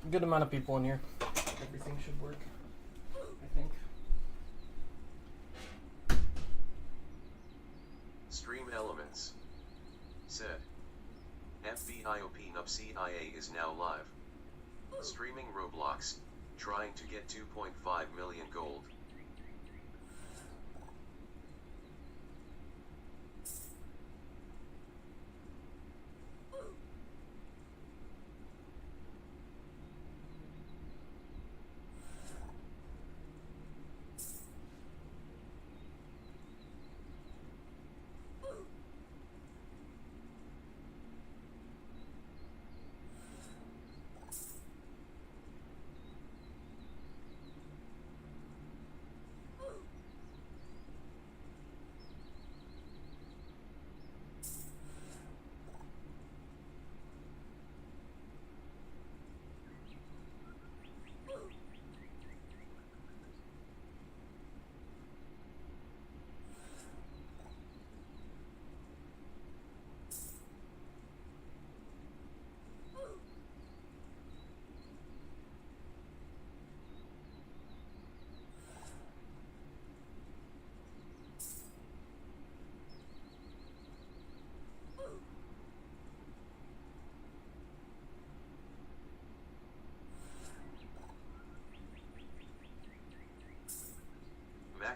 good amount of people in here. Everything should work, I think. Stream Elements said, FBI open up CIA is now live. Streaming Roblox, trying to get 2.5 million gold.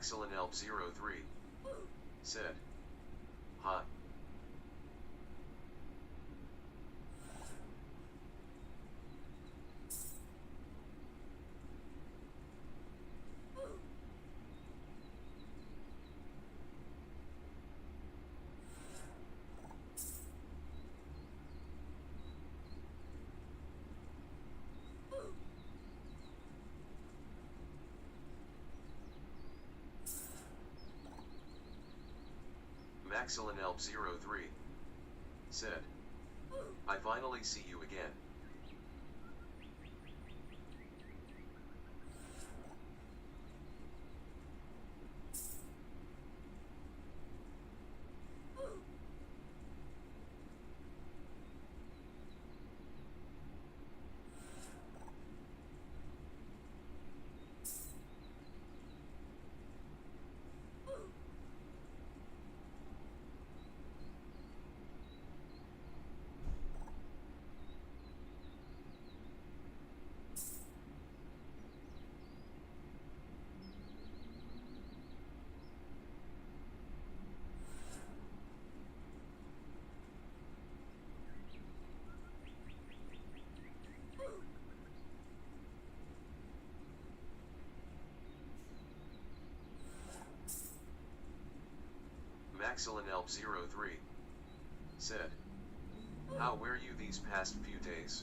MaxilinElp03 said, hi. MaxilinElp03 said, I finally see you again. MaxilinElp03 said, how were you these past few days?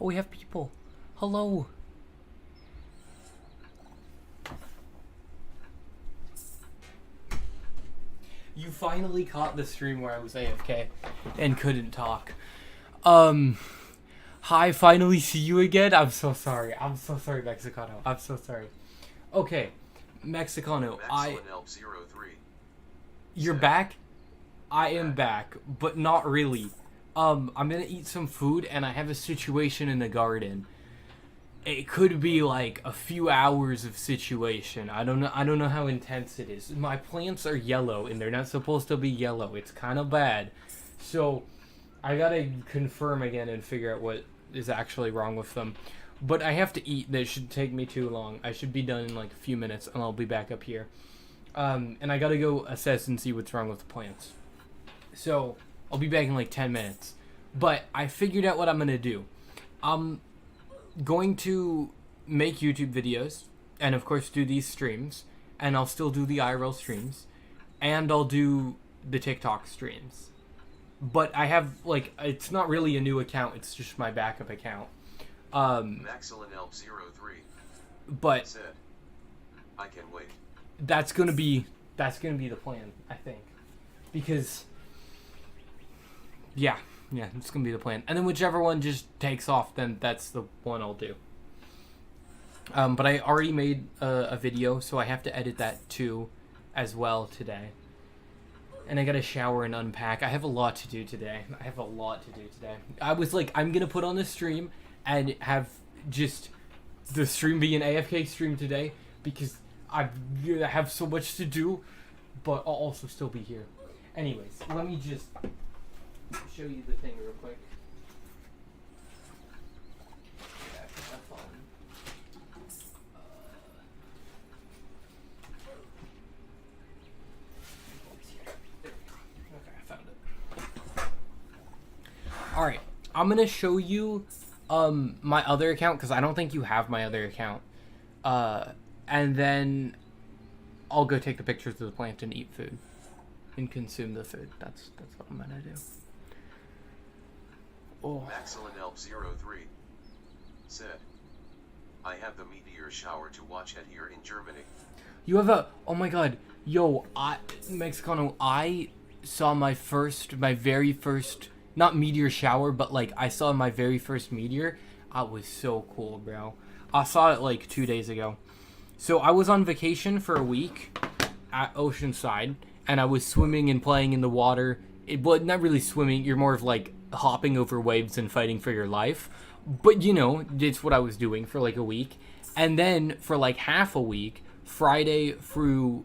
Oh, we have people. Hello. You finally caught the stream where I was AFK and couldn't talk. Hi, finally see you again. I'm so sorry. I'm so sorry, Mexicano. I'm so sorry. Okay, Mexicano, You're back? I am back, but not really. I'm gonna eat some food, and I have a situation in the garden. It could be like a few hours of situation. I don't know how intense it is. My plants are yellow, and they're not supposed to be yellow. It's kind of bad. So I gotta confirm again and figure out what is actually wrong with them. But I have to eat. That should take me too long. I should be done in like a few minutes, and I'll be back up here. And I gotta go assess and see what's wrong with the plants. So I'll be back in like 10 minutes. But I figured out what I'm gonna do. I'm going to make YouTube videos, and of course do these streams, and I'll still do the IRL streams, and I'll do the TikTok streams. But I have, like, it's not really a new account, it's just my backup account. MaxilinElp03 But said, I can wait. that's gonna be the plan, I think. Because yeah, it's gonna be the plan. And then whichever one just takes off, then that's the one I'll do. But I already made a video, so I have to edit that too, as well today. And I gotta shower and unpack. I have a lot to do today. I was like, I'm gonna put on the stream and have just the stream be an AFK stream today, because I have so much to do, but I'll also still be here. Anyways, let me just show you the thing real quick. Yeah, put my phone. There we go. Okay, I found it. Alright, I'm gonna show you my other account, because I don't think you have my other account. And then I'll go take the pictures of the plant and eat food. And consume the food. That's what I'm gonna do. Oh. MaxilinElp03 said, I have the meteor shower to watch at here in Germany. You have a... Oh my god. Yo, Mexicano, I saw my very first... Not meteor shower, but like, I saw my very first meteor. It was so cool, bro. I saw it like 2 days ago. So I was on vacation for a week at Oceanside, and I was swimming and playing in the water. But not really swimming, you're more of like hopping over waves and fighting for your life. But you know, it's what I was doing for like a week. And then for like half a week, Friday through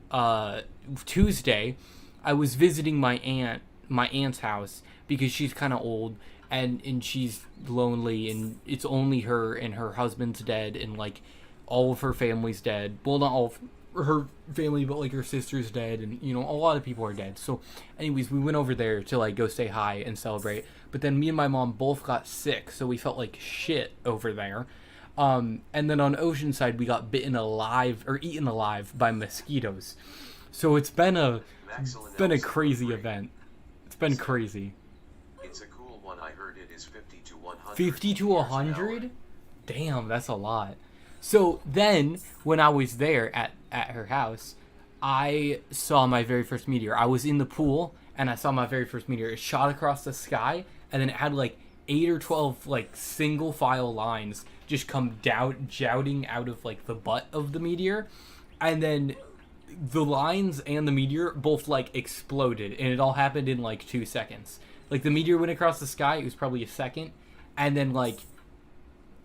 Tuesday, I was visiting my aunt's house, because she's kind of old and she's lonely, and it's only her, and her husband's dead, and like all of her family's dead. Well, not all of her family, but like her sister's dead, and you know, a lot of people are dead. So anyways, we went over there to like go say hi and celebrate. But then me and my mom both got sick, so we felt like shit over there. And then on Oceanside, we got eaten alive by mosquitoes. So it's been a crazy event. It's been crazy. It's a cool one. I heard it is 50 to 100. 50 to 100? Damn, that's a lot. So then, when I was there at her house, I saw my very first meteor. I was in the pool, and I saw my very first meteor. It shot across the sky, and then it had like 8 or 12 like single file lines just come jouting out of like the butt of the meteor, and then the lines and the meteor both like exploded, and it all happened in like 2 seconds. Like the meteor went across the sky, it was probably a second, and then like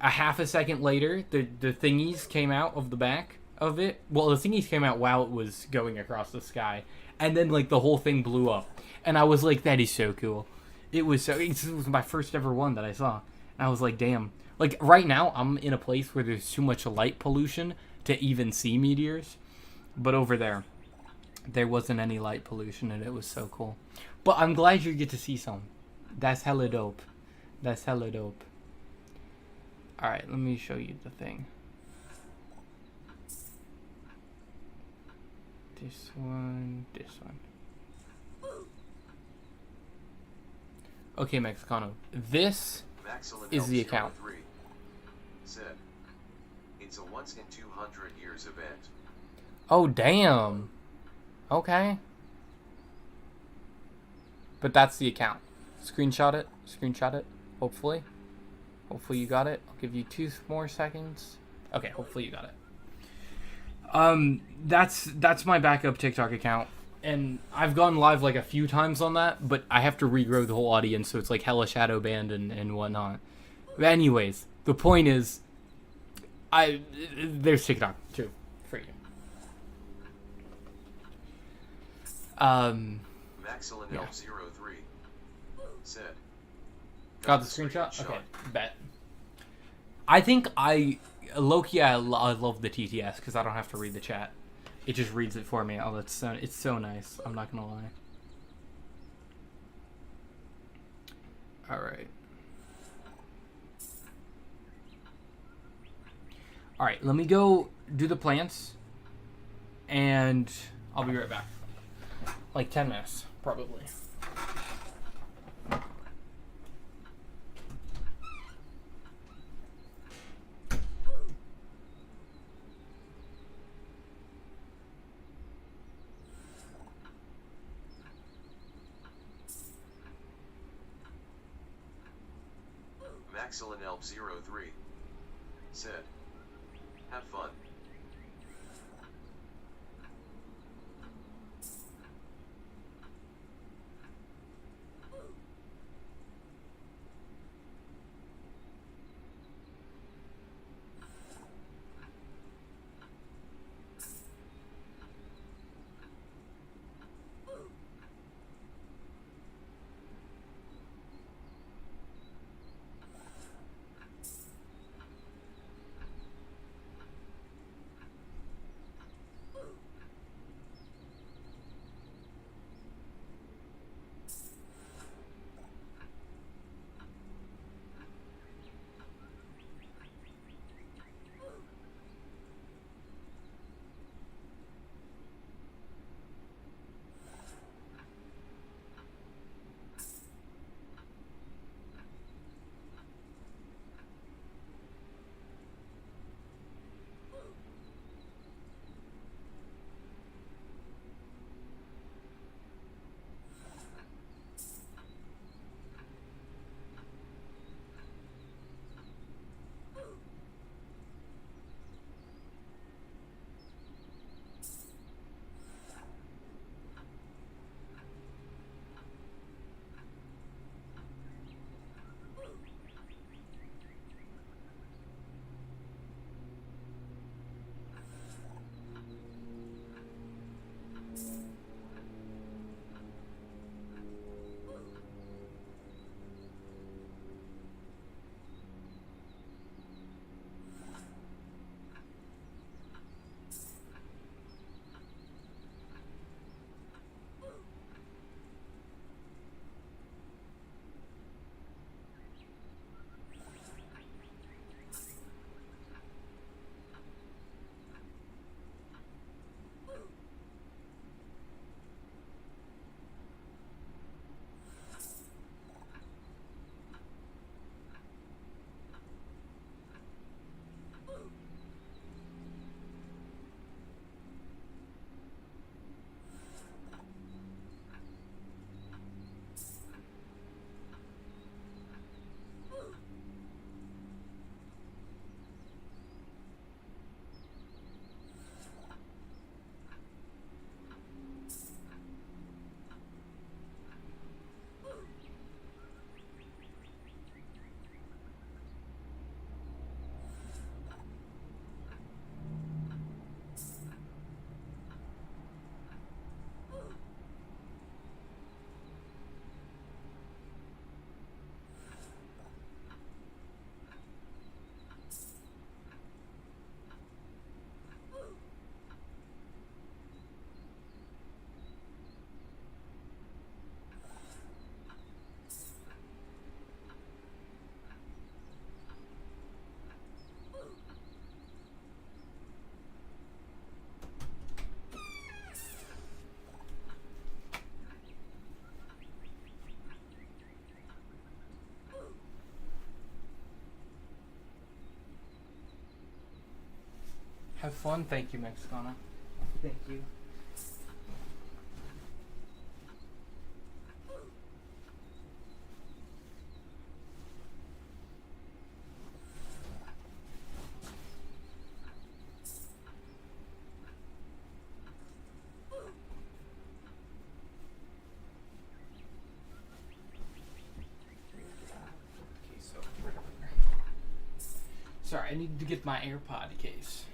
a half a second later, the thingies came out of the back of it. Well, the thingies came out while it was going across the sky, and then like the whole thing blew up, and I was like, that is so cool. It was my first ever one that I saw, and I was like, damn. Like right now, I'm in a place where there's too much light pollution to even see meteors, but over there wasn't any light pollution, and it was so cool. But I'm glad you get to see some. That's hella dope. That's hella dope. Alright, let me show you the thing. This one. Okay, Mexicano. This is the account. said, "It's a once in 200 years event." Oh, damn. Okay. But that's the account. Screenshot it. Screenshot it. Hopefully. Hopefully you got it. I'll give you 2 more seconds. Okay, hopefully you got it. That's my backup TikTok account. And I've gone live like a few times on that, but I have to regrow the whole audience, so it's like hella shadow banned and whatnot. But anyways, the point is, there's TikTok too for you. Maxilin03 said, Got the screenshot? Okay, bet. I think low-key, I love the TTS because I don't have to read the chat. It just reads it for me. Oh, it's so nice. I'm not gonna lie. All right. All right, let me go do the plants, and I'll be right back. Like 10 minutes, probably. Maxilin03 said, "Have fun." Have fun. Thank you, Mexicana. Thank you. Sorry, I needed to get my AirPod case.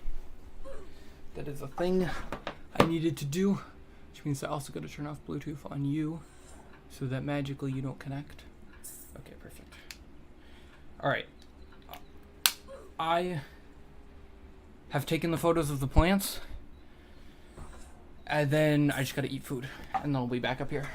That is a thing I needed to do, which means I also got to turn off Bluetooth on you so that magically you don't connect. Okay, perfect. All right. I have taken the photos of the plants, and then I just got to eat food, and then I'll be back up here.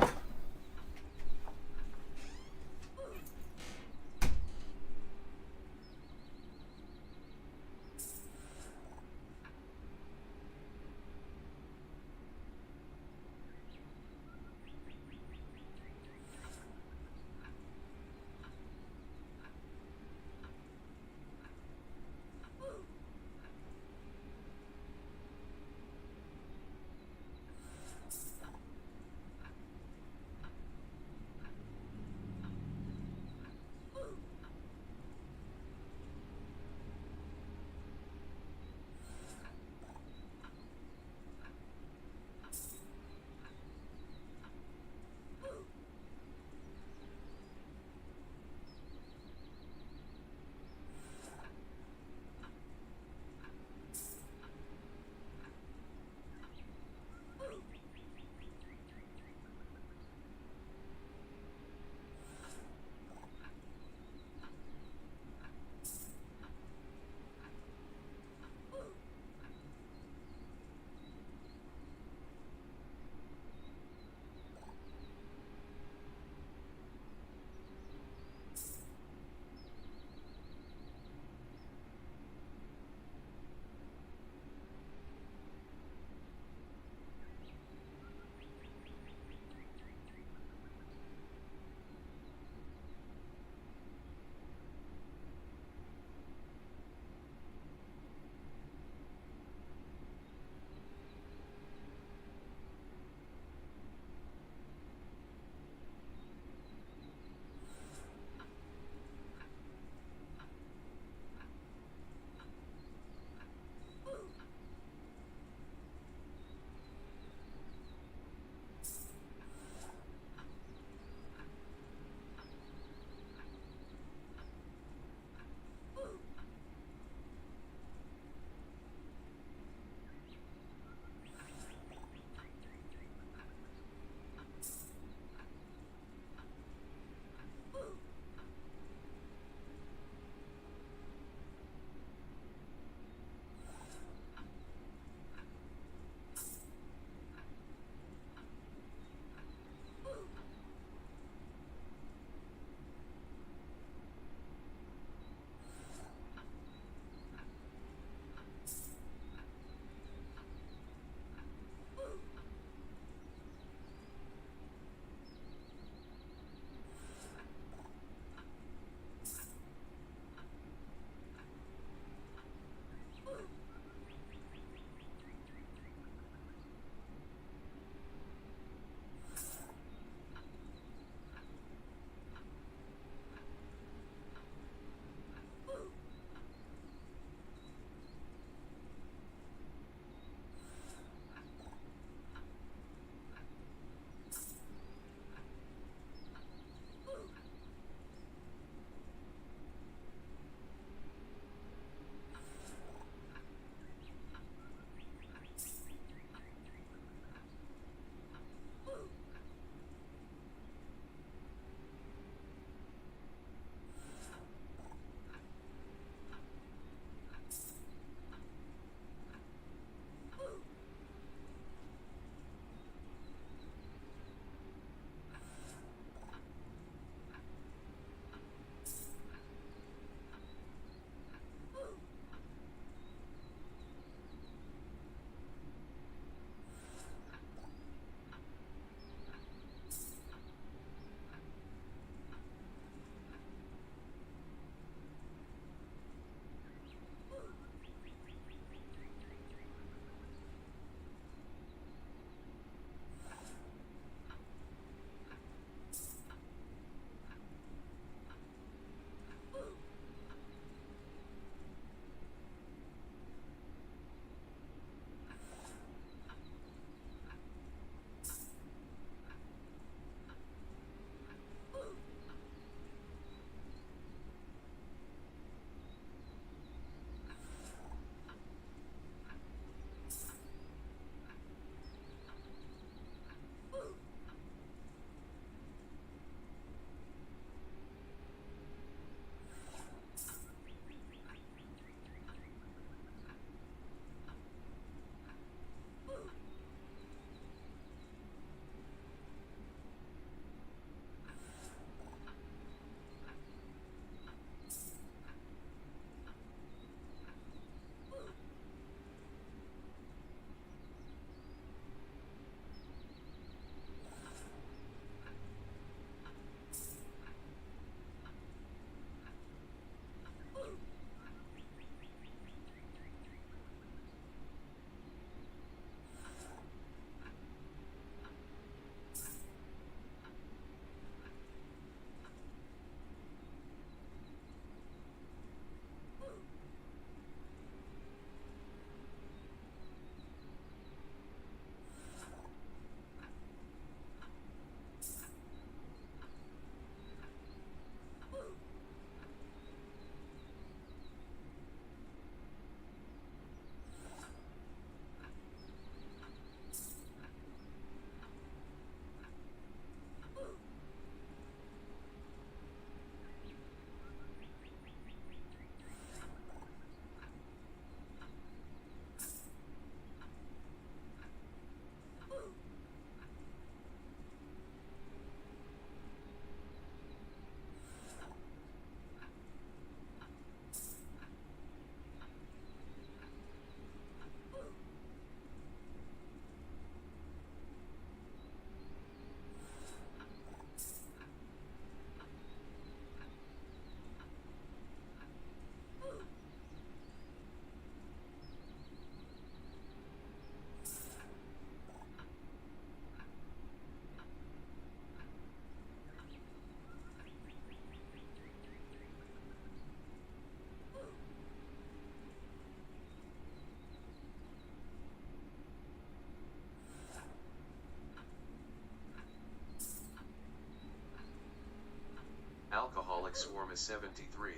Alex Swarma 73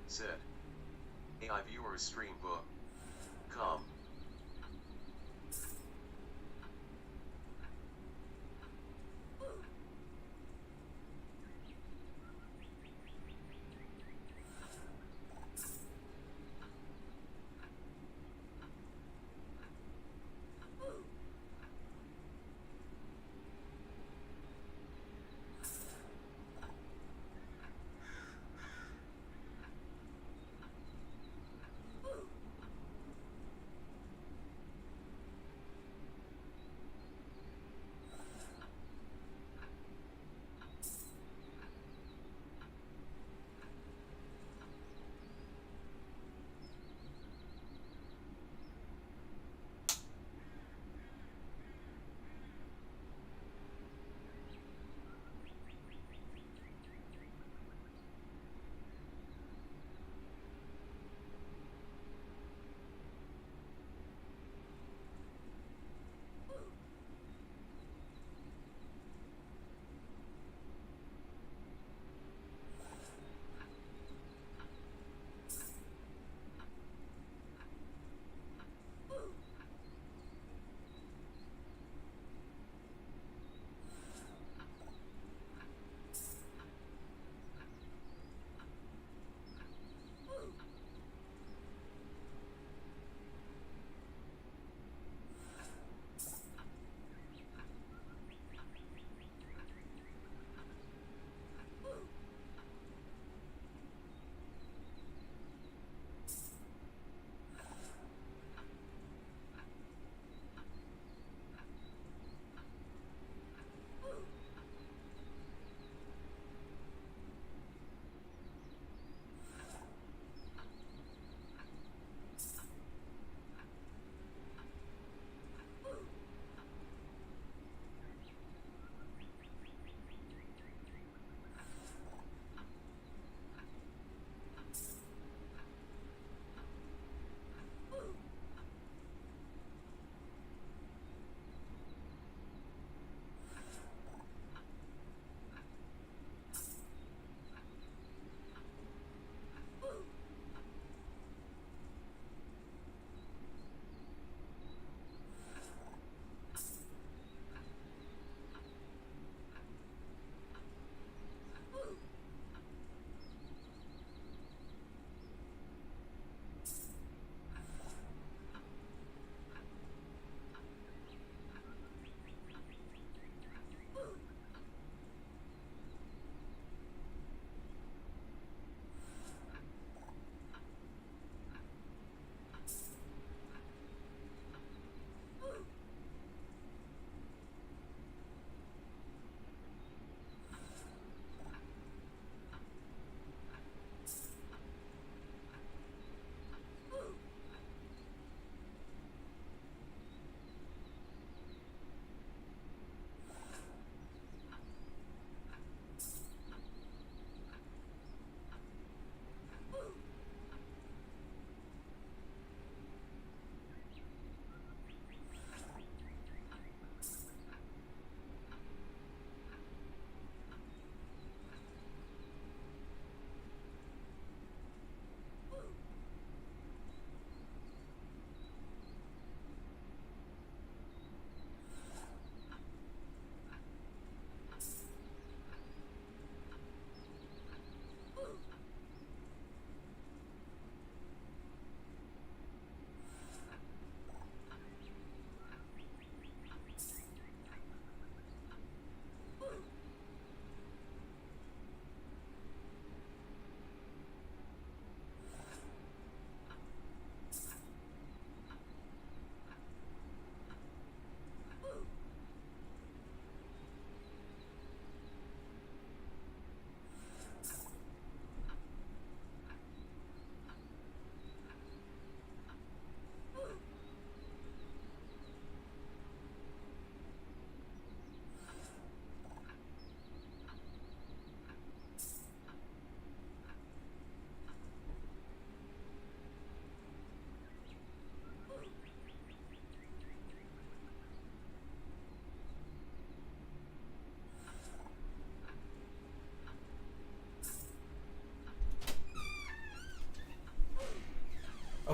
said, AI viewers stream book. Com.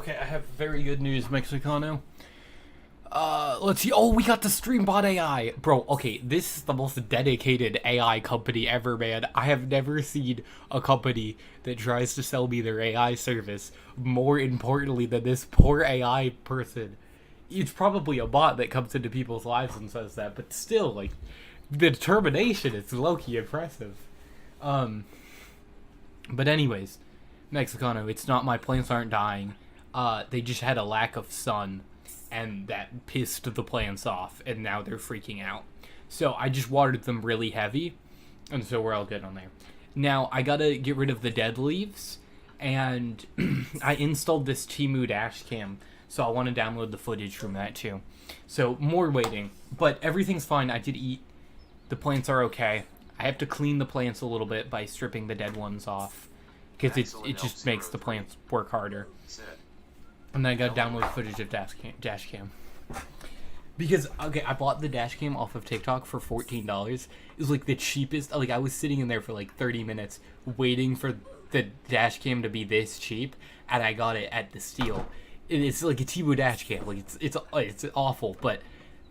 Okay, I have very good news, Mexicano. Let's see. Oh, we got the Streambot AI. Bro, okay, this is the most dedicated AI company ever, man. I have never seen a company that tries to sell me their AI service more importantly than this poor AI person. It's probably a bot that comes into people's lives and says that, but still, like, the determination is low-key impressive. But anyways, Mexicano, it's not my plants aren't dying. They just had a lack of sun, and that pissed the plants off, and now they're freaking out. So I just watered them really heavy, and so we're all good on there. Now, I gotta get rid of the dead leaves, and I installed this Temu dashcam, so I want to download the footage from that too. So, more waiting, but everything's fine. I did eat. The plants are okay. I have to clean the plants a little bit by stripping the dead ones off, because it just makes the plants work harder. And then I gotta download footage of dashcam. Because, okay, I bought the dashcam off of TikTok for $14. It was like the cheapest. Like, I was sitting in there for like 30 minutes waiting for the dashcam to be this cheap, and I got it at the steal. It's like a Temu dashcam. Like, it's awful, but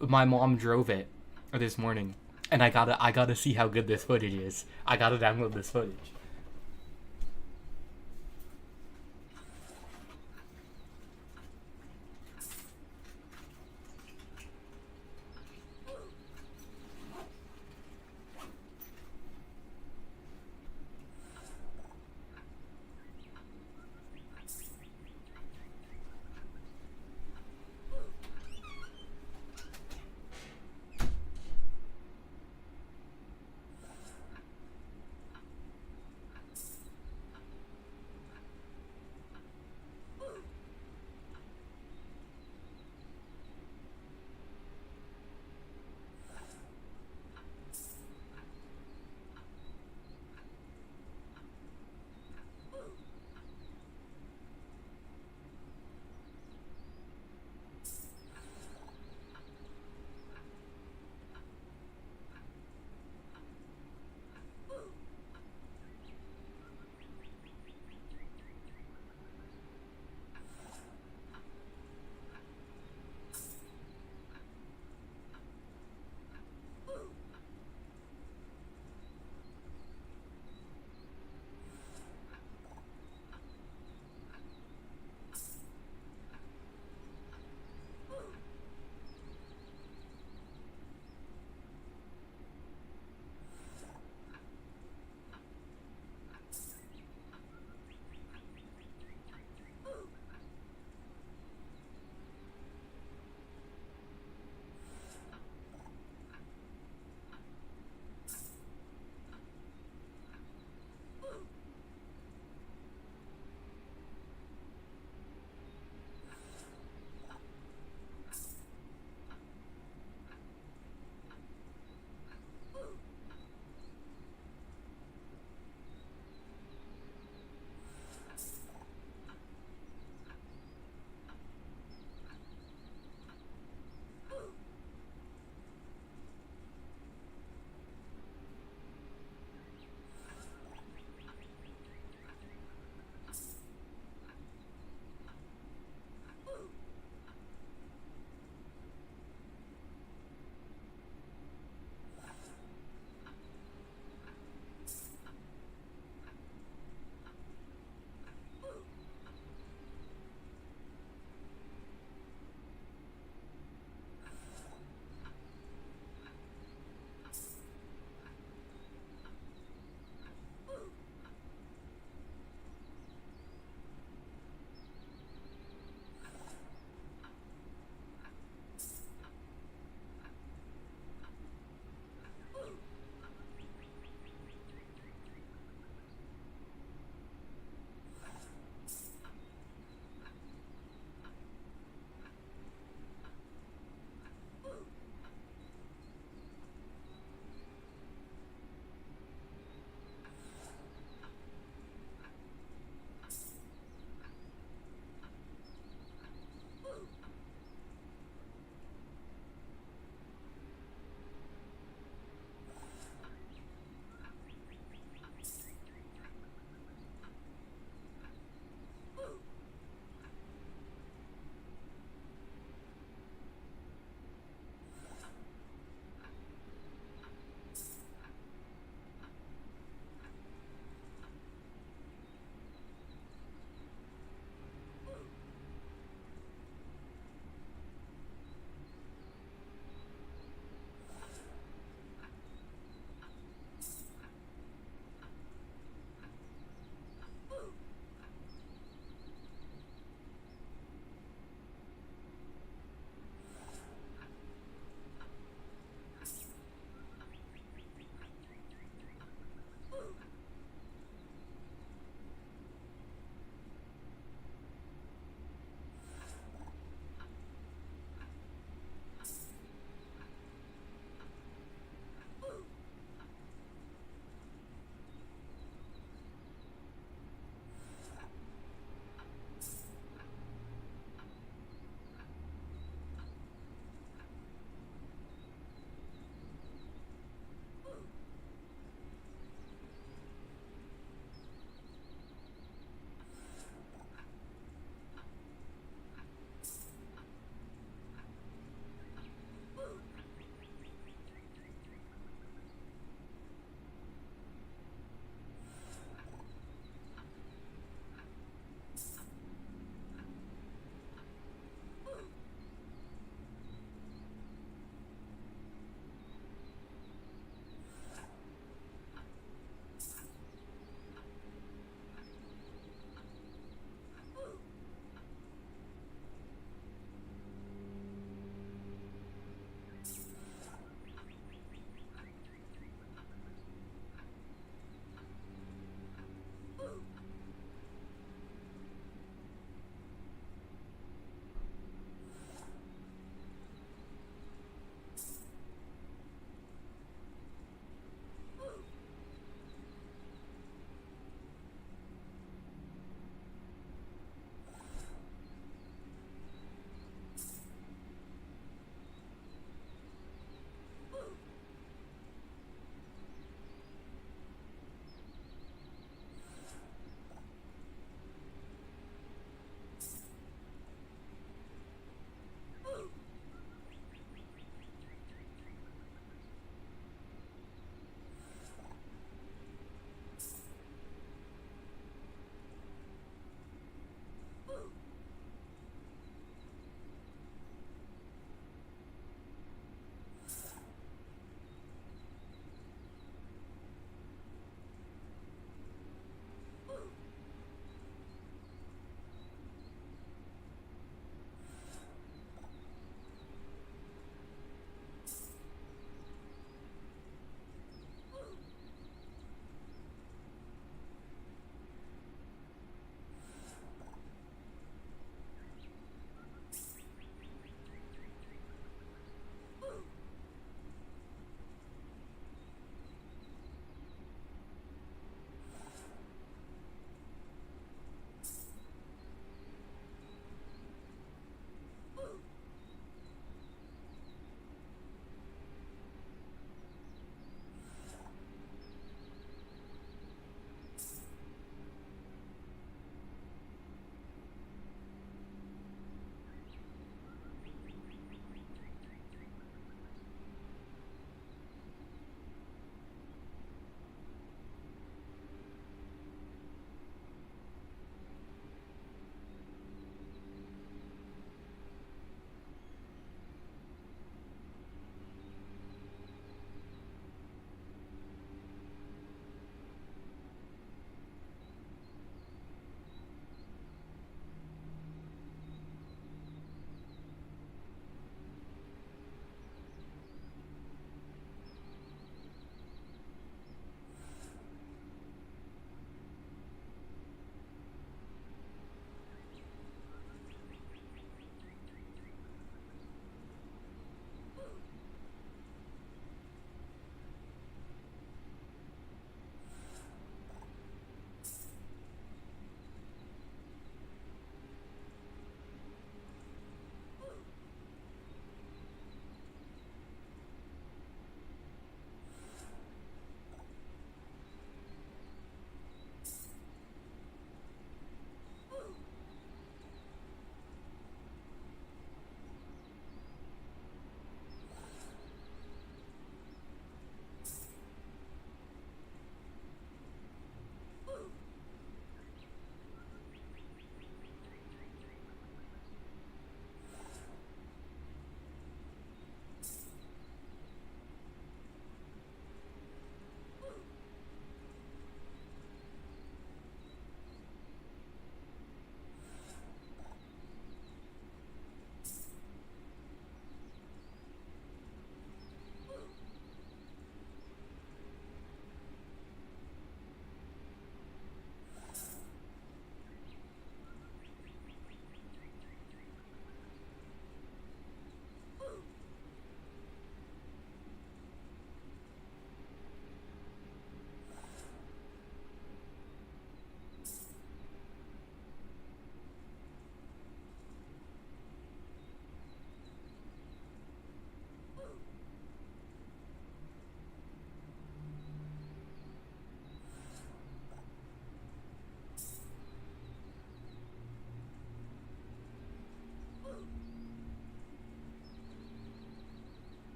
my mom drove it this morning, and I gotta see how good this footage is. I gotta download this footage.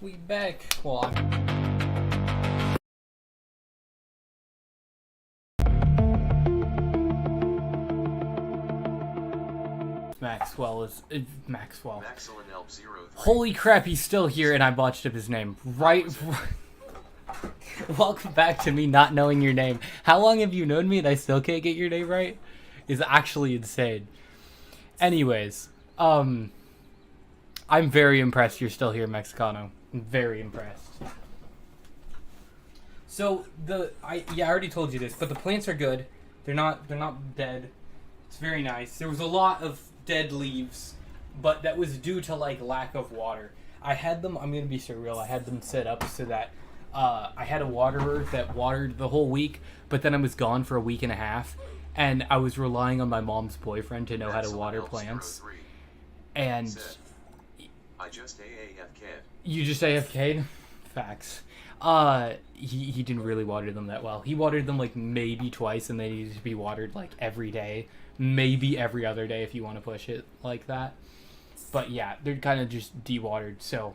We back. Well, I'm... Maxwell is... Maxwell. Maxilin Elp 03. Holy crap, he's still here and I botched up his name. Right... Welcome back to me not knowing your name. How long have you known me and I still can't get your name right? Is actually insane. Anyways, I'm very impressed you're still here, Mexicano. I'm very impressed. So I already told you this, but the plants are good. They're not dead. It's very nice. There was a lot of dead leaves, but that was due to like lack of water. I had them. I'm gonna be so real. I had them set up so that I had a waterer that watered the whole week, but then I was gone for a week and a half, and I was relying on my mom's boyfriend to know how to water plants. And I just AFK'd. You just AFK'd? Facts. He didn't really water them that well. He watered them like maybe twice, and they needed to be watered like every day, maybe every other day if you want to push it like that. But yeah, they're kind of just de-watered, so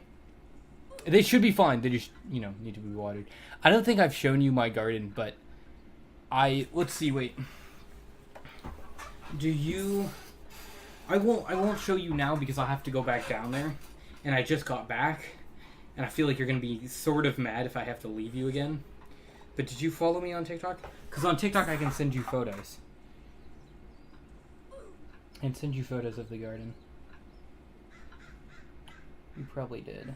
they should be fine. They just, need to be watered. I don't think I've shown you my garden, but let's see, wait. I won't show you now because I'll have to go back down there, and I just got back, and I feel like you're going to be sort of mad if I have to leave you again. But did you follow me on TikTok? Because on TikTok I can send you photos. And send you photos of the garden. You probably did.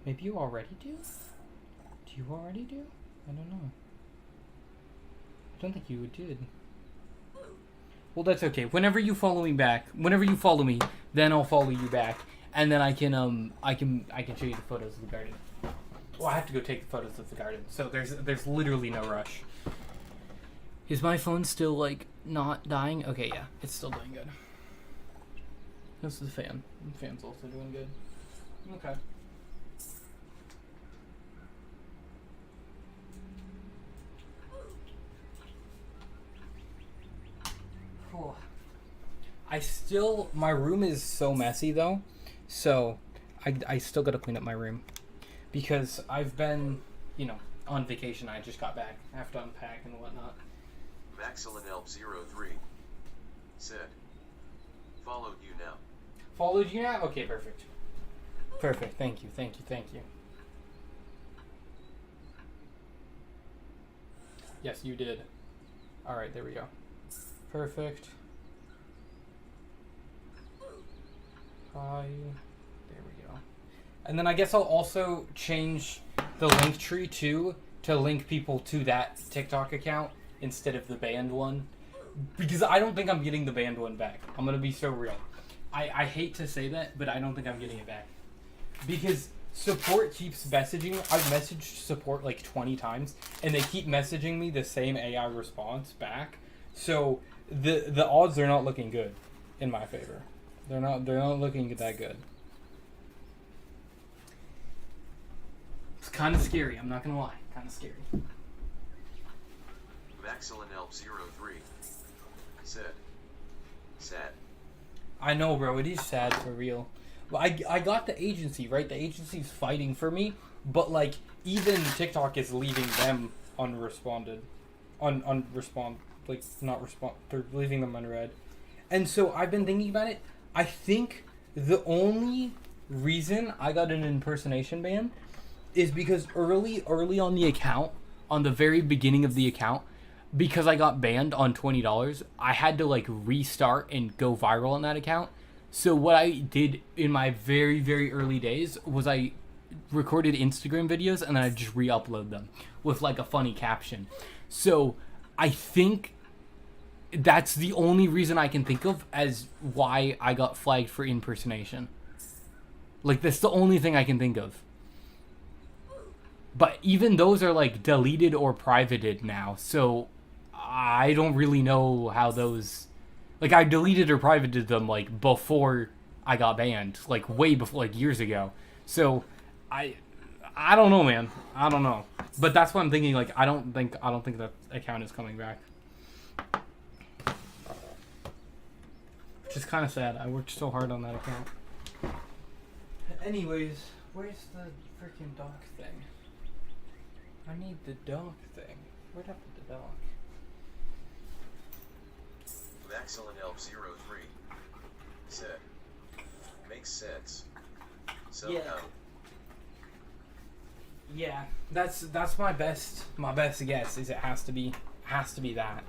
Maybe you already do? Do you already do? I don't know. I don't think you did. Well, that's okay. Whenever you follow me, then I'll follow you back, and then I can show you the photos of the garden. Well, I have to go take the photos of the garden, so there's literally no rush. Is my phone still like not dying? Okay, yeah, it's still doing good. This is the fan. The fan's also doing good. Okay. My room is so messy though, so I still gotta clean up my room because I've been, on vacation. I just got back. I have to unpack and whatnot. Maxilin Elp 03 said, followed you now. Followed you now? Okay, perfect. Perfect. Thank you. Yes, you did. Alright, there we go. Perfect. Hi. There we go. And then I guess I'll also change the link tree too to link people to that TikTok account instead of the banned one. Because I don't think I'm getting the banned one back. I'm going to be so real. I hate to say that, but I don't think I'm getting it back. Because support keeps messaging. I've messaged support like 20 times, and they keep messaging me the same AI response back. So the odds are not looking good in my favor. They're not looking that good. It's kind of scary, I'm not gonna lie. Kind of scary. Maxilin Elp 03 said, sad. I know, bro, it is sad for real. Well, I got the agency, right? The agency's fighting for me, but like even TikTok is leaving them unresponded. They're leaving them unread. And so I've been thinking about it. I think the only reason I got an impersonation ban is because early on the account, on the very beginning of the account, because I got banned on $20, I had to like restart and go viral on that account. So what I did in my very, very early days was I recorded Instagram videos and then I just re-upload them with like a funny caption. So I think that's the only reason I can think of as why I got flagged for impersonation. Like, that's the only thing I can think of. But even those are, like, deleted or privated now. So, I don't really know how those... Like, I deleted or privated them, like, before I got banned. Like, way before, like, years ago. So, I I don't know, man. I don't know. But that's what I'm thinking. Like, I don't think that account is coming back. Which is kind of sad. I worked so hard on that account. Anyways, where's the freaking dock thing? I need the dock thing. Where'd I put the dock? Excellent Elf 03 said, makes sense. So Yeah. Yeah, that's my best guess. Is it has to be that.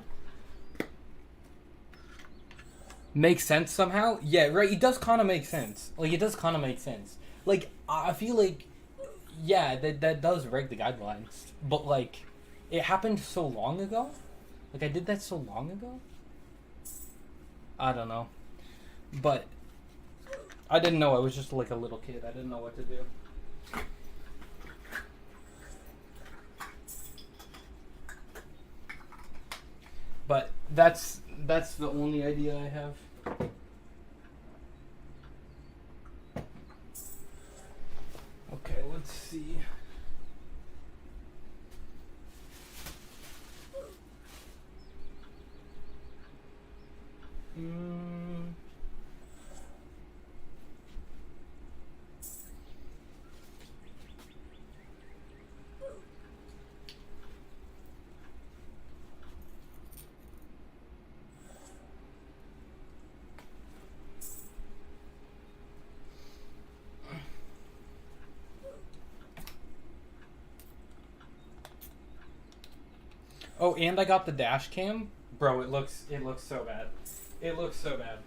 Makes sense somehow? Yeah, right. It does kind of make sense. Like, it does kind of make sense. Like, I feel like, yeah, that does break the guidelines. But, like, it happened so long ago? Like, I did that so long ago? I don't know. But, I didn't know. I was just, like, a little kid. I didn't know what to do. But, that's the only idea I have. Okay, let's see. Oh, and I got the dash cam. Bro, it looks so bad. It looks so bad.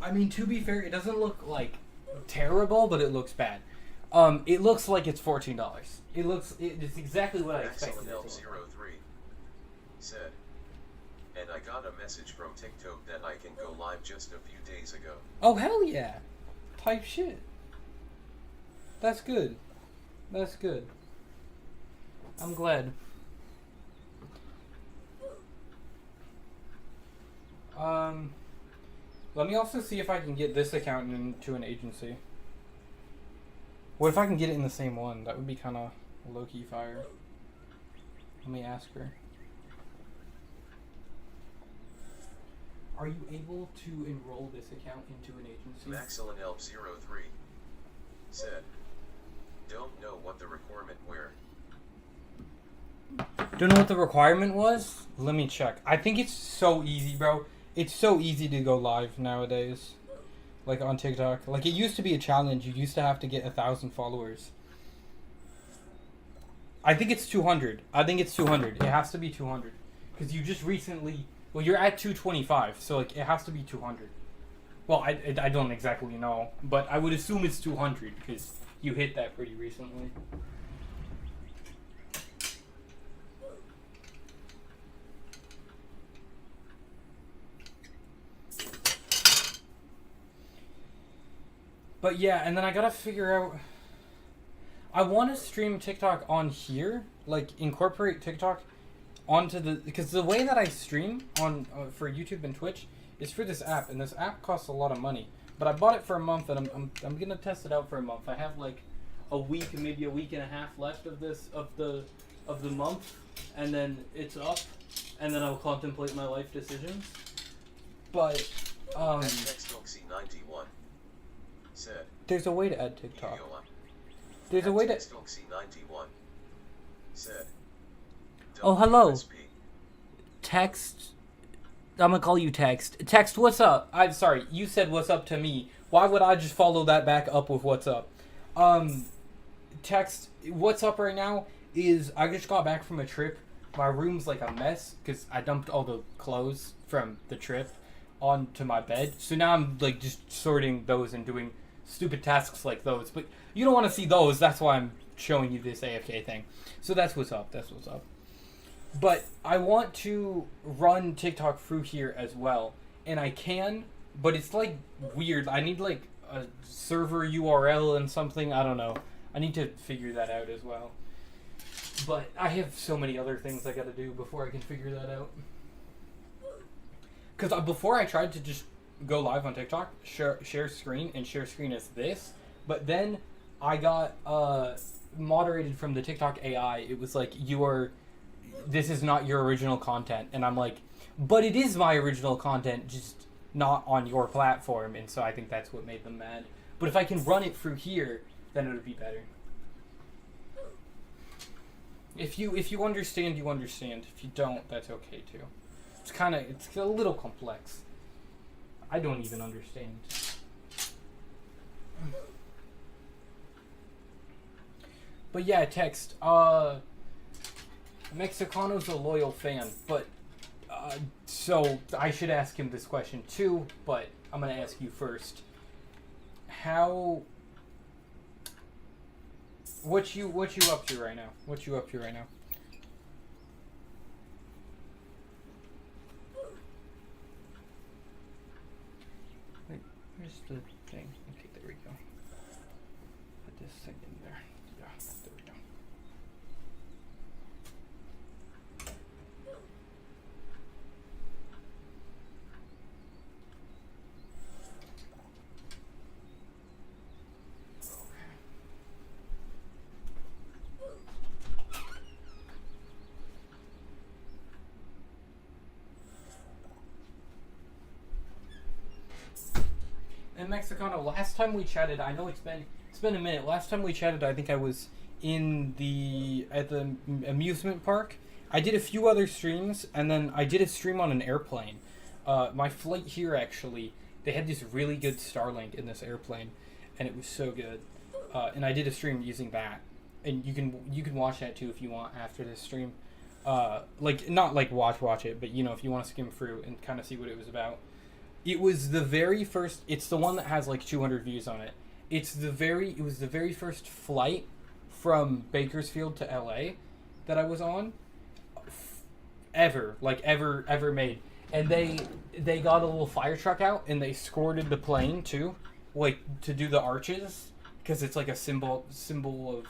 I mean, to be fair, it doesn't look like terrible, but it looks bad. It looks like it's $14. It's exactly what I expected. Excellent Elf 03 said, and I got a message from TikTok that I can go live just a few days ago. Oh, hell yeah. Type shit. That's good. That's good. I'm glad. Let me also see if I can get this account into an agency. What if I can get it in the same one? That would be kind of low-key fire. Let me ask her. Are you able to enroll this account into an agency? Excellent Elf 03 said, don't know what the requirement were. Don't know what the requirement was? Let me check. I think it's so easy, bro. It's so easy to go live nowadays. Like on TikTok. Like it used to be a challenge. You used to have to get 1,000 followers. I think it's 200. I think it's 200. It has to be 200. Because you just recently... Well, you're at 225. So like it has to be 200. Well, I don't exactly know. But I would assume it's 200. Because you hit that pretty recently. But yeah, and then I gotta figure out... I want to stream TikTok on here. Like, incorporate TikTok onto the... Because the way that I stream on for YouTube and Twitch is for this app. And this app costs a lot of money. But I bought it for a month, and I'm gonna test it out for a month. I have, like, a week, maybe a week and a half left of this, of the month. And then it's up. And then I'll contemplate my life decisions. But, XXC91 said, there's a way to add TikTok. Yola. There's a way to... XXC91 said, Oh, hello. WSP. Text. I'm gonna call you Text. Text, what's up? I'm sorry, you said what's up to me. Why would I just follow that back up with what's up? Text, what's up right now is I just got back from a trip. My room's like a mess because I dumped all the clothes from the trip onto my bed. So now I'm like just sorting those and doing stupid tasks like those. But you don't want to see those. That's why I'm showing you this AFK thing. So that's what's up. That's what's up. But I want to run TikTok through here as well. And I can, but it's like weird. I need like a server URL and something. I don't know. I need to figure that out as well. But I have so many other things I gotta do before I can figure that out. Because before I tried to just go live on TikTok, share screen, and share screen as this, but then I got moderated from the TikTok AI. It was like, this is not your original content. And I'm like, but it is my original content, just not on your platform. And so I think that's what made them mad. But if I can run it through here, then it would be better. If you understand, you understand. If you don't, that's okay too. It's a little complex. I don't even understand. But yeah, text. Mexicano's a loyal fan, but so I should ask him this question too. But I'm gonna ask you first. What you up to right now? What you up to right now? Wait, where's the thing? Okay, there we go. Put this thing in there. Yeah, there we go. And Mexicano, last time we chatted, I know it's been a minute. Last time we chatted, I think I was at the amusement park. I did a few other streams, and then I did a stream on an airplane. My flight here, actually, they had this really good Starlink in this airplane, and it was so good. And I did a stream using that, and you can watch that too if you want after this stream. Like not like watch it, but if you want to skim through and kind of see what it was about. It was the very first. It's the one that has like 200 views on it. It was the very first flight from Bakersfield to LA that I was on ever made. And they got a little fire truck out and they escorted the plane too, like to do the arches, because it's like a symbol of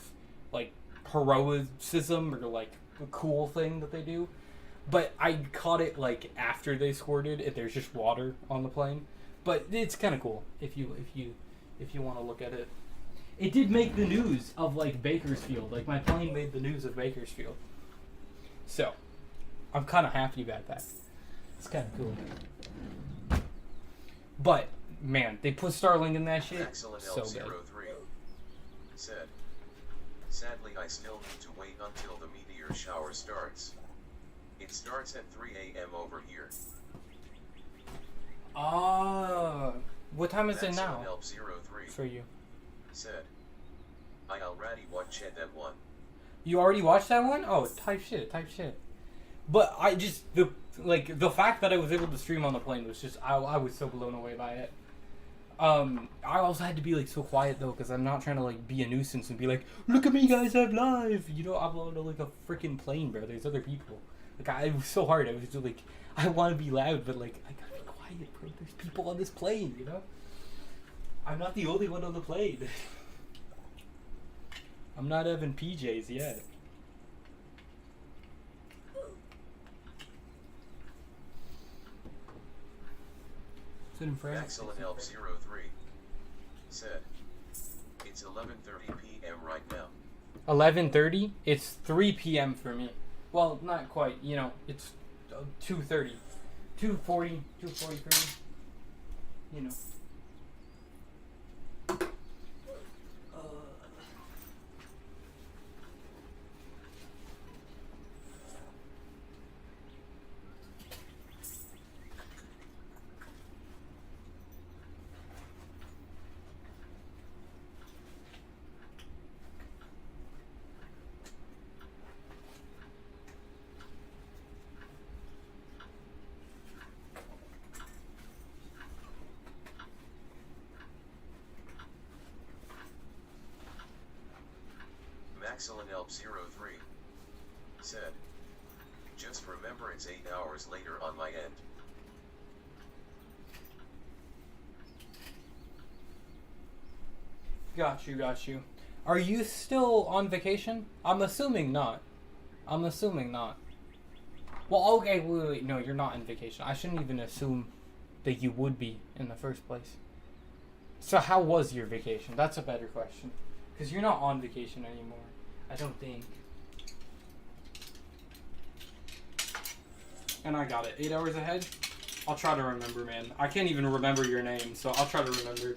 like heroism or like a cool thing that they do. But I caught it like after they squirted, and there's just water on the plane. But it's kind of cool if you want to look at it. It did make the news of like Bakersfield. Like my plane made the news of Bakersfield. So I'm kind of happy about that. It's kind of cool. But man, they put Starlink in that shit. Excellent So L03 good. said, sadly I still need to wait until the meteor shower starts. It starts at 3 a.m. over here. What time is it now? Excellent L03 For you. said, I already watched that one. You already watched that one? Oh, type shit. But I just the fact that I was able to stream on the plane was just I was so blown away by it. I also had to be like so quiet though, because I'm not trying to like be a nuisance and be like, look at me guys, I'm live. I'm on like a freaking plane, bro. There's other people. Like it was so hard. I was just like, I want to be loud, but like I gotta be quiet, bro. There's people on this plane, I'm not the only one on the plane. I'm not having PJs yet. Is it in France? Excellent L03 said, it's 11:30 p.m. right now. 11:30. It's 3 p.m. for me. Well, not quite. It's 2:30, 2:40 for me. Excellent L03 said, just remember it's 8 hours later on my end. Got you. Are you still on vacation? I'm assuming not. I'm assuming not. Well, okay, wait, no, you're not on vacation. I shouldn't even assume that you would be in the first place. So how was your vacation? That's a better question. Because you're not on vacation anymore. I don't think. And I got it. 8 hours ahead? I'll try to remember, man. I can't even remember your name, so I'll try to remember.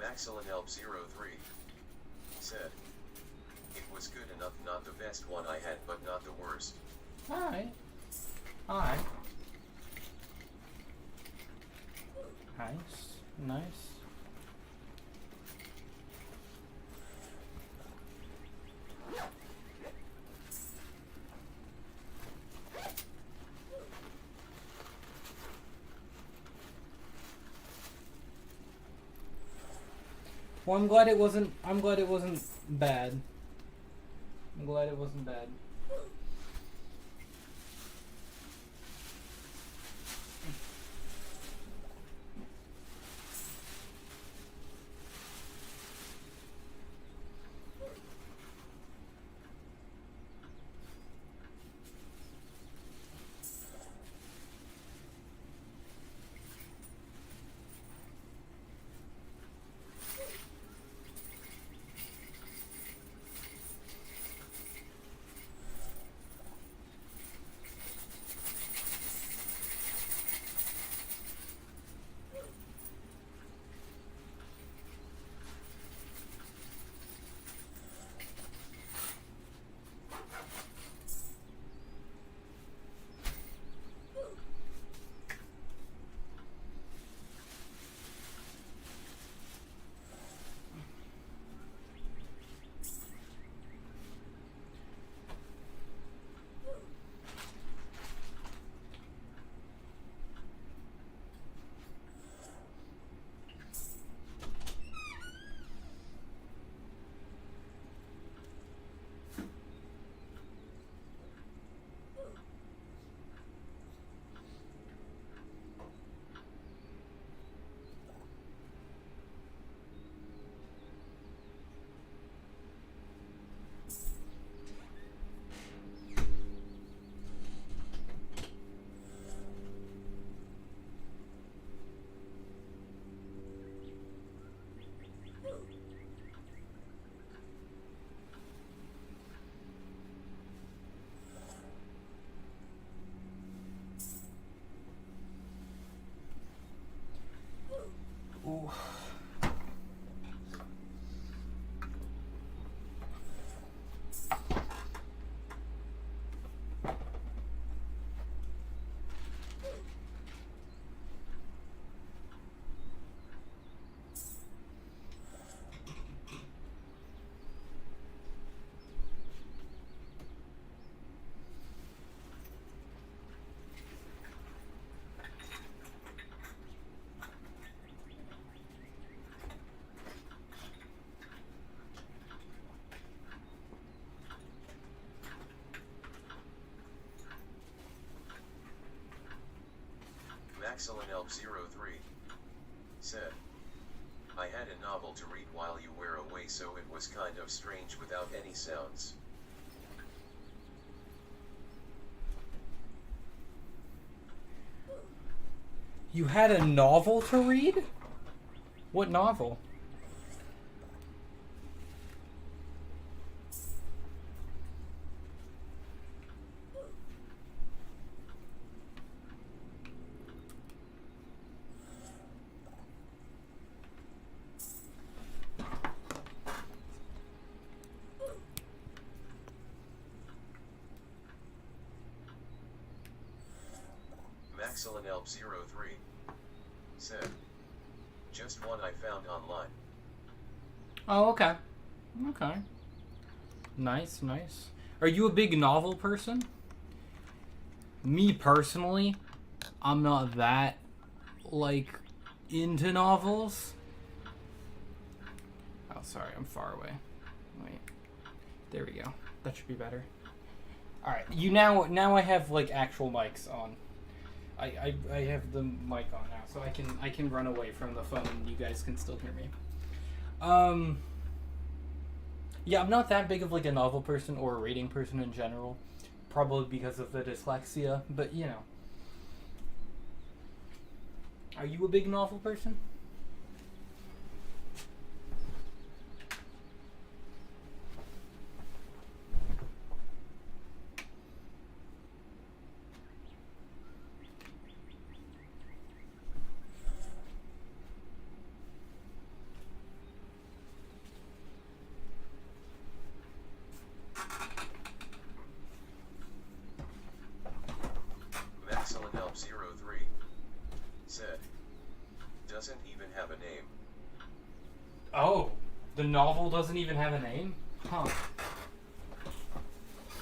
MaxelinHelp03 said, "It was good enough, not the best one I had, but not the worst." Alright. Alright. Nice. Nice. Well, I'm glad it wasn't bad. I'm glad it wasn't bad. Ooh. MaxelinHelp03 said, "I had a novel to read while you were away, so it was kind of strange without any sounds." You had a novel to read? What novel? MaxelinHelp03 said, "Just one I found online." Oh, okay. Okay. Nice, nice. Are you a big novel person? Me personally, I'm not that, like, into novels. Oh, sorry, I'm far away. Wait. There we go. That should be better. Alright, now I have, like, actual mics on. I have the mic on now, so I can run away from the phone and you guys can still hear me. Yeah, I'm not that big of, like, a novel person or a reading person in general. Probably because of the dyslexia, but, you know. Are you a big novel person? Maxillenelp03 said, doesn't even have a name. Oh, the novel doesn't even have a name? Huh.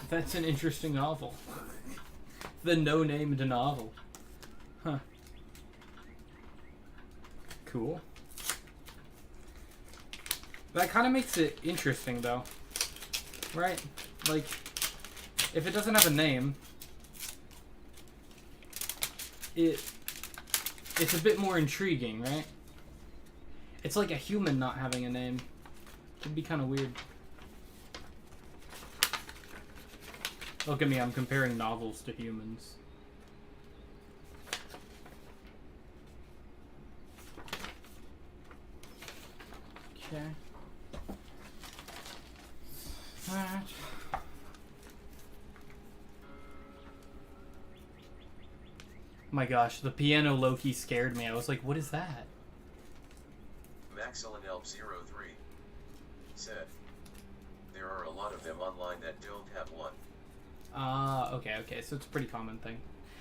That's an interesting novel. The no-named novel. Huh. Cool. That kind of makes it interesting, though. Right? Like, if it doesn't have a name, it's a bit more intriguing, right? It's like a human not having a name. It'd be kind of weird. Look at me, I'm comparing novels to humans. Okay. Alright. My gosh, the piano low-key scared me. I was like, what is that? Maxillenelp03 said, there are a lot of them online that don't have one. Okay, so it's a pretty common thing.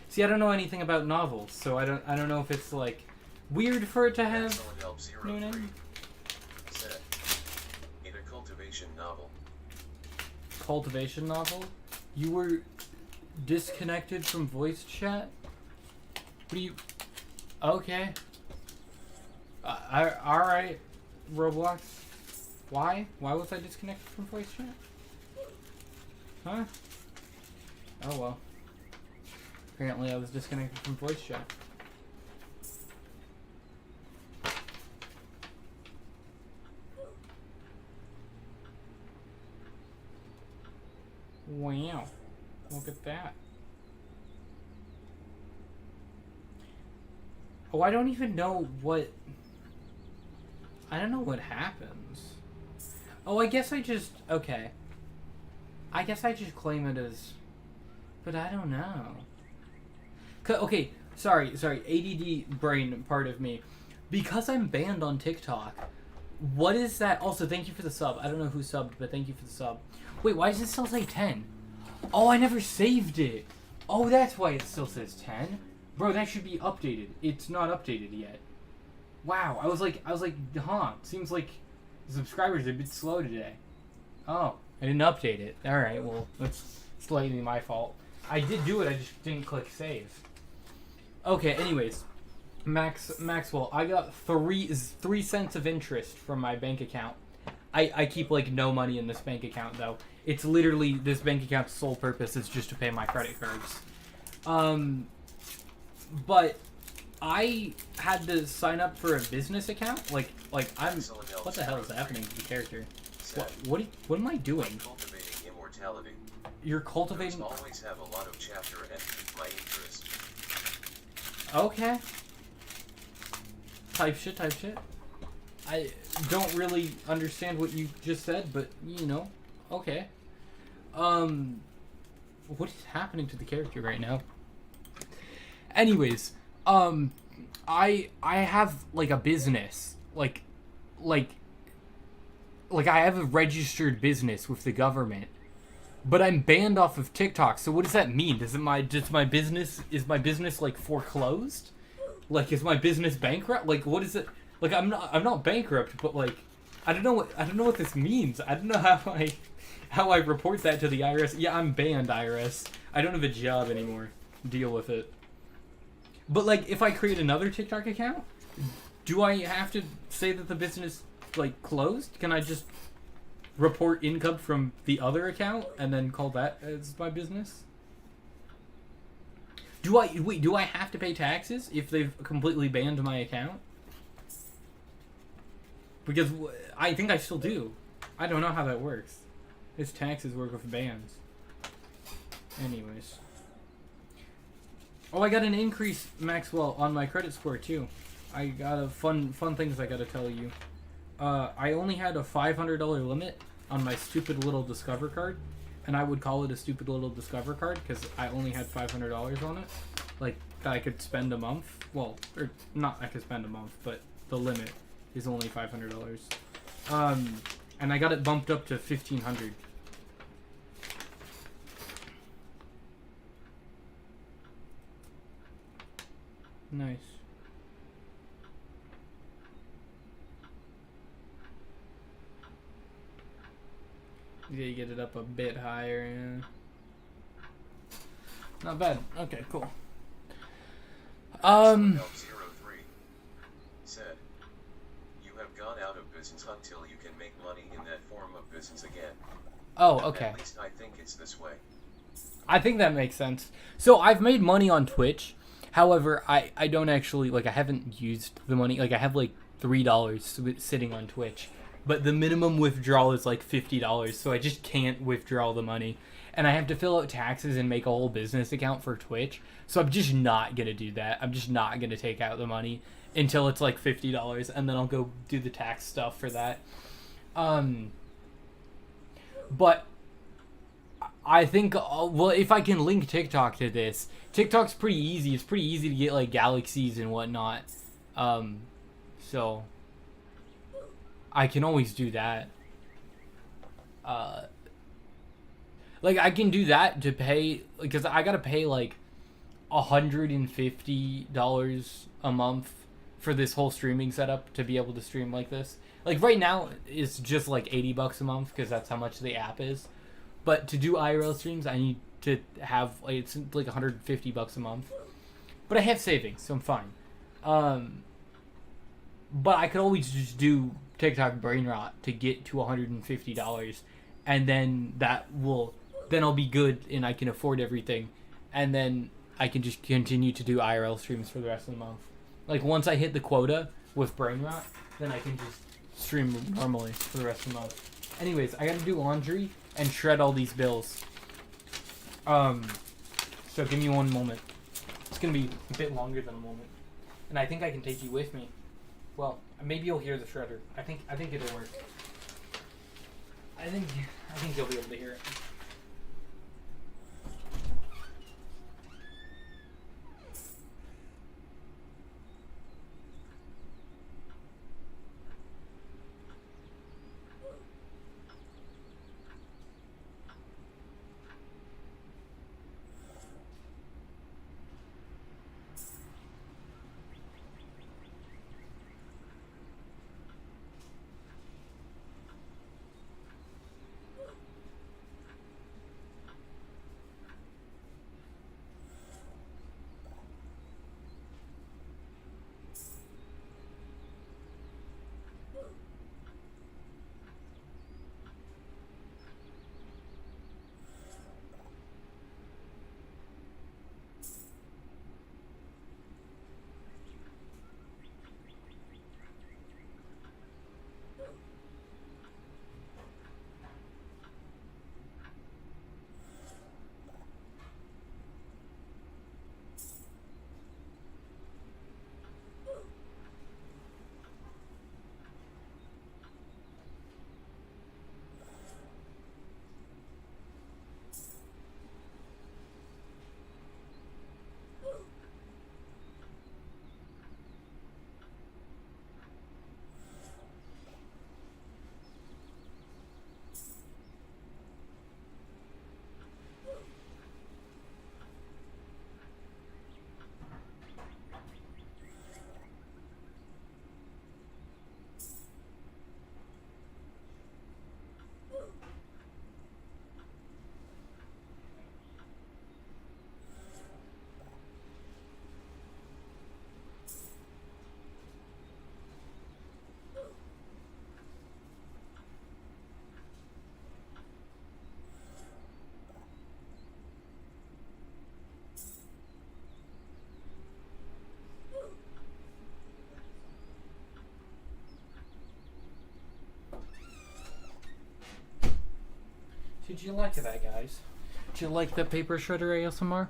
See, I don't know anything about novels, so I don't know if it's, like, weird for it to have Maxillenelp03 no name. said, in a cultivation novel. Cultivation novel? You were disconnected from voice chat? What do you... Okay. Alright, Roblox. Why? Why was I disconnected from voice chat? Huh? Oh well. Apparently I was disconnected from voice chat. Wow. Look at that. Oh, I don't even know what... I don't know what happens. Oh, I guess I just... Okay. I guess I just claim it as... But I don't know. Okay, sorry. ADD brain part of me. Because I'm banned on TikTok, what is that? Also, thank you for the sub. I don't know who subbed, but thank you for the sub. Wait, why does it still say 10? Oh, I never saved it. Oh, that's why it still says 10. Bro, that should be updated. It's not updated yet. Wow, I was like, huh, seems like the subscribers are a bit slow today. Oh, I didn't update it. Alright, well, that's slightly my fault. I did do it, I just didn't click save. Okay, anyways. Maxwell, I got 3 cents of interest from my bank account. I keep, like, no money in this bank account, though. It's literally, this bank account's sole purpose is just to pay my credit cards. But I had to sign up for a business account. Like I'm. What the hell is happening to the character? What am I doing? Cultivating immortality. You're cultivating. Those always have a lot of chapter and pique my interest. Okay. Type shit. I don't really understand what you just said, but you know, okay. What is happening to the character right now? Anyways, I have like a business, like I have a registered business with the government, but I'm banned off of TikTok. So what does that mean? Is my business like foreclosed? Like, is my business bankrupt? Like, what is it? Like, I'm not bankrupt, but like, I don't know what this means. I don't know how I report that to the IRS. Yeah, I'm banned, IRS. I don't have a job anymore. Deal with it. But like, if I create another TikTok account, do I have to say that the business like closed? Can I just report income from the other account and then call that as my business? Do I have to pay taxes if they've completely banned my account? Because I think I still do. I don't know how that works. His taxes work with bans. Anyways. Oh, I got an increase, Maxwell, on my credit score too. I got a fun things I gotta tell you. I only had a $500 limit on my stupid little Discover card, and I would call it a stupid little Discover card because I only had $500 on it, like that I could spend a month. Well, or not I could spend a month, but the limit is only $500. And I got it bumped up to $1,500. Nice. Yeah, you get it up a bit higher, yeah. Not bad. Okay, cool. Elf03 said, "You have gone out of business until you can make money in that form of business again." Oh, okay. At least I think it's this way. I think that makes sense. So I've made money on Twitch. However, I don't actually, like, I haven't used the money. Like, I have, like, $3 sitting on Twitch. But the minimum withdrawal is, like, $50, so I just can't withdraw the money. And I have to fill out taxes and make a whole business account for Twitch. So I'm just not going to do that. I'm just not going to take out the money until it's, like, $50, and then I'll go do the tax stuff for that. But I think, well, if I can link TikTok to this, TikTok's pretty easy. It's pretty easy to get, like, galaxies and whatnot. So I can always do that. Like, I can do that to pay, because I gotta pay, like, $150 a month for this whole streaming setup to be able to stream like this. Like, right now, it's just, like, $80 a month, because that's how much the app is. But to do IRL streams, I need to have, like, it's like $150 a month. But I have savings, so I'm fine. But I could always just do TikTok brain rot to get to $150, and then then I'll be good and I can afford everything, and then I can just continue to do IRL streams for the rest of the month. Like, once I hit the quota with brain rot, then I can just stream normally for the rest of the month. Anyways, I gotta do laundry and shred all these bills. So give me one moment. It's gonna be a bit longer than a moment, and I think I can take you with me. Well, maybe you'll hear the shredder. I think it'll work. I think you'll be able to hear it. Did you like that, guys? Did you like the paper shredder ASMR?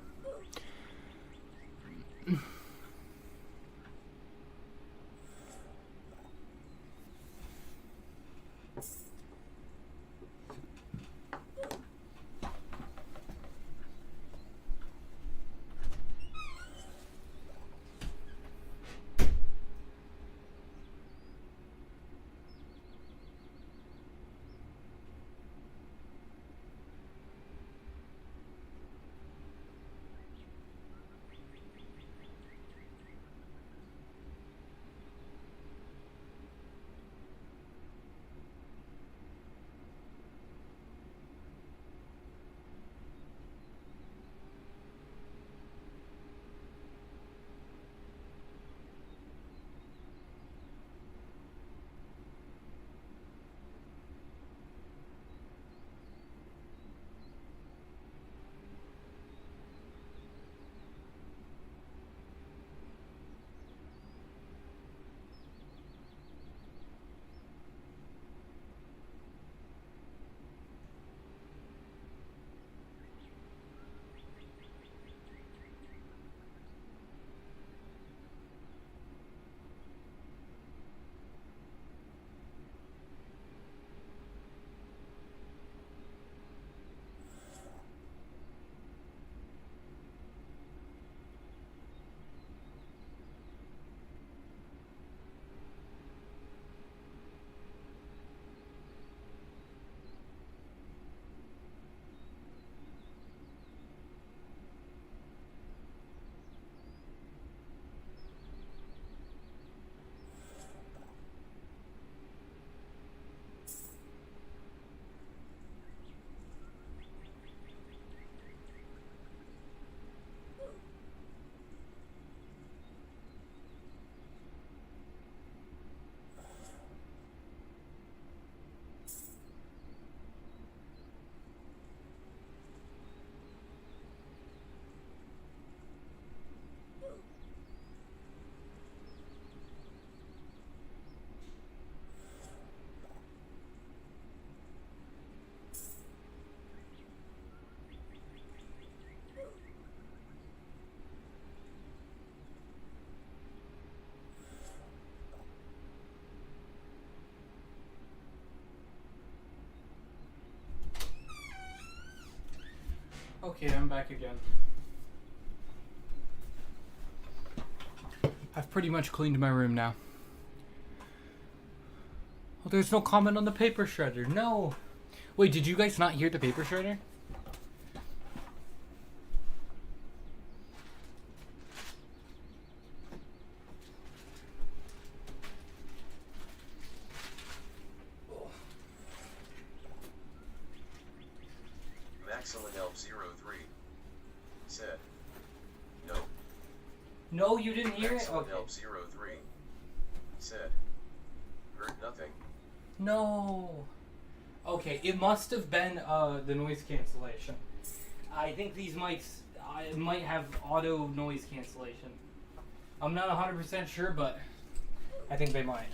Okay, I'm back again. I've pretty much cleaned my room now. Oh, there's no comment on the paper shredder. No. Wait, did you guys not hear the paper shredder? Maxilin Elf 03 said, no. No, you didn't hear it? Maxilin Okay. Elf 03 said, heard nothing. No. Okay, it must have been the noise cancellation. I think these mics might have auto noise cancellation. I'm not 100% sure, but I think they might.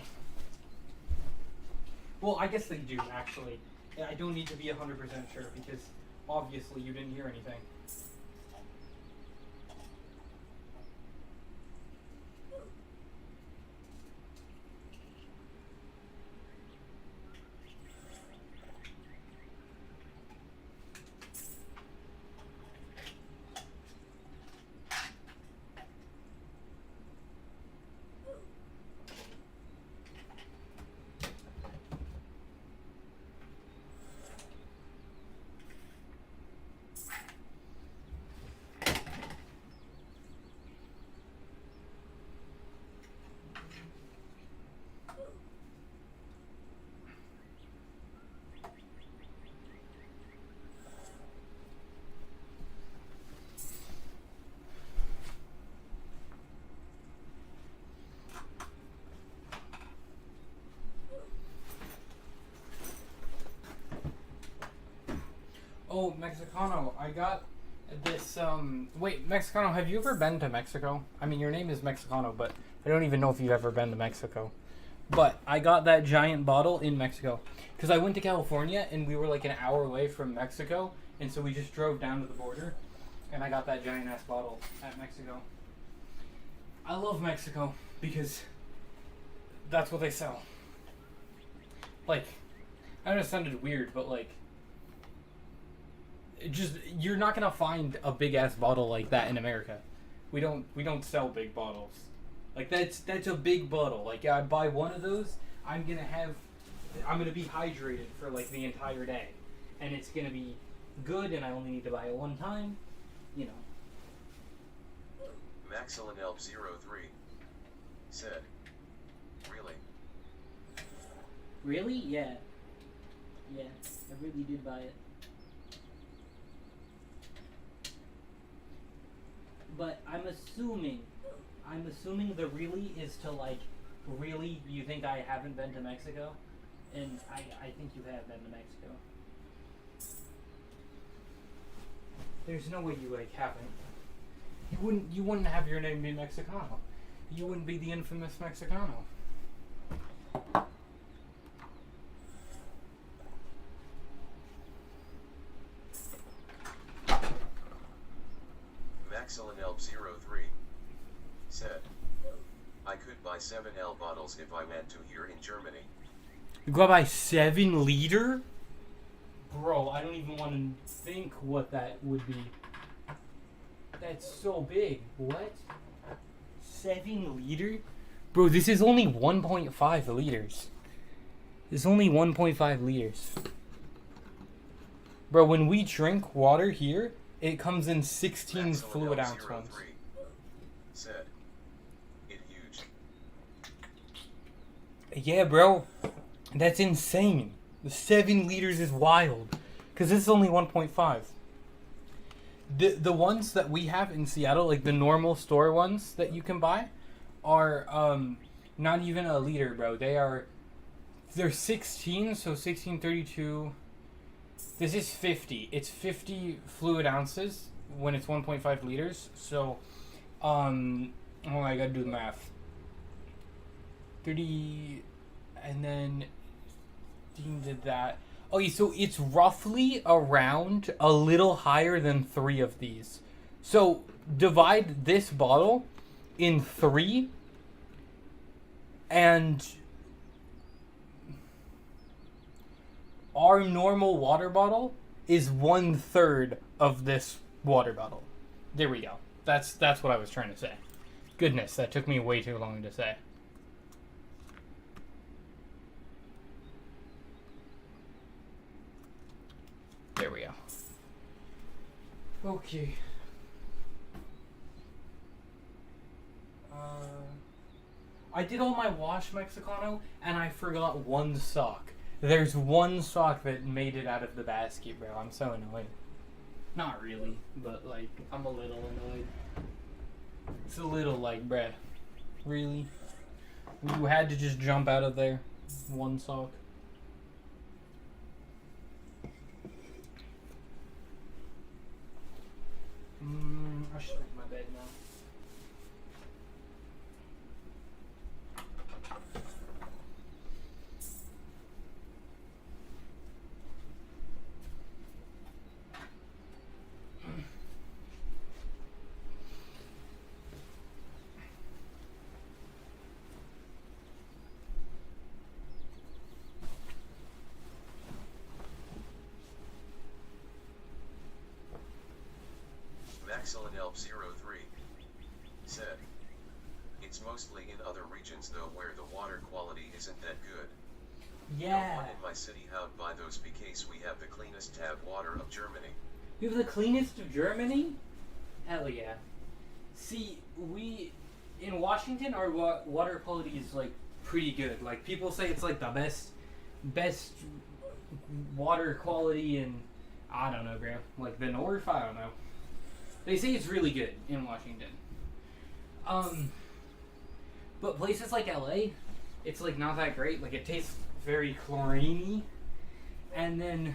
Well, I guess they do, actually. Yeah, I don't need to be 100% sure because obviously you didn't hear anything. Oh, Mexicano, I got this, wait, Mexicano, have you ever been to Mexico? I mean, your name is Mexicano, but I don't even know if you've ever been to Mexico. But I got that giant bottle in Mexico. Because I went to California and we were like an hour away from Mexico. And so we just drove down to the border. And I got that giant ass bottle at Mexico. I love Mexico because that's what they sell. Like, I know it sounded weird, but like, it just, you're not gonna find a big ass bottle like that in America. We don't sell big bottles. Like that's a big bottle. Like I buy one of those, I'm gonna be hydrated for like the entire day, and it's gonna be good, and I only need to buy it one time. You know. MaxilinElp03 said, "Really? Really? Yeah. Yeah, I really did buy it. But I'm assuming the really is to like, really, you think I haven't been to Mexico? And I think you have been to Mexico. There's no way you like haven't. You wouldn't have your name be Mexicano. You wouldn't be the infamous Mexicano. MaxilinElp03 said, I could buy 7L bottles if I went to here in Germany. You go by 7 liter? Bro, I don't even want to think what that would be. That's so big. What? 7 liter? Bro, this is only 1.5 liters. It's only 1.5 liters. Bro, when we drink water here, it comes in 16 fluid ounce ones. Said, it huge. Yeah, bro. That's insane. The 7 liters is wild. Because this is only 1.5. The ones that we have in Seattle, like the normal store ones that you can buy, are not even a liter, bro. They're 16, so 1632. This is 50. It's 50 fluid ounces when it's 1.5 liters. So, oh, I gotta do the math. 30, and then Dean did that. Okay, so it's roughly around a little higher than 3 of these. So divide this bottle in 3, and our normal water bottle is 1/3 of this water bottle. There we go. That's what I was trying to say. Goodness, that took me way too long to say. There we go. Okay. I did all my wash Mexicano, and I forgot one sock. There's one sock that made it out of the basket, bro. I'm so annoyed. Not really, but like, I'm a little annoyed. It's a little like, bruh. Really? You had to just jump out of there? One sock? I should make my bed now. MaxilinElp03 said, it's mostly in other regions though where the water quality isn't that good. Yeah. No one in my city out by those because we have the cleanest tap water of Germany. You have the cleanest of Germany? Hell yeah. See, we in Washington, our water quality is like pretty good. Like people say it's like the best water quality in, I don't know, bro. Like the north, I don't know. They say it's really good in Washington. But places like LA, it's like not that great. Like it tastes very chlorine-y. And then,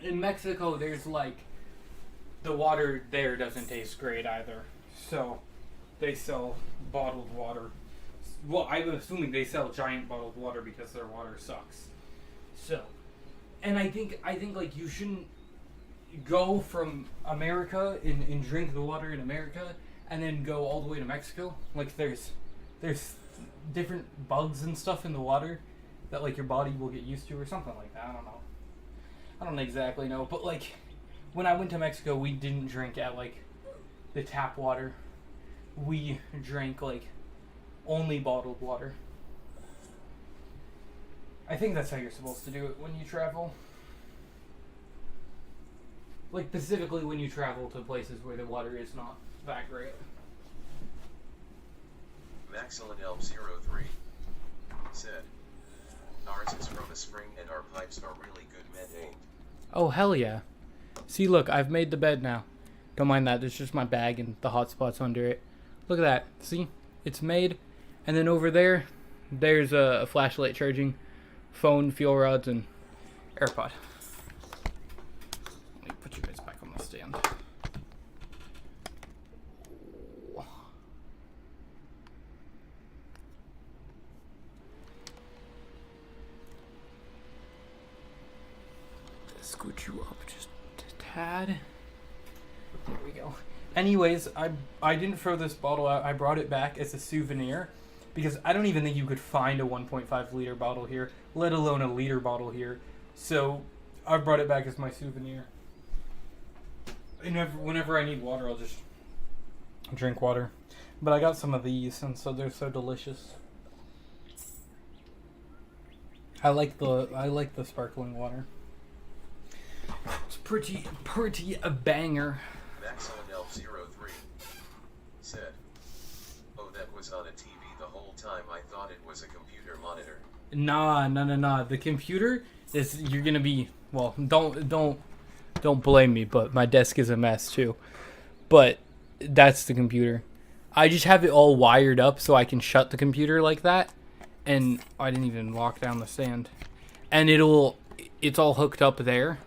in Mexico, there's like, the water there doesn't taste great either. So, they sell bottled water. Well, I'm assuming they sell giant bottled water because their water sucks. So, and I think like you shouldn't go from America and drink the water in America and then go all the way to Mexico. Like there's different bugs and stuff in the water that like your body will get used to or something like that. I don't exactly know, but like when I went to Mexico, we didn't drink at like the tap water. We drank like only bottled water. I think that's how you're supposed to do it when you travel. Like specifically when you travel to places where the water is not that great. Maxilin Elb 03 said, ours is from a spring and our pipes are really good maintained. Oh, hell yeah. See, look, I've made the bed now. Don't mind that. There's just my bag and the hotspots under it. Look at that. See? It's made. And then over there, there's a flashlight charging, phone, fuel rods, and AirPod. Let me put you guys back on the stand. Scoot you up just a tad. There we go. Anyways, I didn't throw this bottle out. I brought it back as a souvenir because I don't even think you could find a 1.5 liter bottle here, let alone a liter bottle here. So I brought it back as my souvenir. And whenever I need water, I'll just drink water. But I got some of these, and so they're so delicious. I like the sparkling water. It's pretty a banger. Maxilin Elb 03 said, oh, that was on a TV the whole time. I thought it was a computer monitor. Nah. The computer is, you're gonna be, well, don't blame me, but my desk is a mess too. But that's the computer. I just have it all wired up so I can shut the computer like that. And I didn't even lock down the stand. And it's all hooked up there.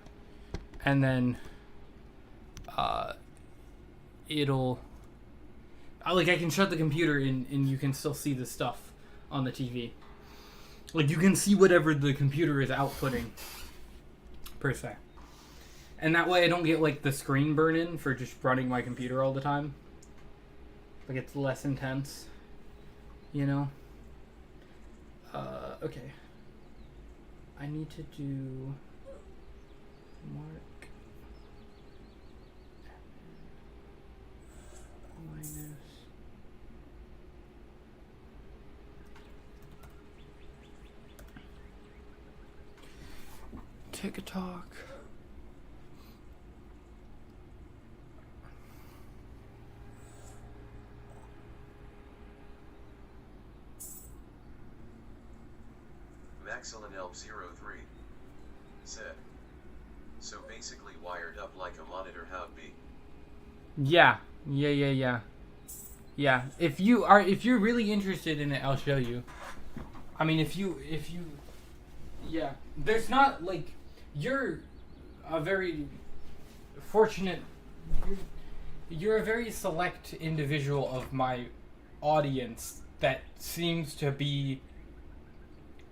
And then I can shut the computer and you can still see the stuff on the TV. Like, you can see whatever the computer is outputting, per se. And that way I don't get, like, the screen burn-in for just running my computer all the time. Like, it's less intense, you know? Okay. I need to do mark minus TikTok. Maxilin Elb 03 said, so basically wired up like a monitor how'd be. Yeah. If you're really interested in it, I'll show you. I mean, if you yeah, there's not, like, you're a very fortunate, you're a very select individual of my audience that seems to be,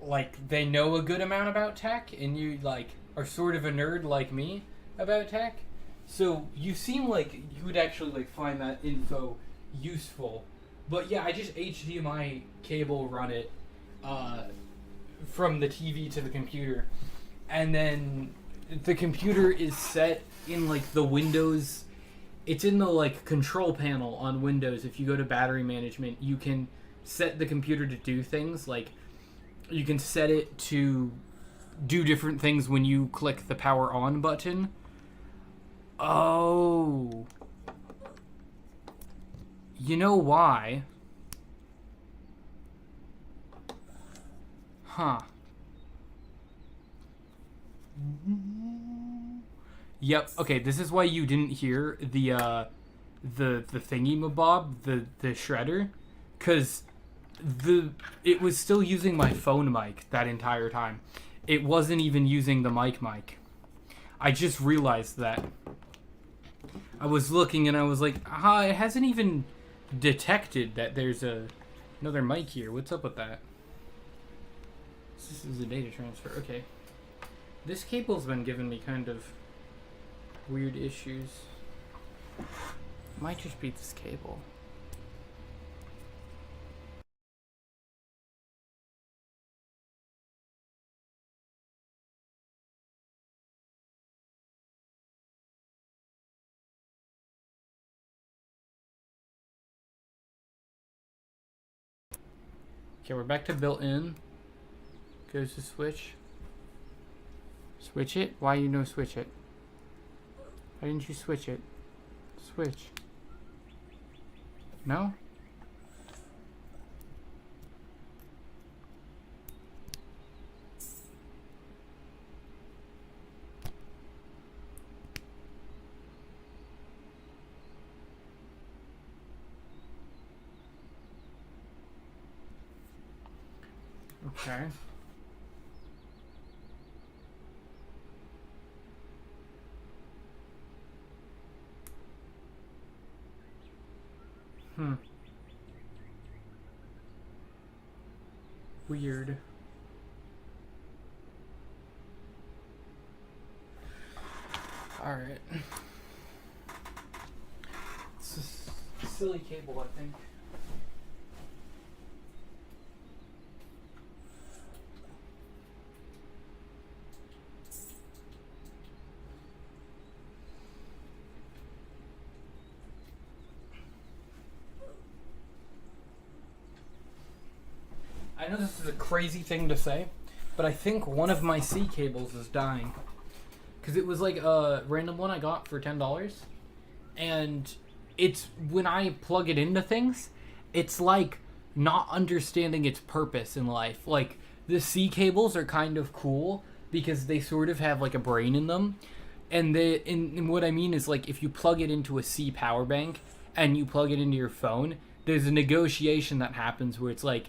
like, they know a good amount about tech, and you, like, are sort of a nerd like me about tech. So you seem like you would actually, like, find that info useful. But yeah, I just HDMI cable run it from the TV to the computer, and then the computer is set in, like, the Windows. It's in the, like, control panel on Windows. If you go to battery management, you can set the computer to do things. Like, you can set it to do different things when you click the power on button. Oh. You know why? Huh. Yep. Okay, this is why you didn't hear the thingy-mabob, the shredder, cuz it was still using my phone mic that entire time. It wasn't even using the mic. I just realized that. I was looking and I was like, it hasn't even detected that there's another mic here. What's up with that? This is a data transfer. Okay. This cable's been giving me kind of weird issues. Might just be this cable. Okay, we're back to built-in. Goes to switch. Switch it? Why you no switch it? Why didn't you switch it? Switch. No? Okay. Weird. Alright. It's a silly cable, I think. I know this is a crazy thing to say, but I think one of my C cables is dying. Because it was like a random one I got for $10. And it's, when I plug it into things, it's like not understanding its purpose in life. Like, the C cables are kind of cool because they sort of have like a brain in them. And what I mean is, like, if you plug it into a C power bank and you plug it into your phone, there's a negotiation that happens where it's like,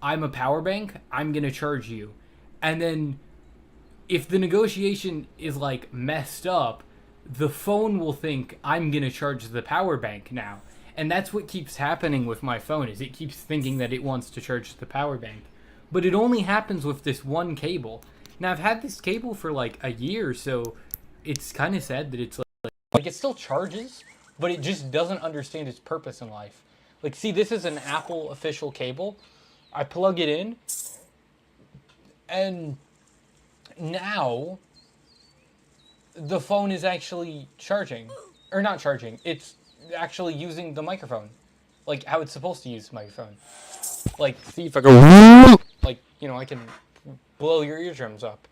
I'm a power bank, I'm gonna charge you. And then if the negotiation is like messed up, the phone will think I'm gonna charge the power bank now. And that's what keeps happening with my phone, is it keeps thinking that it wants to charge the power bank. But it only happens with this one cable. Now I've had this cable for like a year, so it's kind of sad that it's like it still charges, but it just doesn't understand its purpose in life. Like, see, this is an Apple official cable. I plug it in, and now the phone is actually charging. Or not charging, it's actually using the microphone. Like, how it's supposed to use the microphone. Like, see if I go, like, you know, I can blow your eardrums up.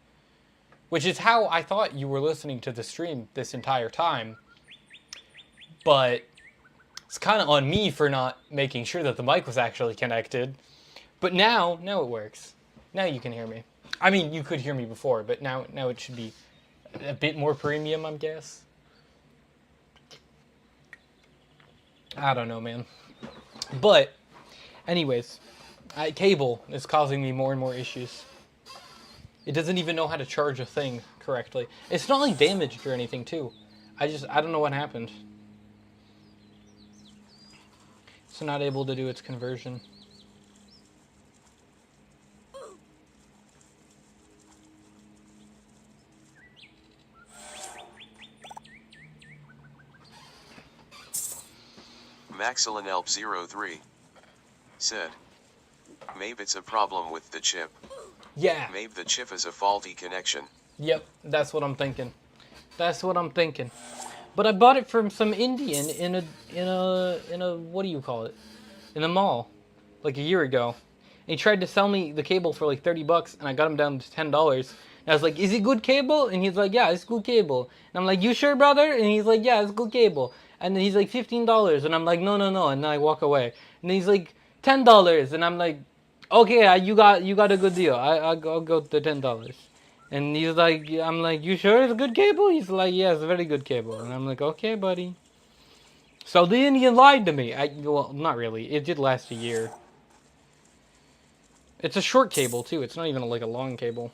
Which is how I thought you were listening to the stream this entire time. But it's kind of on me for not making sure that the mic was actually connected. But now it works. Now you can hear me. I mean, you could hear me before, but now it should be a bit more premium, I guess. I don't know, man. But, anyways, cable is causing me more and more issues. It doesn't even know how to charge a thing correctly. It's not like damaged or anything, too. I don't know what happened. It's not able to do its conversion. MaxilinElp03 said, maybe it's a problem with the chip. Yeah. Maybe the chip is a faulty connection. Yep, that's what I'm thinking. That's what I'm thinking. But I bought it from some Indian in a what do you call it? In a mall, like a year ago. And he tried to sell me the cable for like $30, and I got him down to $10. And I was like, "Is it good cable?" And he's like, "Yeah, it's good cable." And I'm like, "You sure, brother?" And he's like, "Yeah, it's good cable." And then he's like, $15, and I'm like, no. And then I walk away. And he's like, $10, and I'm like, okay, you got a good deal. I'll go to $10. And he's like, I'm like, you sure it's a good cable? He's like, yeah, it's a very good cable. And I'm like, okay, buddy. So the Indian lied to me. Well, not really. It did last a year. It's a short cable too. It's not even like a long cable.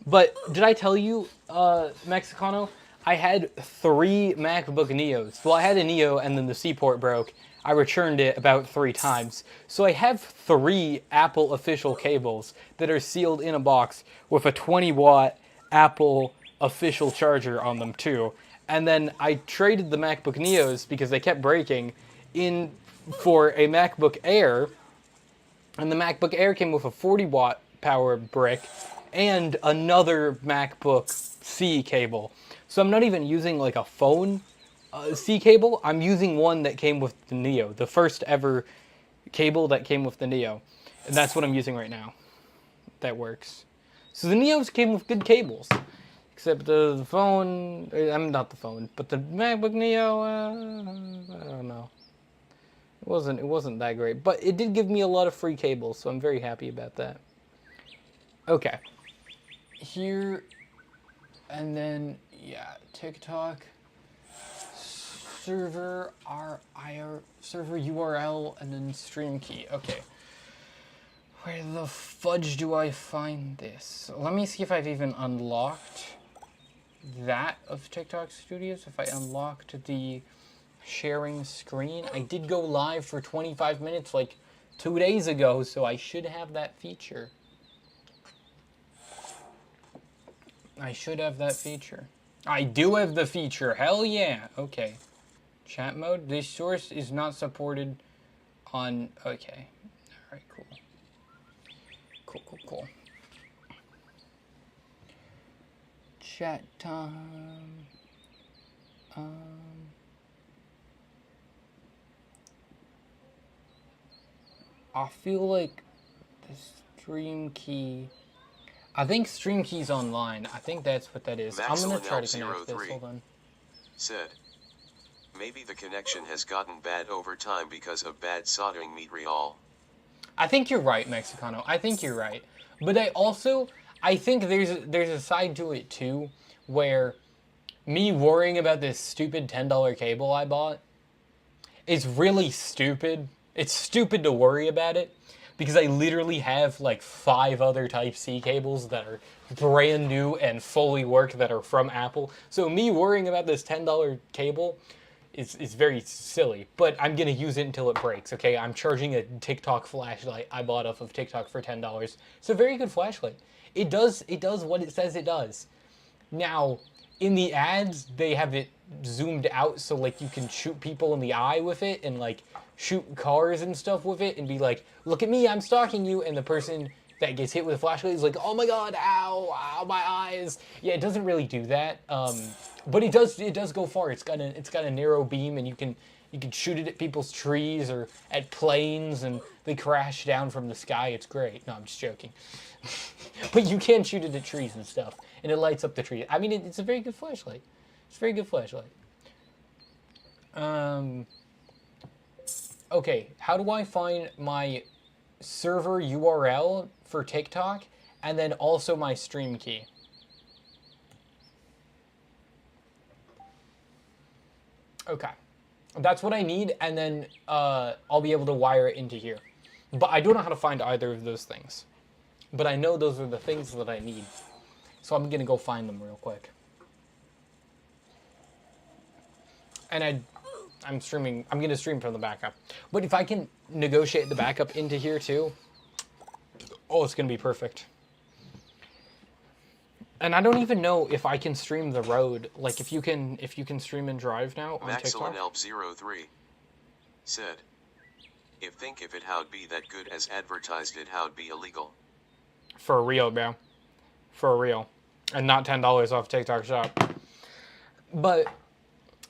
But did I tell you, Mexicano? I had 3 MacBook Neos. Well, I had a Neo, and then the C port broke. I returned it about 3 times. So I have 3 Apple official cables that are sealed in a box with a 20-watt Apple official charger on them too. And then I traded the MacBook Neos because they kept breaking in for a MacBook Air. And the MacBook Air came with a 40-watt power brick and another MacBook C cable. So I'm not even using like a phone C cable. I'm using one that came with the Neo, the first ever cable that came with the Neo. And that's what I'm using right now. That works. So the Neos came with good cables. Except the phone, I'm not the phone, but the MacBook Neo, I don't know. It wasn't that great, but it did give me a lot of free cables, so I'm very happy about that. Okay. Here, and then, yeah, TikTok, server, server URL, and then stream key. Okay. Where the fudge do I find this? Let me see if I've even unlocked that of TikTok Studios. If I unlocked the sharing screen. I did go live for 25 minutes like 2 days ago, so I should have that feature. I should have that feature. I do have the feature. Hell yeah. Okay. Chat mode. This source is not supported on... Okay. Alright, cool. Cool. Chat time. I feel like the stream key... I think stream key's online. I think that's what that is. I'm gonna try to connect this. Hold on. Said, maybe the connection has gotten bad over time because of bad soldering material. I think you're right, Mexicano. I think you're right. But I think there's a side to it too, where me worrying about this stupid $10 cable I bought is really stupid. It's stupid to worry about it because I literally have like 5 other Type-C cables that are brand new and fully work that are from Apple. So me worrying about this $10 cable is very silly, but I'm gonna use it until it breaks, okay? I'm charging a TikTok flashlight I bought off of TikTok for $10. It's a very good flashlight. It does what it says it does. Now, in the ads, they have it zoomed out so like you can shoot people in the eye with it and like shoot cars and stuff with it and be like, look at me, I'm stalking you, and the person that gets hit with a flashlight is like, oh my god, ow, my eyes. Yeah, it doesn't really do that. But it does go far. It's got a narrow beam, and you can shoot it at people's trees or at planes, and they crash down from the sky. It's great. No, I'm just joking. But you can shoot it at trees and stuff, and it lights up the tree. I mean, it's a very good flashlight. It's a very good flashlight. Okay, how do I find my server URL for TikTok, and then also my stream key? Okay, that's what I need, and then I'll be able to wire it into here. But I don't know how to find either of those things. But I know those are the things that I need. So I'm gonna go find them real quick. And I'm gonna stream from the backup. But if I can negotiate the backup into here too, oh, it's gonna be perfect. And I don't even know if I can stream the road. Like if you can stream and drive now on TikTok. MaxilinElp03 said, if it how'd be that good as advertised it how'd be illegal. For real, bro. For real. And not $10 off TikTok shop. But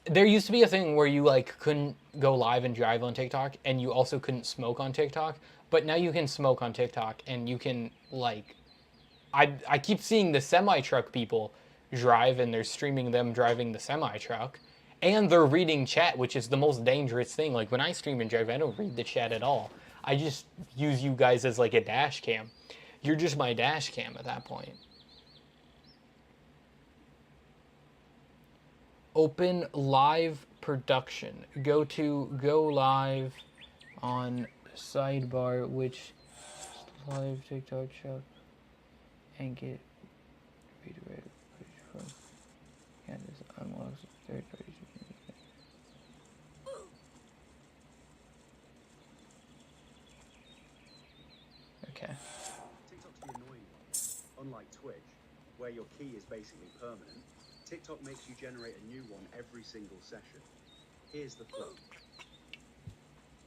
there used to be a thing where you like couldn't go live and drive on TikTok, and you also couldn't smoke on TikTok. But now you can smoke on TikTok, and you can like, I keep seeing the semi-truck people drive, and they're streaming them driving the semi-truck, and they're reading chat, which is the most dangerous thing. Like when I stream and drive, I don't read the chat at all. I just use you guys as like a dash cam. You're just my dash cam at that point. Open live production. Go to go live on sidebar, which live TikTok shop, and get redirect from Candace unlocks third party. Okay. TikTok's the annoying one. Unlike Twitch, where your key is basically permanent, TikTok makes you generate a new one every single session. Here's the flow.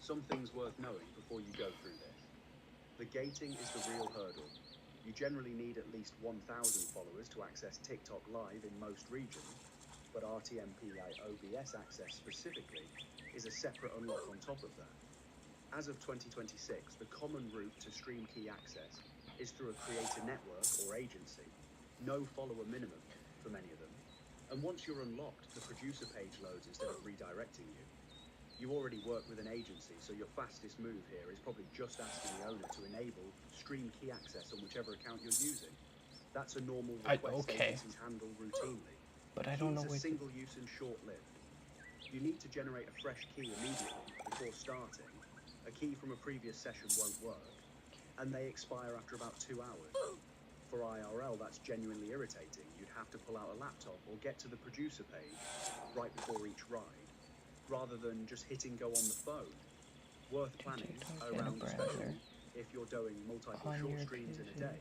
Some things worth knowing before you go through this. The gating is the real hurdle. You generally need at least 1,000 followers to access TikTok Live in most regions, but RTMPI OBS access specifically is a separate unlock on top of that. As of 2026, the common route to stream key access is through a creator network or agency. No follower minimum for many of them. And once you're unlocked, the producer page loads instead of redirecting you. You already work with an agency, so your fastest move here is probably just asking the owner to enable stream key access on whichever account you're using. That's a normal request agencies handle routinely. But I don't know Keys are where. single use and short-lived. You need to generate a fresh key immediately before starting. A key from a previous session won't work, and they expire after about 2 hours. For IRL, that's genuinely irritating. You'd have to pull out a laptop or get to the producer page right before each ride, rather than just hitting go on the phone. Worth planning around, especially if you're doing multiple short streams in a day.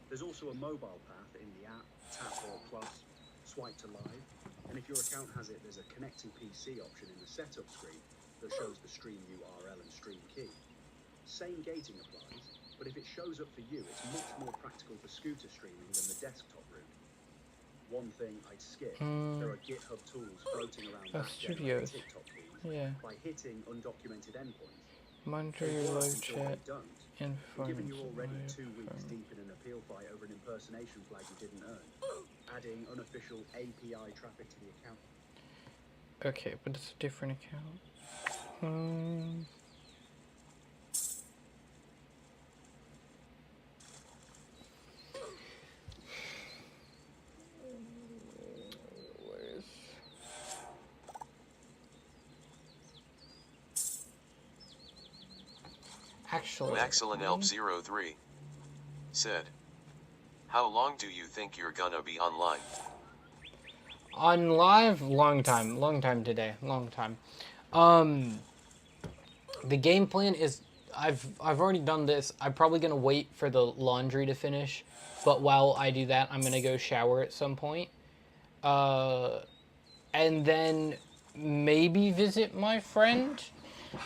There's also a mobile path in the app, Tap or Plus, Swipe to Live, and if your account has it, there's a Connect to PC option in the setup screen that shows the stream URL and stream key. Same gating applies, but if it shows up for you, it's much more practical for scooter streaming than the desktop route. One thing I'd skip, there are GitHub tools floating around that generate Studios. TikTok keys Yeah. by hitting undocumented endpoints. Monitor They your work live until chat. they don't. And given you're already 2 weeks deep in an appeal fight over an impersonation flag you didn't earn, adding unofficial API traffic to the account. Okay, but it's a different account. Where's... Actually, Maxilin Elp 03 said, "How long do you think you're gonna be online?" on live, long time today, long time. The game plan is, I've already done this. I'm probably gonna wait for the laundry to finish, but while I do that, I'm gonna go shower at some point, and then maybe visit my friend.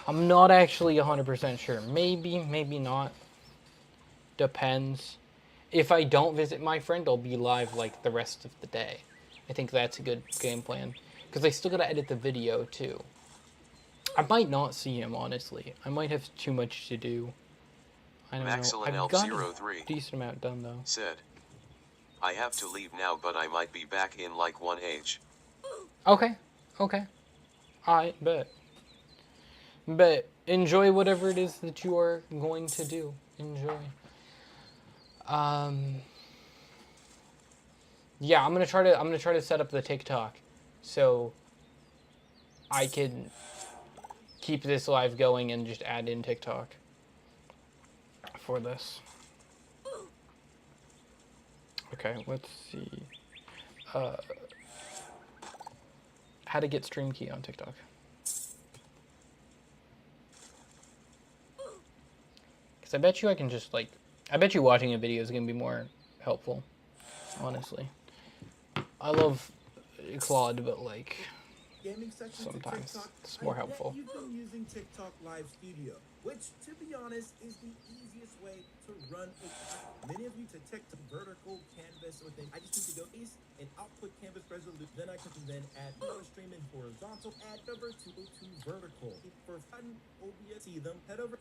I'm not actually 100% sure. Maybe, maybe not. Depends. If I don't visit my friend, I'll be live like the rest of the day. I think that's a good game plan. Because I still gotta edit the video too. I might not see him, honestly. I might have too much to do. I don't know. Maxilin I've Elp got 03 a decent amount done though. said, "I have to leave now, but I might be back in like 1H." Okay. Okay. I bet. But enjoy whatever it is that you are going to do. Enjoy. Yeah, I'm gonna try to set up the TikTok so I can keep this live going and just add in TikTok for this. Okay, let's see. How to get stream key on TikTok. Because I bet you I can just like, I bet you watching a video is going to be more helpful, honestly. I love Claude, but like, Gaming sections of sometimes TikTok, it's more I bet helpful. You've been using TikTok Live Studio, which, to be honest, is the easiest way to run a. Many of you to TikTok vertical canvas with I just need to go east and output canvas resolution. Then I can add another stream in horizontal, add over to vertical. For fun, OBS, see them, head over,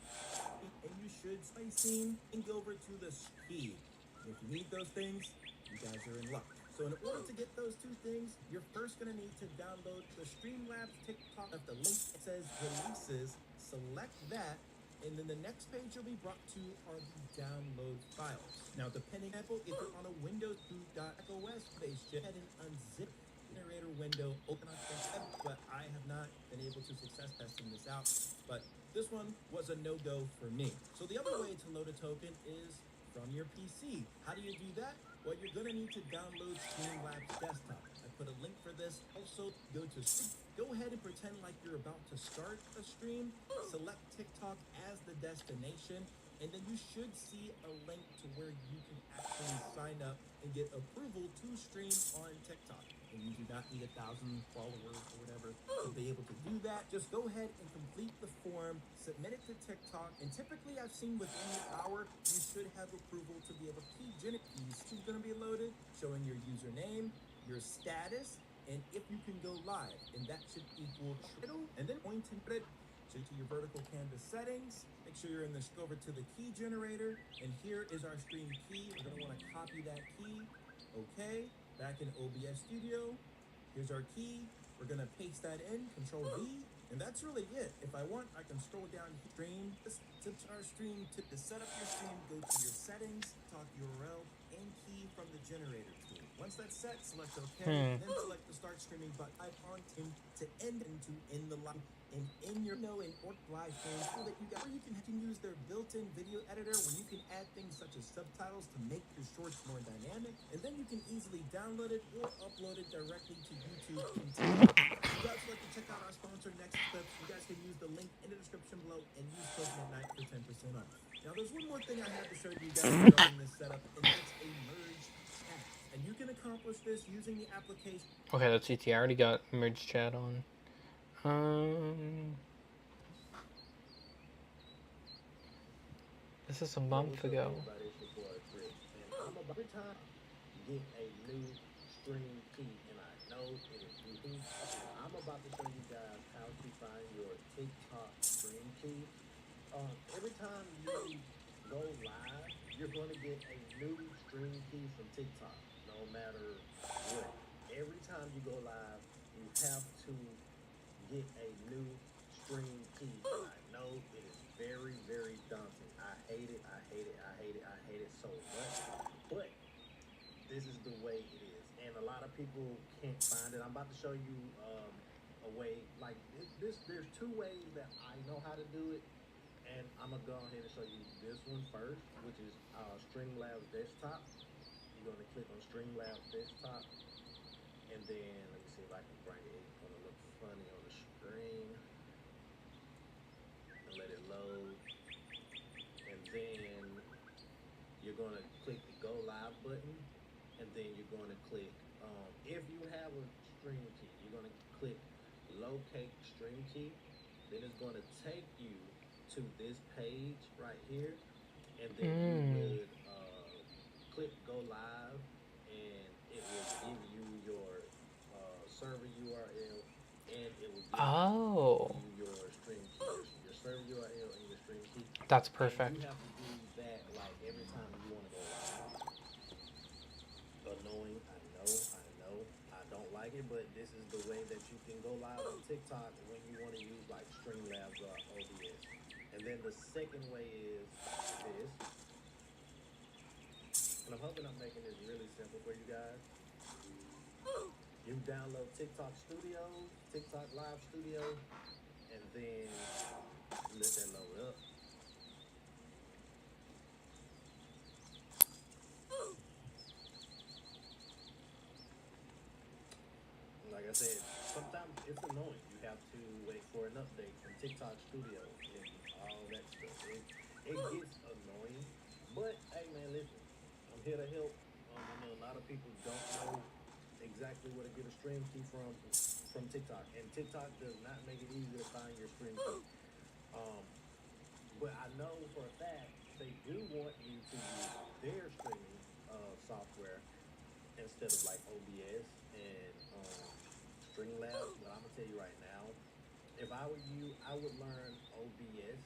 and you should play scene and go over to the speed. If you need those things, you guys are in luck. So in order to get those two things, you're first going to need to download the Streamlabs TikTok. At the link that says releases, select that, and then the next page you'll be brought to are the download files. Now, depending on if you're on a Windows 2.OS base, go ahead and unzip generator window, open up the tab, but I have not been able to success testing this out. But this one was a no-go for me. So the other way to load a token is from your PC. How do you do that? Well, you're going to need to download Streamlabs Desktop. I put a link for this. Also, go ahead and pretend like you're about to start a stream. Select TikTok as the destination, and then you should see a link to where you can actually sign up and get approval to stream on TikTok. And you do not need 1,000 followers or whatever to be able to do that. Just go ahead and complete the form, submit it to TikTok, and typically I've seen within the hour, you should have approval to be able to generate keys. It's going to be loaded, showing your username, your status, and if you can go live, and that should equal Triddle, and then point to it. So to your vertical canvas settings, make sure you're in this, go over to the key generator, and here is our stream key. We're gonna wanna copy that key. Okay, back in OBS Studio, here's our key. We're gonna paste that in, Control V, and that's really it. If I want, I can scroll down here, stream, this to our stream, to set up your stream, go to your settings, talk URL, and key from the generator tool. Once that's set, select OK, then select the start streaming button icon to end and to end the live. And in your in or live stream tool that you got, or you can use their built-in video editor where you can add things such as subtitles to make your shorts more dynamic, and then you can easily download it or upload it directly to YouTube and TikTok. If you guys would like to check out our sponsor Next Clips, you guys can use the link in the description below and use code MIDNIGHT for 10% off. Now there's one more thing I have to show you guys regarding this setup, and that's a merge chat. And you can accomplish this using the application. Okay, let's see. I already got merge chat on. This is a month ago. Every time you get a new stream key, and I know it is goofy, I'm about to show you guys how to find your TikTok stream key. Every time you go live, you're going to get a new stream key from TikTok, no matter what. Every time you go live, you have to get a new stream key. I know it is very, very daunting. I hate it, I hate it, I hate it, I hate it so much. But this is the way it is. And a lot of people can't find it. I'm about to show you a way, like there's two ways that I know how to do it. And I'm gonna go ahead and show you this one first, which is Streamlabs Desktop. You're gonna click on Streamlabs Desktop. And then, let me see if I can bring it. It's gonna look funny on the screen. And let it load. And then you're gonna click the Go Live button. And then you're gonna click, if you have a stream key, you're gonna click Locate Stream Key. Then it's gonna take you to this page right here. And then you would click Go Live. And it will give you your server URL, and it will give you your stream key, your server URL and your stream key. That's perfect. And you have to do that like every time you want to go live. Annoying, I know, I don't like it, but this is the way that you can go live on TikTok when you want to use like Streamlabs or OBS. And then the second way is this. And I'm hoping I'm making this really simple for you guys. You download TikTok Studio, TikTok Live Studio, and then let that load up. Like I said, sometimes it's annoying. You have to wait for an update from TikTok Studio and all that stuff. It gets annoying, but hey man, listen, I'm here to help. I know a lot of people don't know exactly where to get a stream key from TikTok, and TikTok does not make it easy to find your stream key. But I know for a fact they do want you to use their streaming software instead of like OBS and Streamlabs. But I'm gonna tell you right now, if I were you, I would learn OBS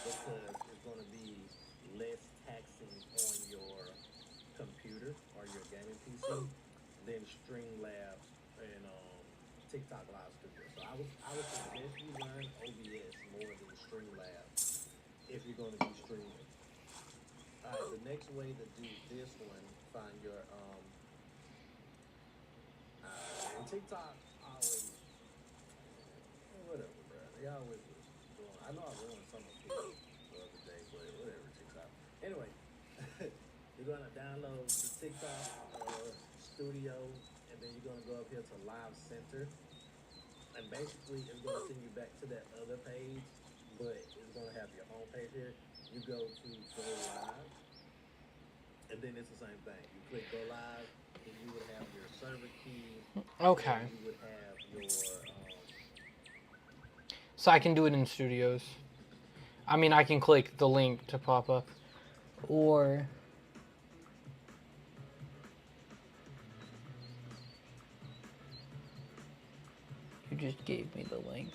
because it's gonna be less taxing on your computer or your gaming PC than Streamlabs and TikTok Live Studio. So I would suggest you learn OBS more than Streamlabs if you're going to be streaming. All right, the next way to do this one, find your and TikTok always whatever, bro. They always doing. I know I ruined some of it the other day, but whatever, TikTok. Anyway. You're gonna download the TikTok Studio, and then you're gonna go up here to Live Center, and basically it's gonna send you back to that other page, but it's gonna have your home page here. you go to go live, and then it's the same thing. You click go live, and you would have your server key. Okay. And you would have your So I can do it in Studios. I mean, I can click the link to pop up. Or... You just gave me the link.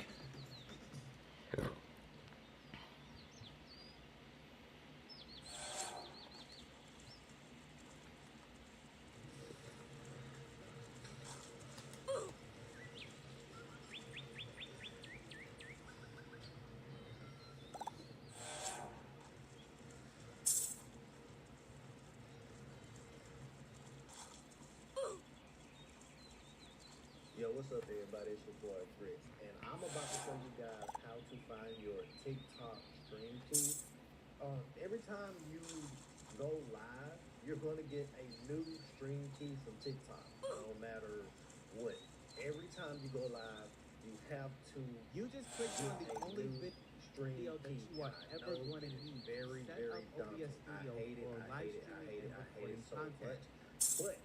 Yo, what's up, everybody? It's your boy Chris, and I'm about to show you guys how to find your TikTok stream key. Every time you go live, you're going to get a new stream key from TikTok, no matter what. Every time you go live, you have to. You just clicked on the only stream video that key. you are and I ever know going to it's need. very, Set very up daunting. OBS I Studio hate it. for I live hate it. I hate it. streaming and I hate it recording so content. much. But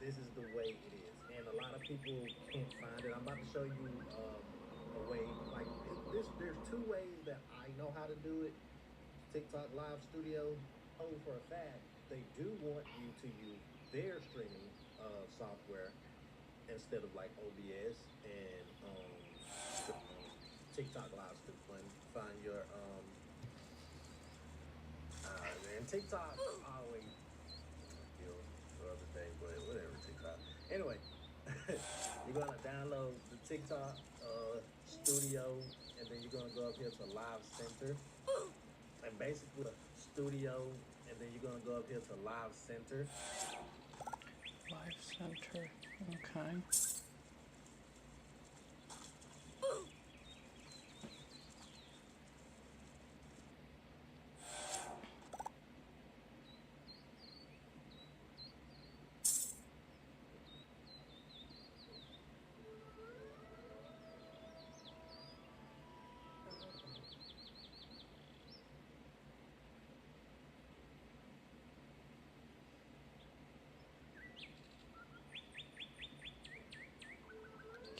this is the way it is, and a lot of people can't find it. I'm about to show you a way. Like there's two ways that I know how to do it. TikTok Live Studio. Oh, for a fact, they do want you to use their streaming software instead of like OBS and TikTok Live Studio. And find your and TikTok always or other thing, but whatever, TikTok. Anyway, you're gonna download the TikTok studio, and then you're gonna go up here to Live Center, and basically studio, and then you're gonna go up here to Live Center. Live Center. Okay.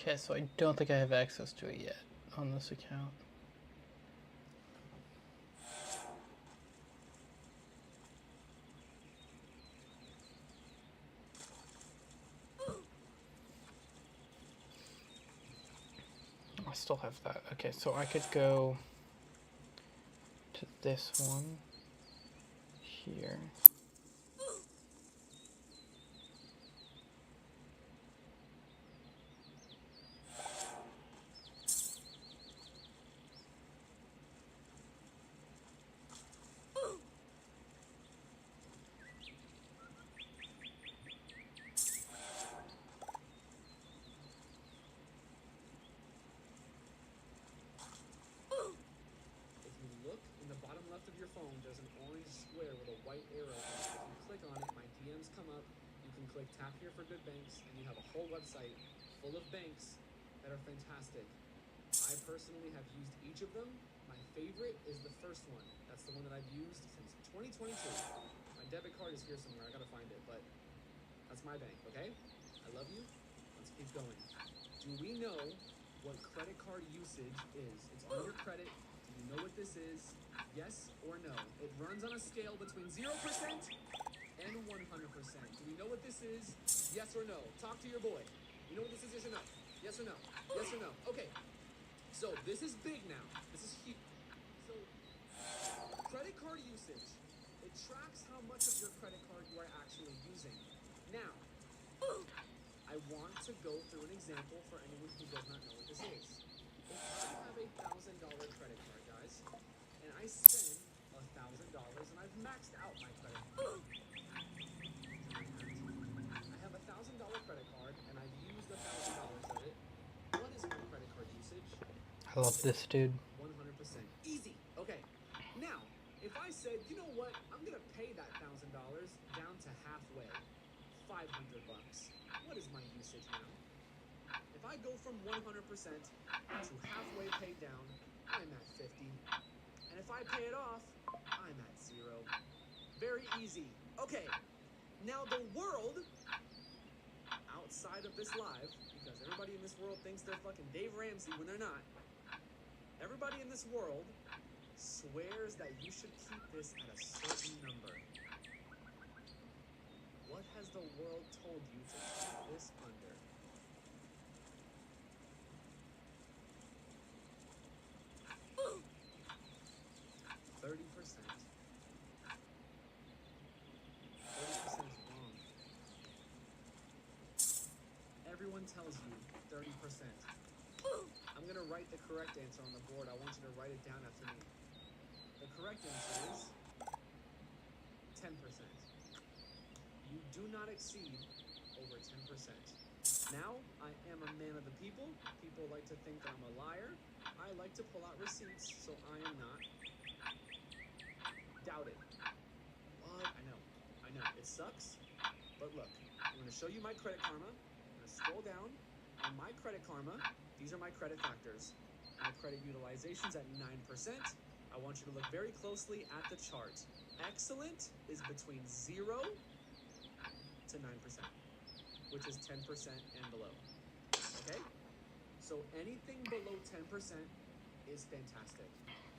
Okay, so I don't think I have access to it yet on this account. I still have that. Okay, so I could go to this one here. If you look in the bottom left of your phone, there's an orange square with a white arrow. If you click on it, my DMs come up. You can click tap here for good banks, and you have a whole website full of banks that are fantastic. I personally have used each of them. My favorite is the first one. That's the one that I've used since 2022. My debit card is here somewhere. I gotta find it, but that's my bank, okay? I love you. Let's keep going. Do we know what credit card usage is? It's on your credit. Do you know what this is? Yes or no? It runs on a scale between 0% and 100%. Do we know what this is? Yes or no? Talk to your boy. You know what this is? Yes or no? Yes or no? Yes or no? Okay. So this is big now. This is huge. So credit card usage. It tracks how much of your credit card you are actually using. Now, I want to go through an example for anyone who does not know what this is. If I have $1,000 credit card, guys, and I spend $1,000 and I've maxed out my credit card. I have $1,000 credit card and I've used $1,000 of it. What is my credit card usage? I love this dude. 100%. Easy. Okay. Now, if I said, you know what, I'm gonna pay that $1,000 down to halfway, $500. What is my usage now? If I go from 100% to halfway paid down, I'm at 50. And And if I pay it off, I'm at 0. Very easy. Okay, now the world outside of this live, because everybody in this world thinks they're fucking Dave Ramsey when they're not. Everybody in this world swears that you should keep this at a certain number. What has the world told you to keep this under? Ooh. 30%. 30% is wrong. Everyone tells you 30%. I'm gonna write the correct answer on the board. I want you to write it down after me. The correct answer is 10%. You do not exceed over 10%. Now, I am a man of the people. People like to think that I'm a liar. I like to pull out receipts, so I am not. Doubt it. What? I know. It sucks. But look, I'm gonna show you my Credit Karma. I'm gonna scroll down. On my Credit Karma, these are my credit factors. My credit utilization's at 9%. I want you to look very closely at the chart. Excellent is between 0 to 9%, which is 10% and below. Okay? So anything below 10% is fantastic.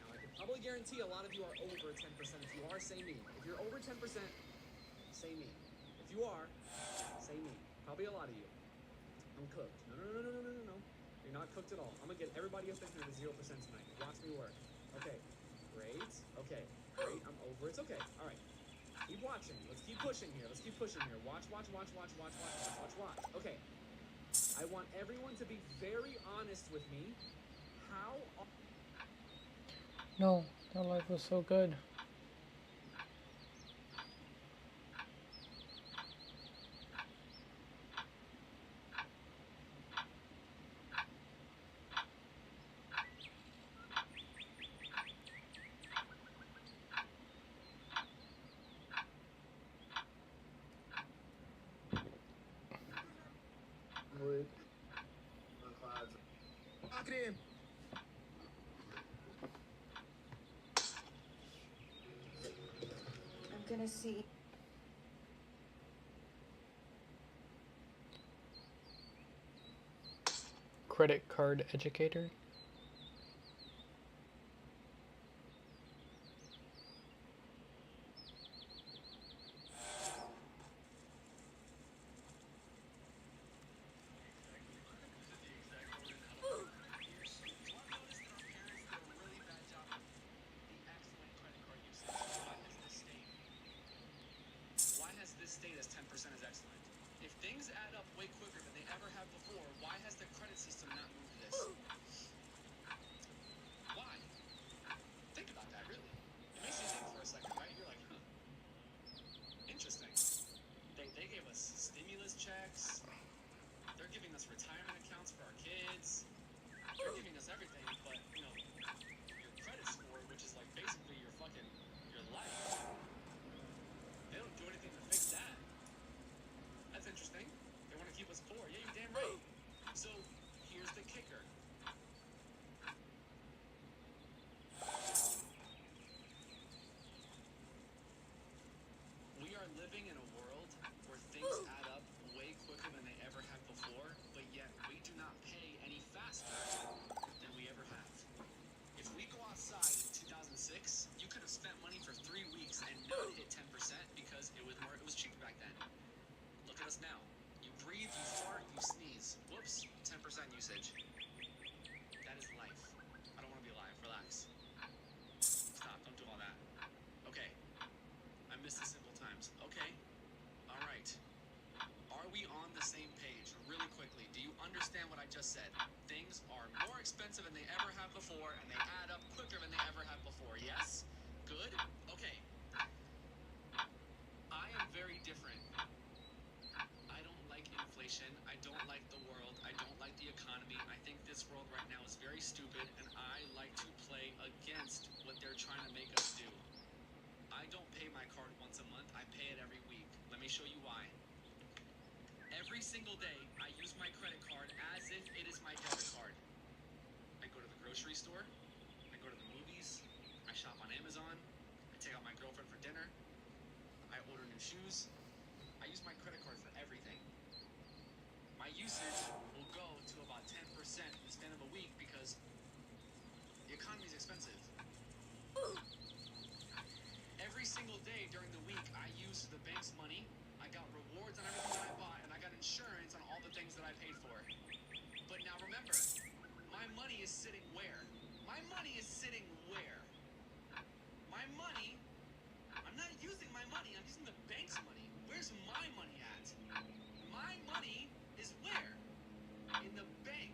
Now, I can probably guarantee a lot of you are over 10%. If you are, say me. If you're over 10%, say me. If you are, say me. Probably a lot of you. I'm cooked. No. You're not cooked at all. I'm gonna get everybody up in here to 0% tonight. Watch me work. Okay. Great. Okay. Great. I'm over. It's okay. All right. Keep watching. Let's keep pushing here. Watch. Okay. I want everyone to be very honest with me. How... No, that life was so good. Lock it in. I'm gonna see. Credit card educator. State as 10% is excellent. If things add up way quicker than they ever have before, why has the credit system not moved this? Why? Think about that, really. It makes you think for a second, right? You're like, huh. Interesting. They gave us stimulus checks. They're giving us retirement accounts for our kids. They're giving us everything, but, you know, your credit score, which is like basically your life, they don't do anything to fix that. That's interesting. They want to keep us poor. Yeah, you're damn right. So, here's the kicker. We are living in a world where things add up way quicker than they ever have before, but yet we do not pay any faster than we ever have. If we go outside in 2006, you could have spent money for 3 weeks and not hit 10% because it was cheaper back then. Look at us now. You breathe, you fart, you sneeze. Whoops, 10% usage. That is life. I don't want to be alive. Relax. Stop. Don't do all that. Okay. I miss the simple times. Okay. All right. Are we on the same page? Really quickly, do you understand what I just said? Things are more expensive than they ever have before, and they add up quicker than they ever have before. Yes? Good? Okay. I am very different. I don't like inflation. I don't like the world. I don't like the economy. I think this world right now is very stupid, and I like to play against what they're trying to make us do. I don't pay my card once a month. I pay it every week. Let me show you why. Every single day, I use my credit card as if it is my debit card. I go to the grocery store. I go to the movies. I shop on Amazon. I take out my girlfriend for dinner. I order new shoes. I use my credit card for everything. My usage will go to about 10% in the span of a week because the economy is expensive. Every single day during the week, I use the bank's money. I got rewards on everything that I bought, and I got insurance on all the things that I paid for. But now remember, my money is sitting where? My money is sitting where? My money, I'm not using my money, I'm using the bank's money. Where's my money at? My money is where? In the bank.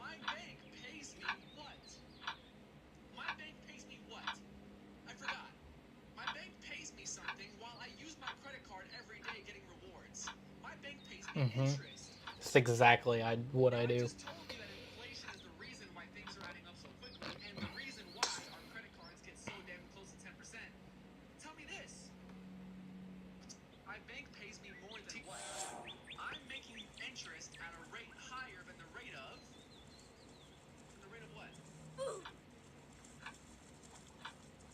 My bank pays me what? My bank pays me what? I forgot. My bank pays me something while I use my credit card every day getting rewards. My bank pays me interest. That's exactly what I I do. just told you that inflation is the reason why things are adding up so quickly and the reason why our credit cards get so damn close to 10%. Tell me this. My bank pays me more than what? I'm making interest at a rate higher than the rate of... Than the rate of what?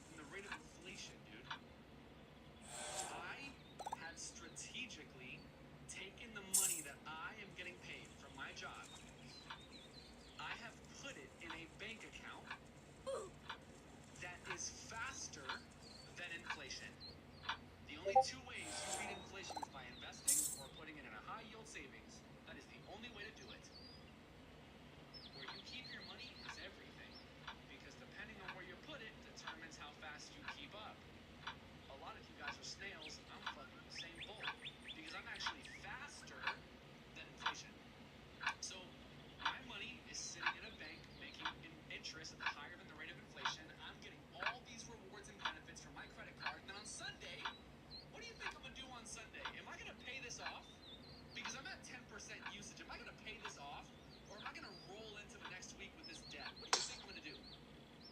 Than the rate of inflation, dude. I have strategically taken the money that I am getting paid from my job. I have put it in a bank account that is faster than inflation. The only two ways you beat inflation is by investing or putting it in a high yield savings. That is the only way to do it. Where you keep your money is everything. Because depending on where you put it determines how fast you keep up. A lot of you guys are snails. I'm fucking Usain Bolt. Because I'm actually faster than inflation. So my money is sitting in a bank making interest higher than the rate of inflation. I'm getting all these rewards and benefits from my credit card. Then on Sunday, what do you think I'm gonna do on Sunday? Am I gonna pay this off? Because I'm at 10% usage. Am I gonna pay this off? Or am I gonna roll into the next week with this debt? What do you think I'm gonna do?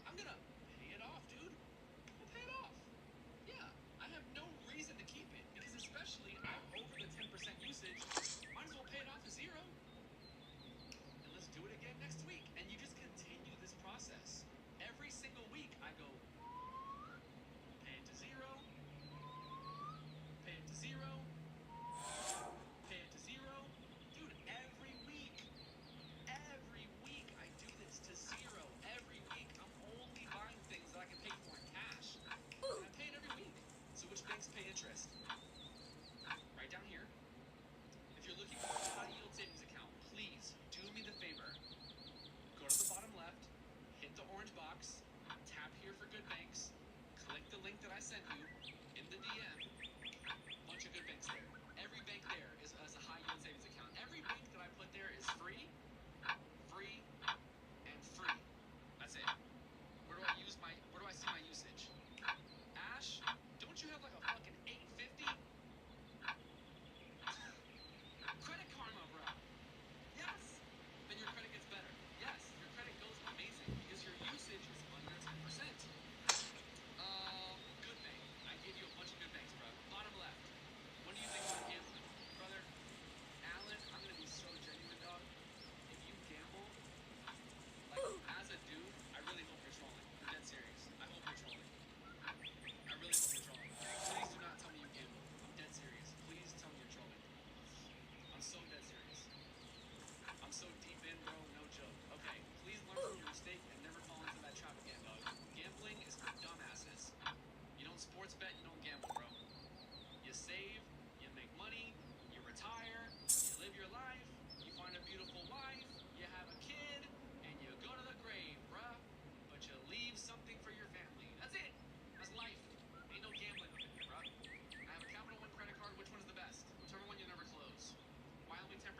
I'm gonna pay it off, dude. I'm gonna pay it off. Yeah, I have no reason to keep it. Because especially I'm over the 10% usage. Might as well pay it off to zero. And let's do it again next week. And you just continue this process. Every single week I go pay it to zero, pay it to zero, pay it to zero. Dude, every week I do this to zero. Every week I'm only buying things that I can pay for in cash. And I pay it every week. So which banks pay interest? Right down here. If you're looking for a high yield savings account, please do me the favor. Go to the bottom left, hit the orange box, tap here for good banks, click the link that I sent you in the DM. Bunch of good banks there. Every bank there is a high yield savings account. Every bank that I put there is free, free, and free. That's it. Where do I see my usage? Ash, don't you have like a fucking 850? Credit Karma, bro. Yes. Then your credit gets better. Yes, your credit goes amazing because your usage is under 10%. Good bank. I gave you a bunch of good banks, bro. Bottom left. What do you think about gambling? Brother, Alan, I'm gonna be so genuine, dog. If you gamble, like, as a dude, I really hope you're trolling. I'm dead serious. I hope you're trolling. I really hope you're trolling. Please do not tell me you gamble. I'm dead serious. Please tell me you're trolling. I'm so dead serious. I'm so deep in, bro, no joke. Okay, please learn from your mistake and never fall into that trap again, dog. Gambling is for dumbasses. You don't sports bet, you don't gamble, bro. You save, you make money, you retire, you live your life, you find a beautiful wife, you have a kid, and you go to the grave, bruh. But you leave something for your family. That's it. That's life. Ain't no gambling up in here, bruh. I have a Capital One credit card. Which one is the best? Whichever one you never close. Why only 10%?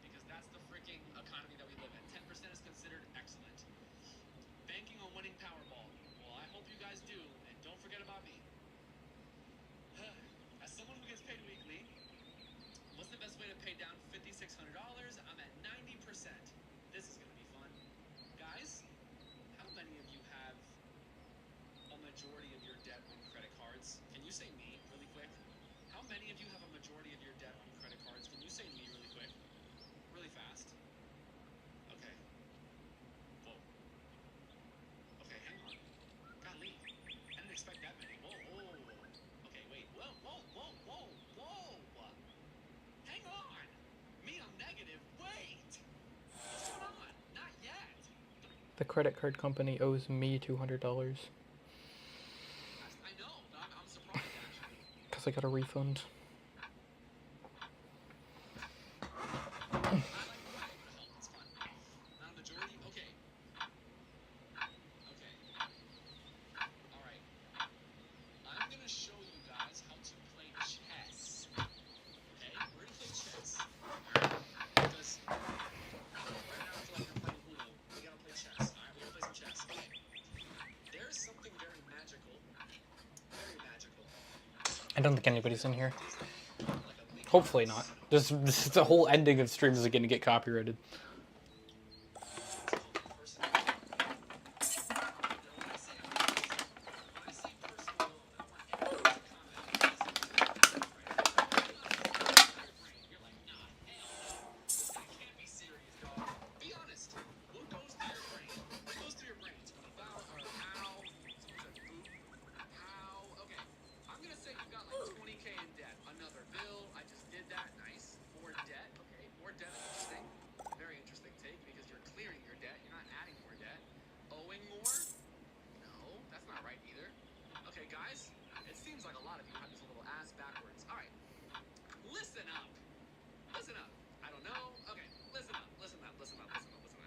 Because that's the freaking economy that we live in. 10% is considered excellent. Banking on winning Powerball. Well, I hope you guys do, and don't forget about me. As someone who gets paid weekly, what's the best way to pay down $5,600? I'm at 90%. This is gonna be fun. Guys, how many of you have a majority of your debt on credit cards? Can you say me really quick? How many of you have a majority of your debt on credit cards? Can you say me really quick? Really fast. Okay. Whoa. Okay, hang on. Golly. the credit card company owes me $200 I know, dog. I'm surprised actually. because I got a refund. I like whatever to help. It's fun. Not a majority. Okay. All right. I'm gonna show you guys how to play chess. Okay, we're gonna play chess. Because right now I feel like we're playing Uno. We gotta play chess. All right, we're gonna play some chess. Okay. There's something very magical. Very magical. I don't think anybody's in here. Like a big Hopefully not. This the whole ending of streams is going to get copyrighted. Guys, it seems like a lot of you have this a little ass backwards. All right, listen up. Listen up. I don't know. Okay, listen up. Listen up. Listen up. Listen up. Listen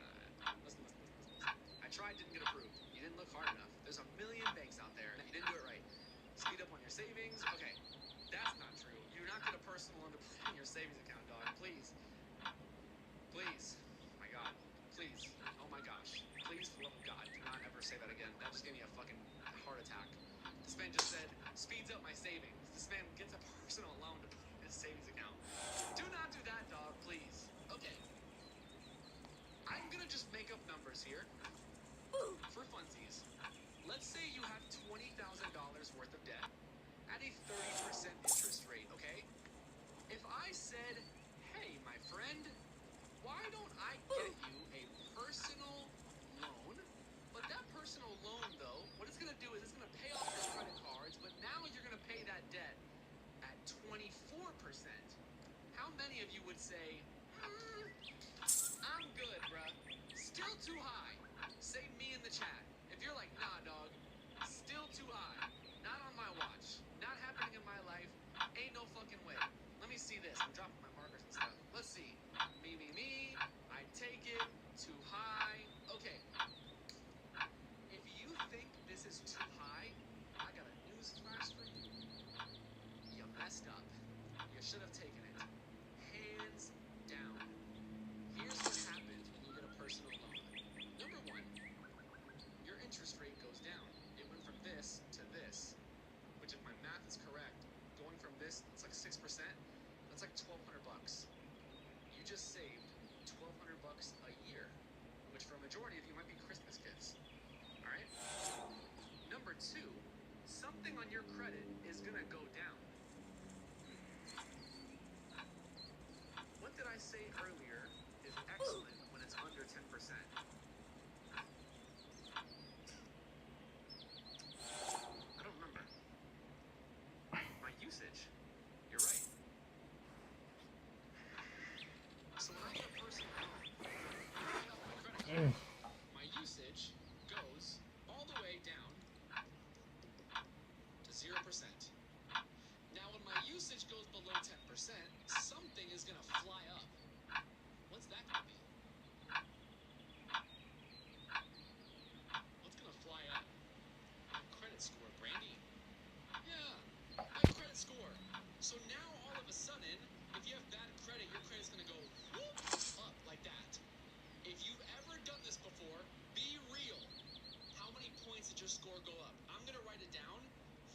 up. Listen. I tried, didn't get approved. You didn't look hard enough. There's a million banks out there. You didn't do it right. Speed up on your savings. Okay, that's not true. You do not get a personal loan to put in your savings account, dog. Please. Please. Oh my God. Please. Oh my gosh. Please, for the love of God, do not ever say that again. That just gave me a fucking heart attack. This man just said, speeds up my savings. This man gets a personal loan to put in his savings account. Do not do that, dog, please. Okay. I'm gonna just make up numbers here. For funsies. Let's say you have $20,000 worth of debt at a 30% interest rate, okay? If I said, hey, my friend, why don't I get you a personal loan? But that personal loan, though, what it's going to do is it's going to pay off your credit cards, but now you're going to pay that debt at 24%. How many of you would say, I'm good, bruh. Still too high. Say me in the chat. If you're like, nah, dog, still too high. Not on my watch. Not happening in my life. Ain't no fucking way. Let me see this. I'm dropping my markers and stuff. Let's see. Me. I take it. Too high. Okay. If you think this is too high, I got a news flash for you. You messed up. You should have taken it. Hands down. Here's what happens when you get a personal loan. Number one, your interest rate goes down. It went from this to this, which if my math is correct, going from this, it's like 6%. That's like $1,200. You just saved $1,200 a year, which for a majority of you might be Christmas gifts. All right. Number two, something on your credit is gonna go down. What did I say earlier is excellent when it's under 10%? I don't remember. My usage. You're right. So when I get a personal loan, I pay off my credit card. My usage goes all the way down to 0%. Now when my usage goes below 10%, something is gonna fly up. What's that gonna be? What's gonna fly up? My credit score, Brandy. Yeah, my credit score. So now all of a sudden, if you have bad credit, your credit's gonna go whoop, up like that. If you've ever done this before, be real. How many points did your score go up? I'm gonna write it down.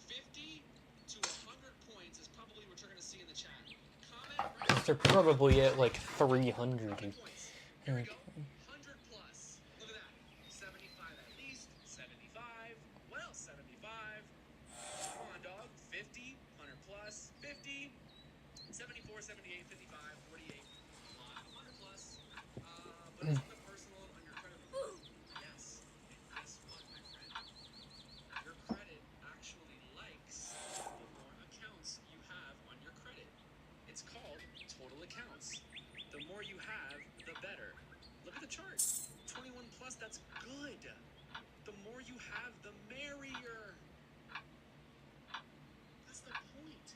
50 to 100 points is probably what you're gonna see in the chat. Comment right They're probably at like 300. 100 points. Here we go. 100 plus. Look at that. 75 at least. 75. What else? 75. Come on, dog. 50. 100 plus. 50. 74, 78, 55, 48. A lot. 100 plus. But isn't the personal loan on your credit report? Yes. And guess what, my friend? Your credit actually likes the more accounts you have on your credit. It's called total accounts. The more you have, the better. Look at the chart. 21 plus, that's good. The more you have, the merrier. That's the point.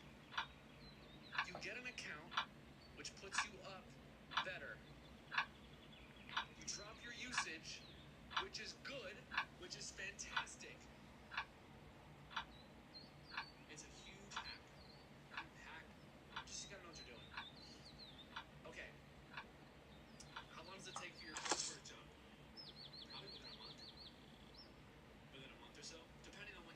You get an account, which puts you up better. You drop your usage, which is good, which is fantastic. It's a huge hack. Just you gotta know what you're doing. Okay. How long does it take for your first jump? Probably within a month. Within a month or so, depending on when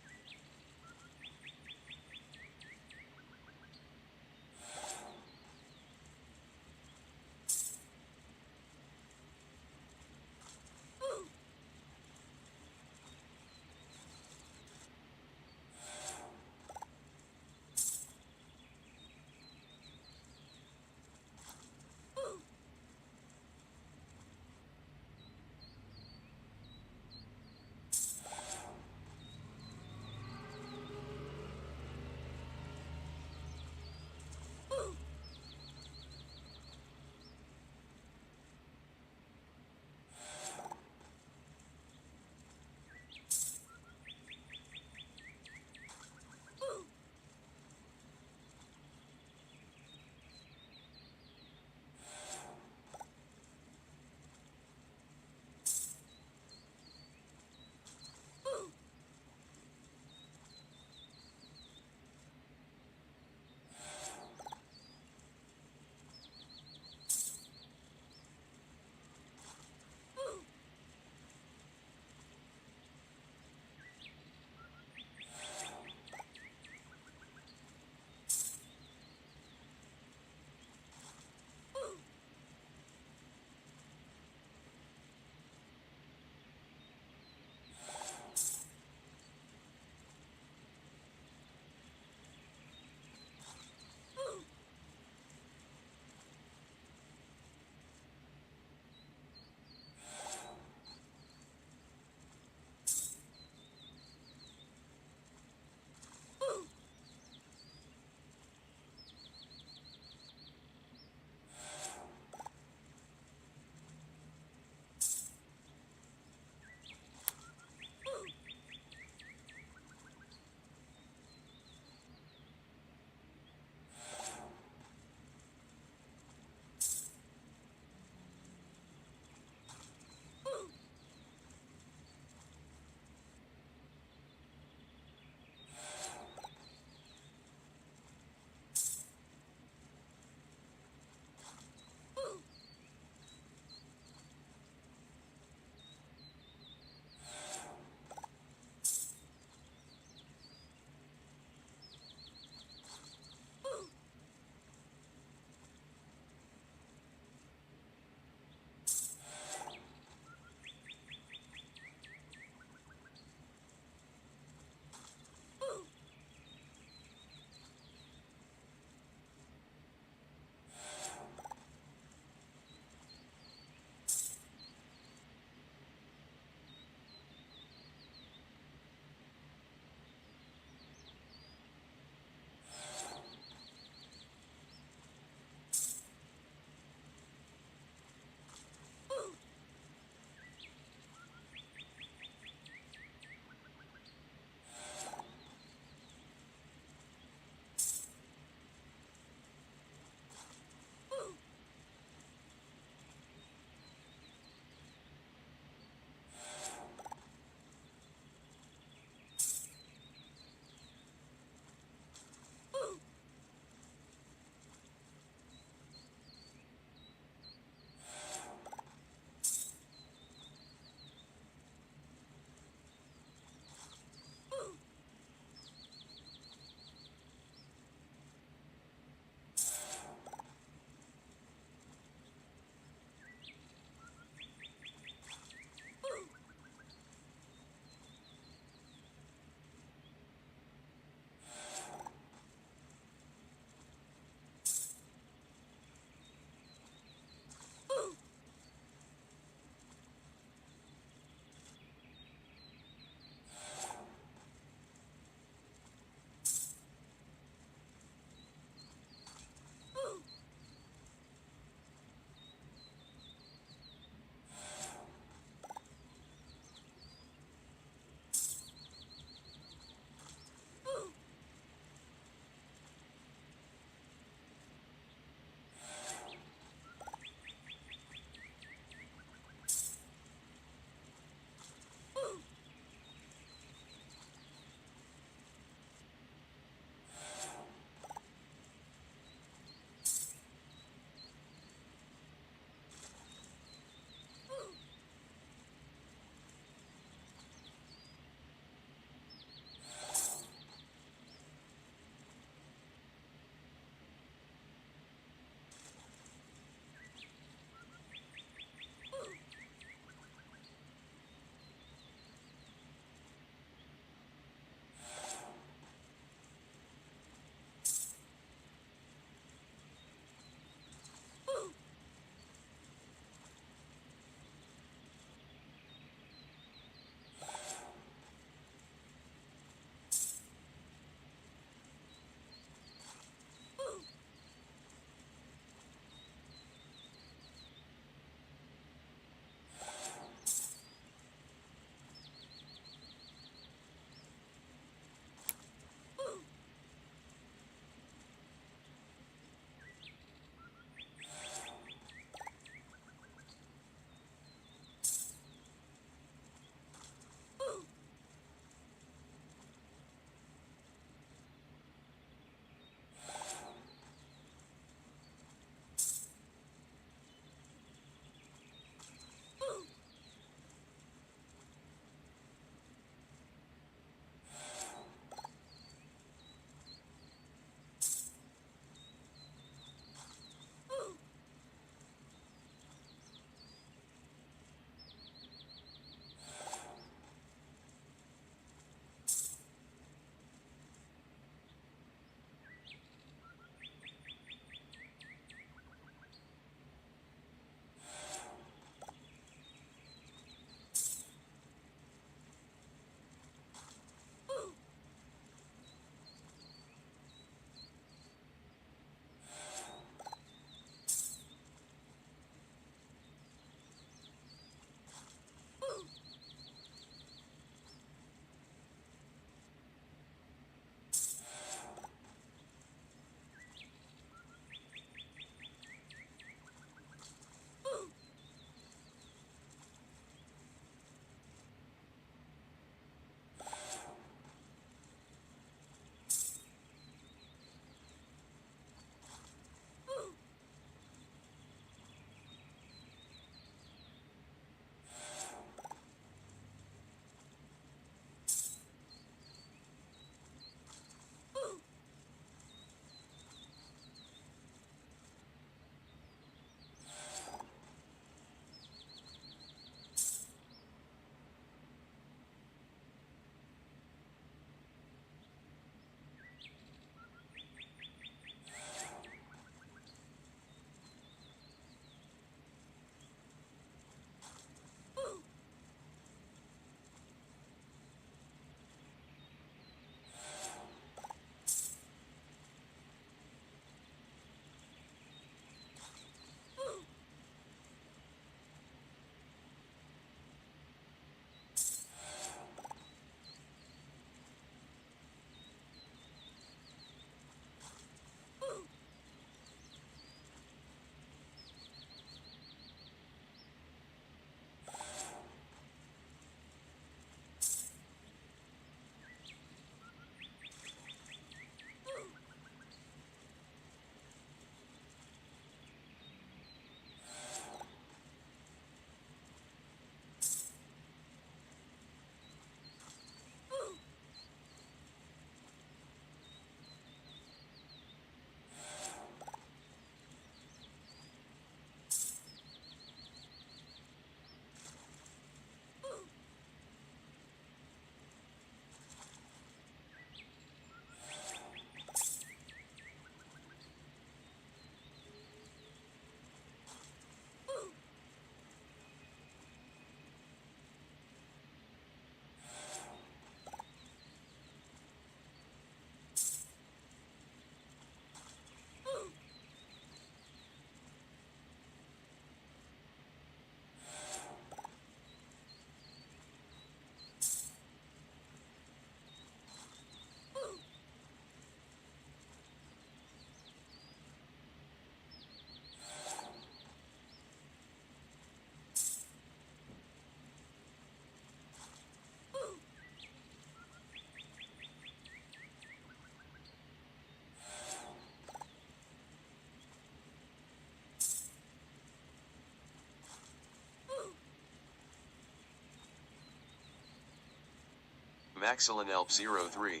Maxilinelp03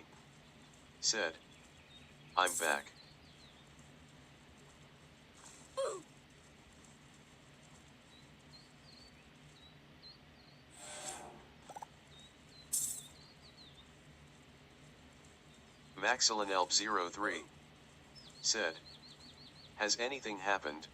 said, I'm back. Maxilinelp03 said, has anything happened?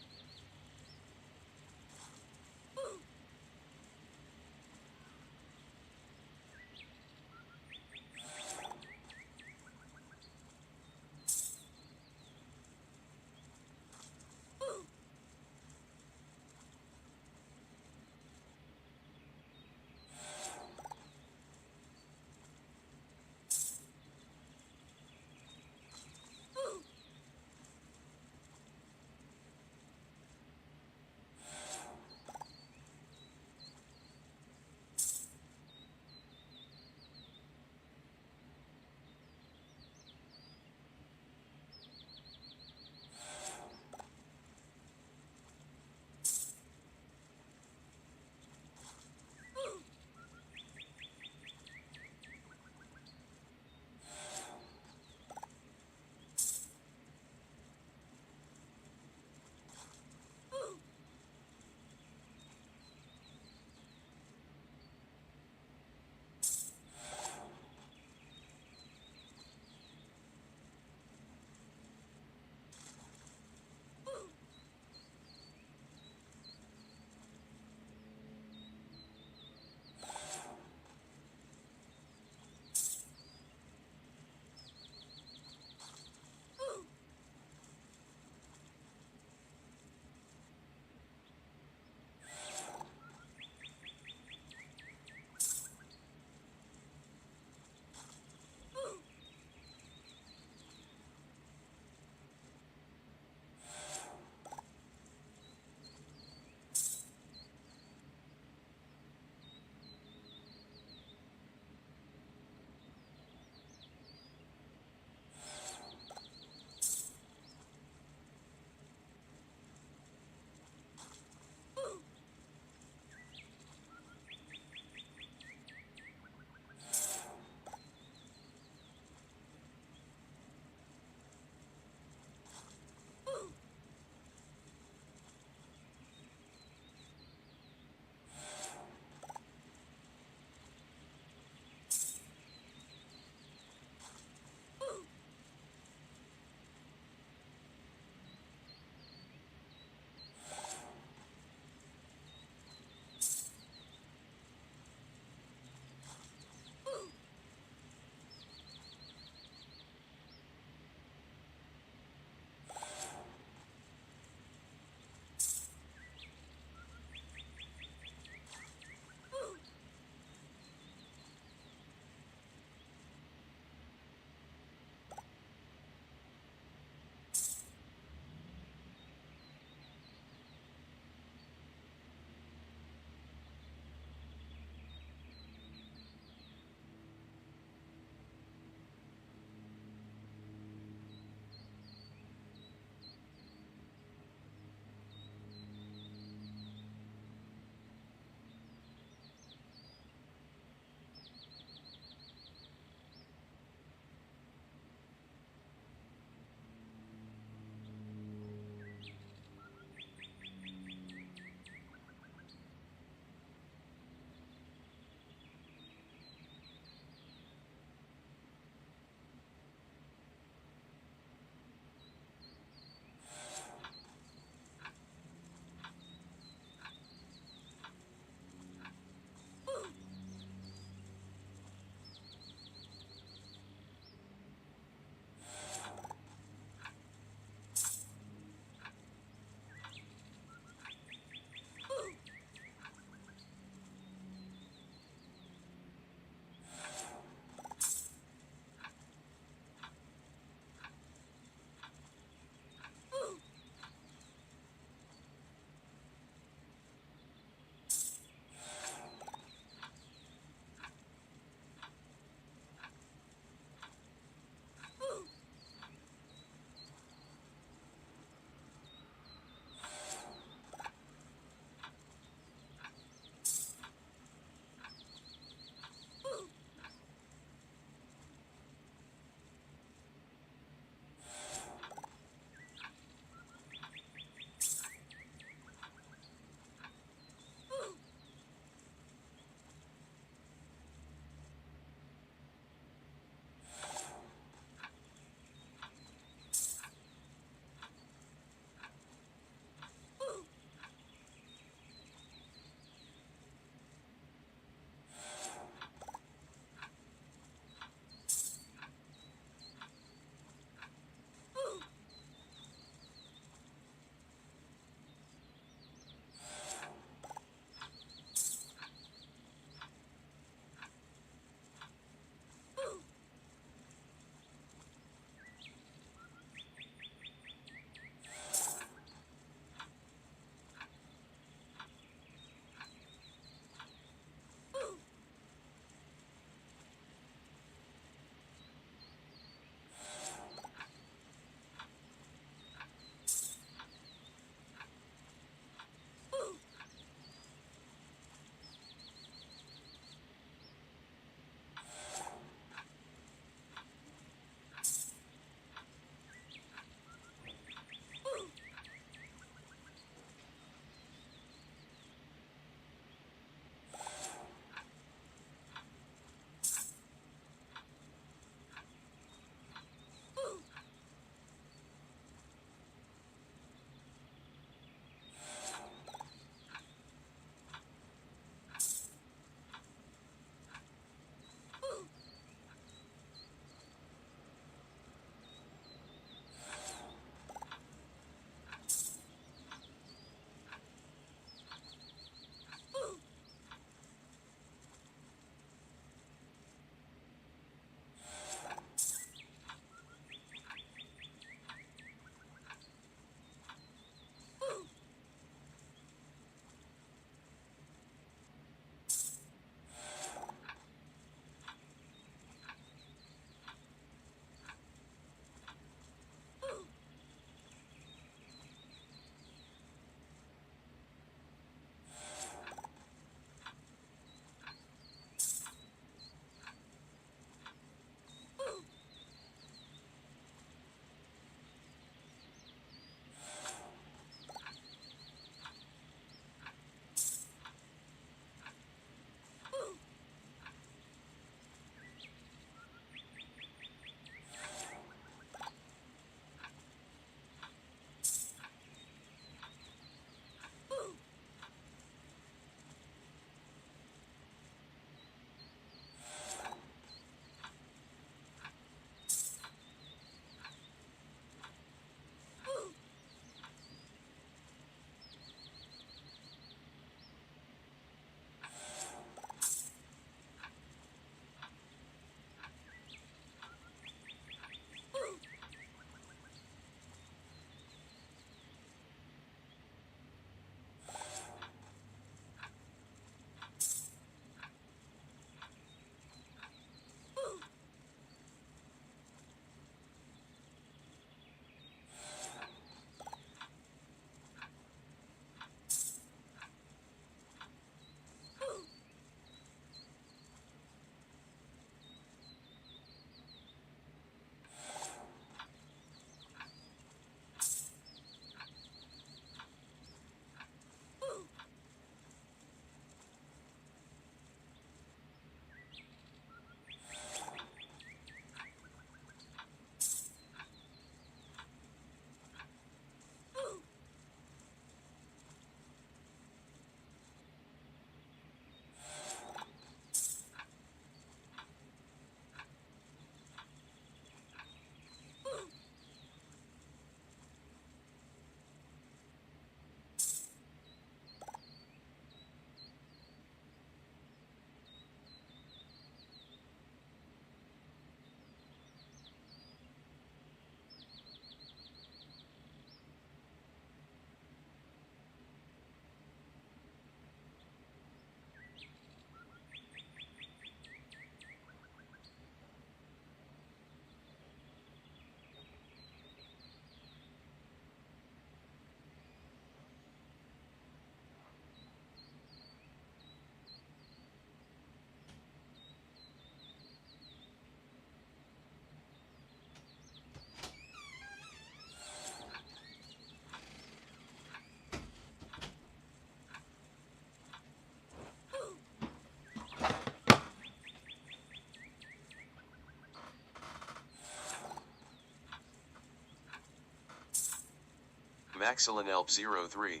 MaxilinElp03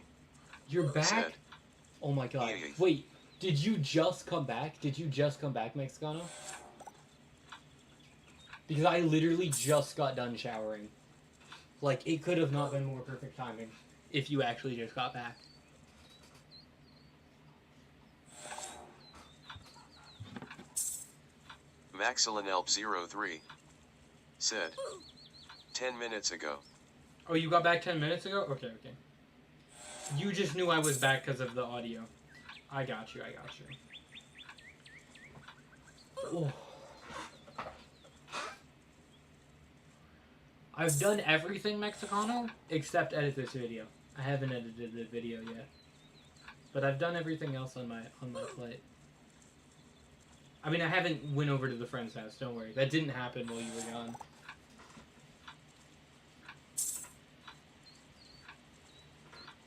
You're back? said, Oh my god. Yeah. Wait, did you just come back? Did you just come back, Mexicano? Because I literally just got done showering. Like, it could have not been more perfect timing if you actually just got back. MaxilinElp03 said, 10 minutes ago. Oh, you got back 10 minutes ago? Okay, okay. You just knew I was back because of the audio. I got you, I got you. Oh. I've done everything, Mexicano, except edit this video. I haven't edited the video yet. But I've done everything else on my plate. I mean, I haven't went over to the friend's house, don't worry. That didn't happen while you were gone.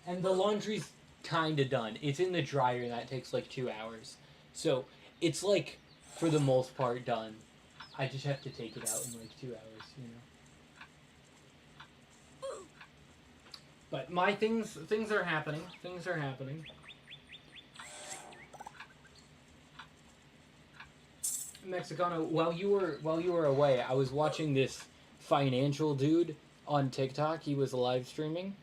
And the laundry's kinda done. It's in the dryer and that takes like 2 hours. So, it's like, for the most part, done. I just have to take it out in like 2 hours, you know. But my things are happening. Things are happening. Mexicano, while you were away, I was watching this financial dude on TikTok. He was live streaming.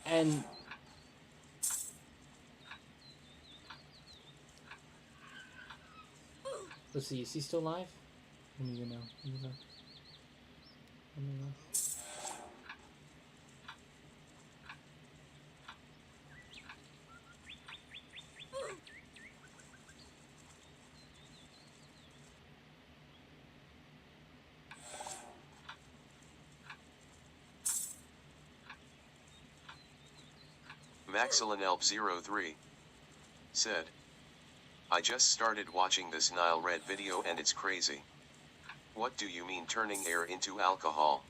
And let's see, is he still live? Let me know. Let me know. Let me know. MaxilinElp03 said, I just started watching this Nile Red video and it's crazy. What do you mean turning air into alcohol?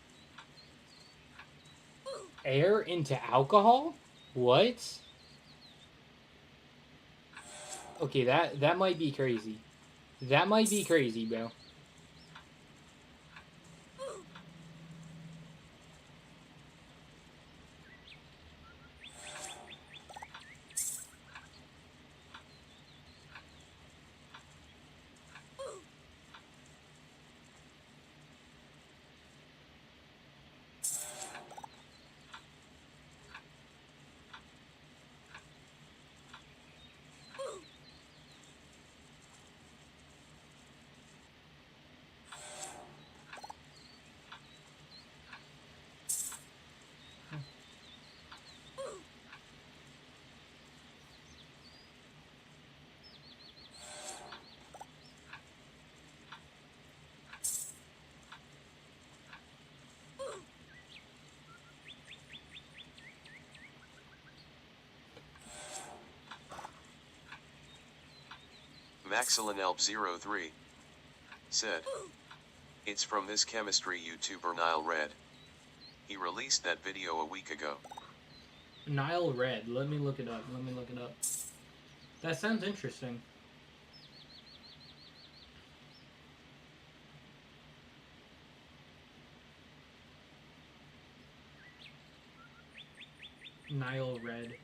Air into alcohol? What? Okay, that might be crazy. That might be crazy, bro. MaxilinElp03 said, it's from this chemistry YouTuber Nile Red. He released that video a week ago. Nile Red. Let me look it up. Let me look it up. That sounds interesting. Nile Red.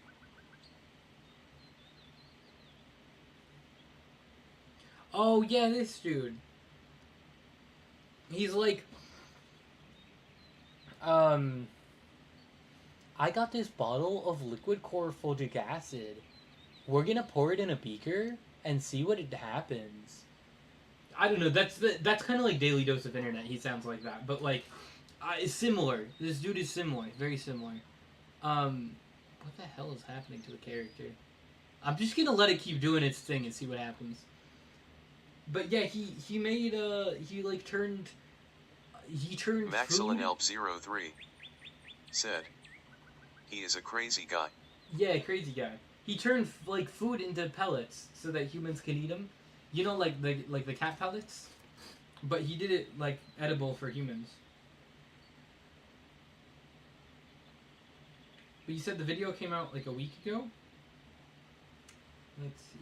Oh yeah, this dude. He's like, I got this bottle of liquid chlorofulgic acid. We're gonna pour it in a beaker and see what it happens. I don't know. That's kind of like Daily Dose of Internet. He sounds like that, but like, it's similar. This dude is similar, very similar. What the hell is happening to the character? I'm just gonna let it keep doing its thing and see what happens. But yeah, he made he turned MaxilinElp03 said, he is a crazy guy. Yeah, crazy guy. He turned like food into pellets so that humans can eat them. You know, like the cat pellets. But he did it like edible for humans. But you said the video came out like a week ago? Let's see.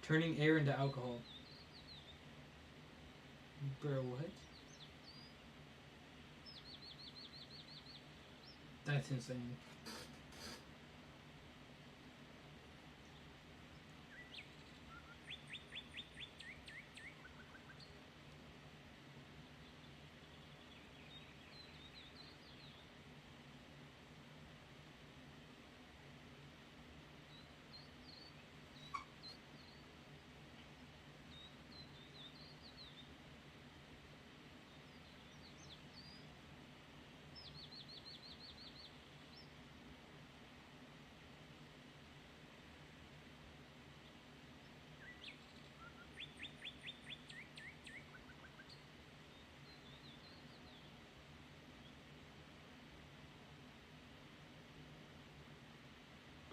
Turning air into alcohol. Bro, what? That's insane.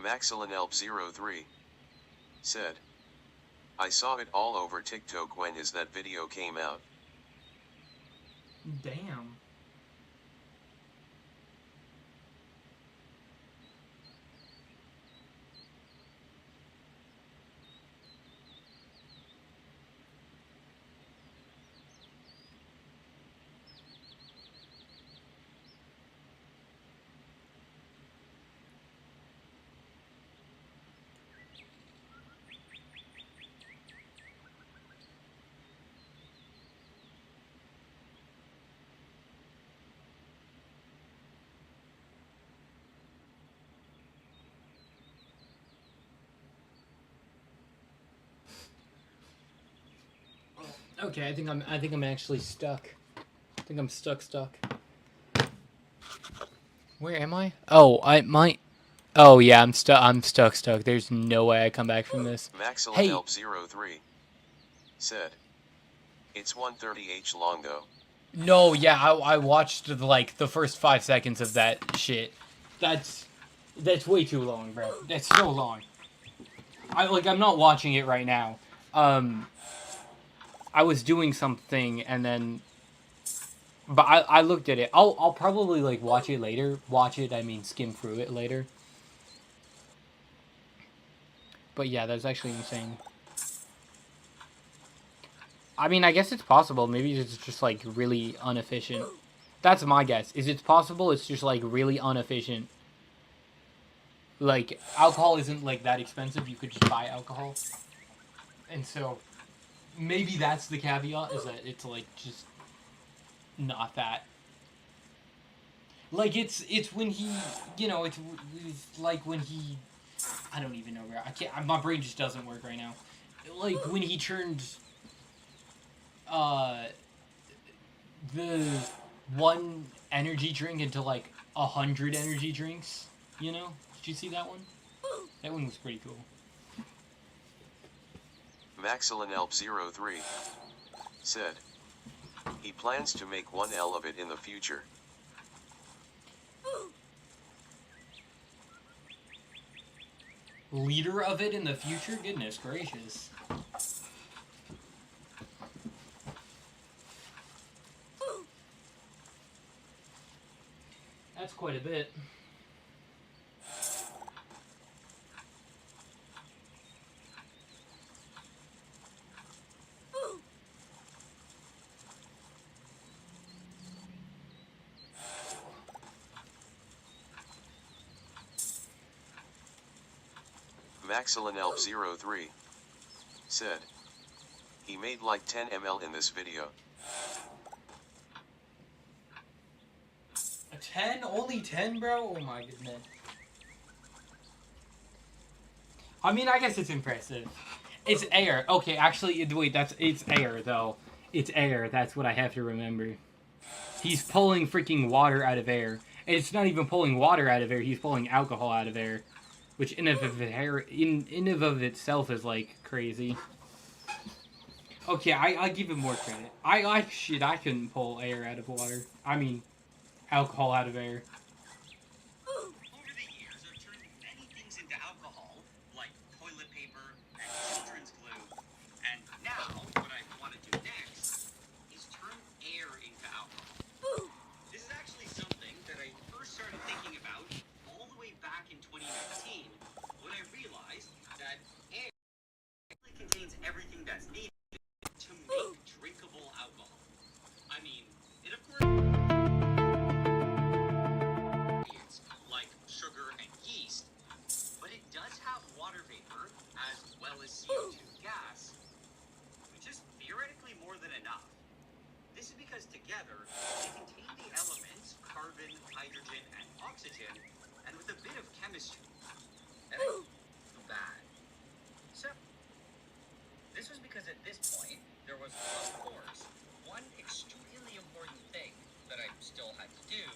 MaxilinElp03 said, I saw it all over TikTok. When is that video came out? Damn. Okay, I think I'm actually stuck. I think I'm stuck. Where am I? Oh, I might. Oh yeah, I'm stuck. There's no way I come back from this. Hey. MaxilinElp03 said, it's 130h long though. No, yeah, I watched like the first 5 seconds of that shit. That's way too long, bro. That's so long. I'm not watching it right now. I was doing something and then, but I looked at it. I'll probably like watch it later. I mean skim through it later. But yeah, that's actually insane. I mean, I guess it's possible. Maybe it's just like really inefficient. That's my guess. Is it's possible? It's just like really inefficient. Like alcohol isn't like that expensive. You could just buy alcohol, and so maybe that's the caveat. Is that it's like just not that. Like it's when he, you know, it's like when he, I don't even know where I can't. My brain just doesn't work right now. Like when he turned the one energy drink into like 100 energy drinks, you know? Did you see that one? That one was pretty cool. MaxilinElp03 said, he plans to make 1L of it in the future. Liter of it in the future? Goodness gracious. That's quite a bit. MaxilinElp03 said, he made like 10 ml in this video. 10? Only 10, bro? Oh my goodness. I mean, I guess it's impressive. It's air. Okay, actually, wait, it's air, though. It's air, that's what I have to remember. He's pulling freaking water out of air. And it's not even pulling water out of air, he's pulling alcohol out of air. Which in and of itself is, like, crazy. Okay, I give him more credit. I couldn't pull air out of water. I mean, alcohol out of air. Over the years, I've turned many things into alcohol, like toilet paper and children's glue. And now, what I want to do next is turn air into alcohol. This is actually something that I first started thinking about all the way back in 2019 when I realized that air contains everything that's needed to make drinkable alcohol. because together they contain the elements carbon, hydrogen, and oxygen, and with a bit of chemistry. And I feel bad. So, this was because at this point, there was, of course, one extremely important thing that I still had to do,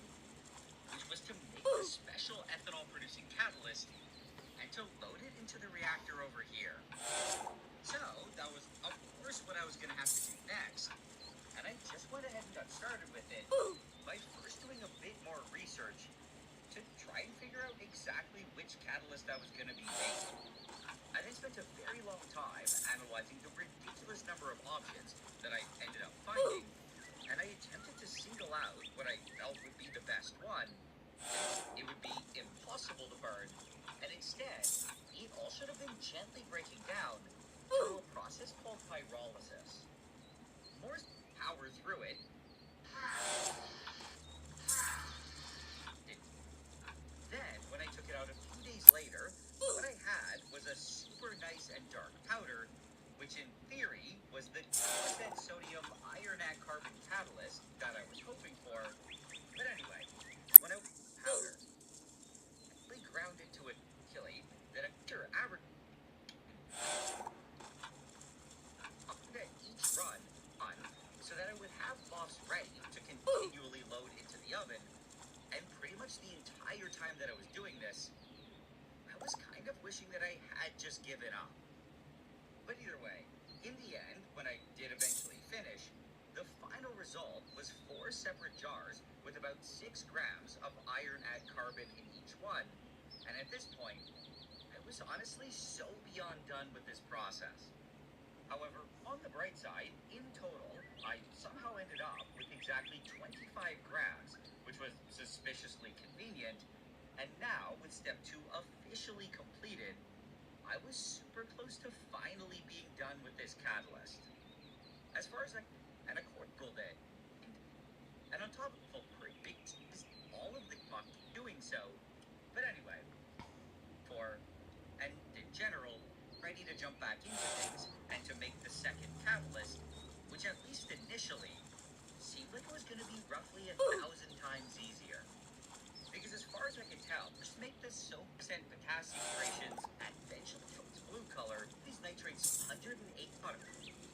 which was to make a special ethanol-producing catalyst and to load it into the reactor over here. So, that was, of course, what I was going to have to do next. And I just went ahead and got started with it by first doing a bit more research to try and figure out exactly which catalyst I was going to be making. I then spent a very long time analyzing the ridiculous number of options that I ended up finding, and I attempted to single out what I felt would be the best one. It would be impossible to burn, and instead, it all should have been gently breaking down through a process called pyrolysis. More power through it. Then, when I took it out a few days later, what I had was a super nice and dark powder, which in theory was the 2% sodium iron-add carbon catalyst that I was hoping for. But anyway, when I powder, I ground into it chili that I'm sure average that each run on, so that I would have BOFs ready to continually load into the oven. And pretty much the entire time that I was doing this, I was kind of wishing that I had just given up. But either way, in the end, when I did eventually finish, the final result was 4 separate jars with about 6 grams of iron-add carbon in each one. And at this point, I was honestly so beyond done with this process. However, on the bright side, in total, I somehow ended up with exactly 25 grams, which was suspiciously convenient. And now, with step 2 officially completed, I was super close to finally being done with this catalyst. As far as and a cortical day, and on top of pretty big all of the muck doing so. But anyway, and in general, ready to jump back into things and to make the second catalyst, which at least initially seemed like it was going to be roughly 1,000 times easier. Because as far as I could tell, just make the soap and potassium rations and eventually its blue color, these nitrates 108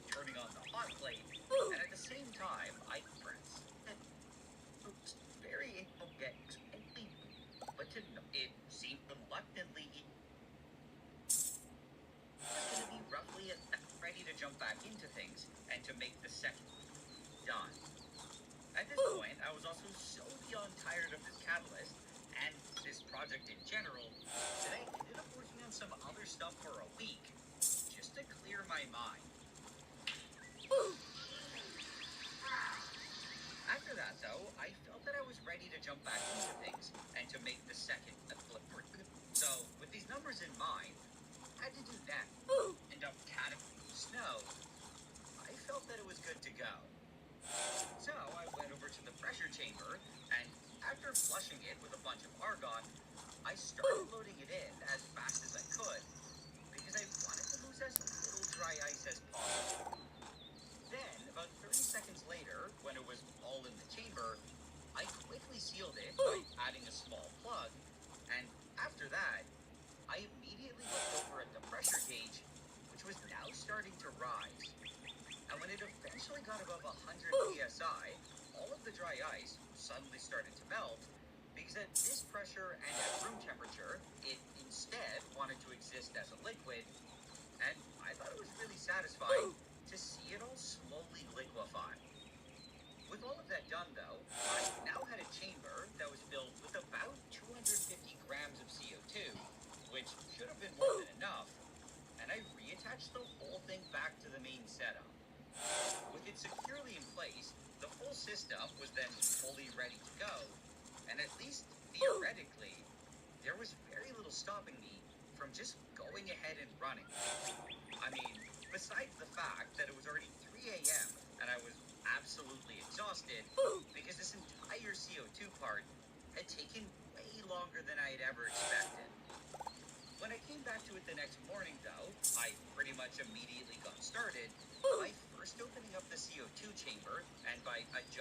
turning on the hot plate, and at the same time I press. And it's very incompletely, but to know it seemed reluctantly going to be roughly ready to jump back into things and to make the second done. At this point, I was also so beyond tired of this catalyst and this project in general that I ended up working on some other stuff for a week just to clear my mind. After that, though, I felt that I was ready to jump back into things and to make the second flip. So, with these numbers in mind, I had to do that. And up snow, I felt that it was good to go. So I went over to the pressure chamber, and after flushing it with a bunch of argon, I started loading it in as fast as I could, because I wanted to lose as little dry ice as possible. Then, about 30 seconds later, when it was all in the chamber, I quickly sealed it by adding a small plug, and after that, I immediately looked over at the pressure gauge, which was now starting to rise. And when it eventually got above 100 psi, all of the dry ice suddenly started to melt, because at this pressure and at room temperature, it instead wanted to exist as a liquid, and I thought it was really satisfying to see it all slowly liquefy. With all of that done, though, I now had a chamber that was filled with about 250 grams of CO2, which should have been more than enough, and I reattached the whole thing back to the main setup. With it securely in place, the full system was then fully ready to go, and at least theoretically, there was very little stopping me from just going ahead and running. I mean, besides the fact that it was already 3 a.m. and I was absolutely exhausted because this entire CO2 part had taken way longer than I had ever expected. When I came back to it the next morning, though, I pretty much immediately got started by first opening up the CO2 chamber and by adjusting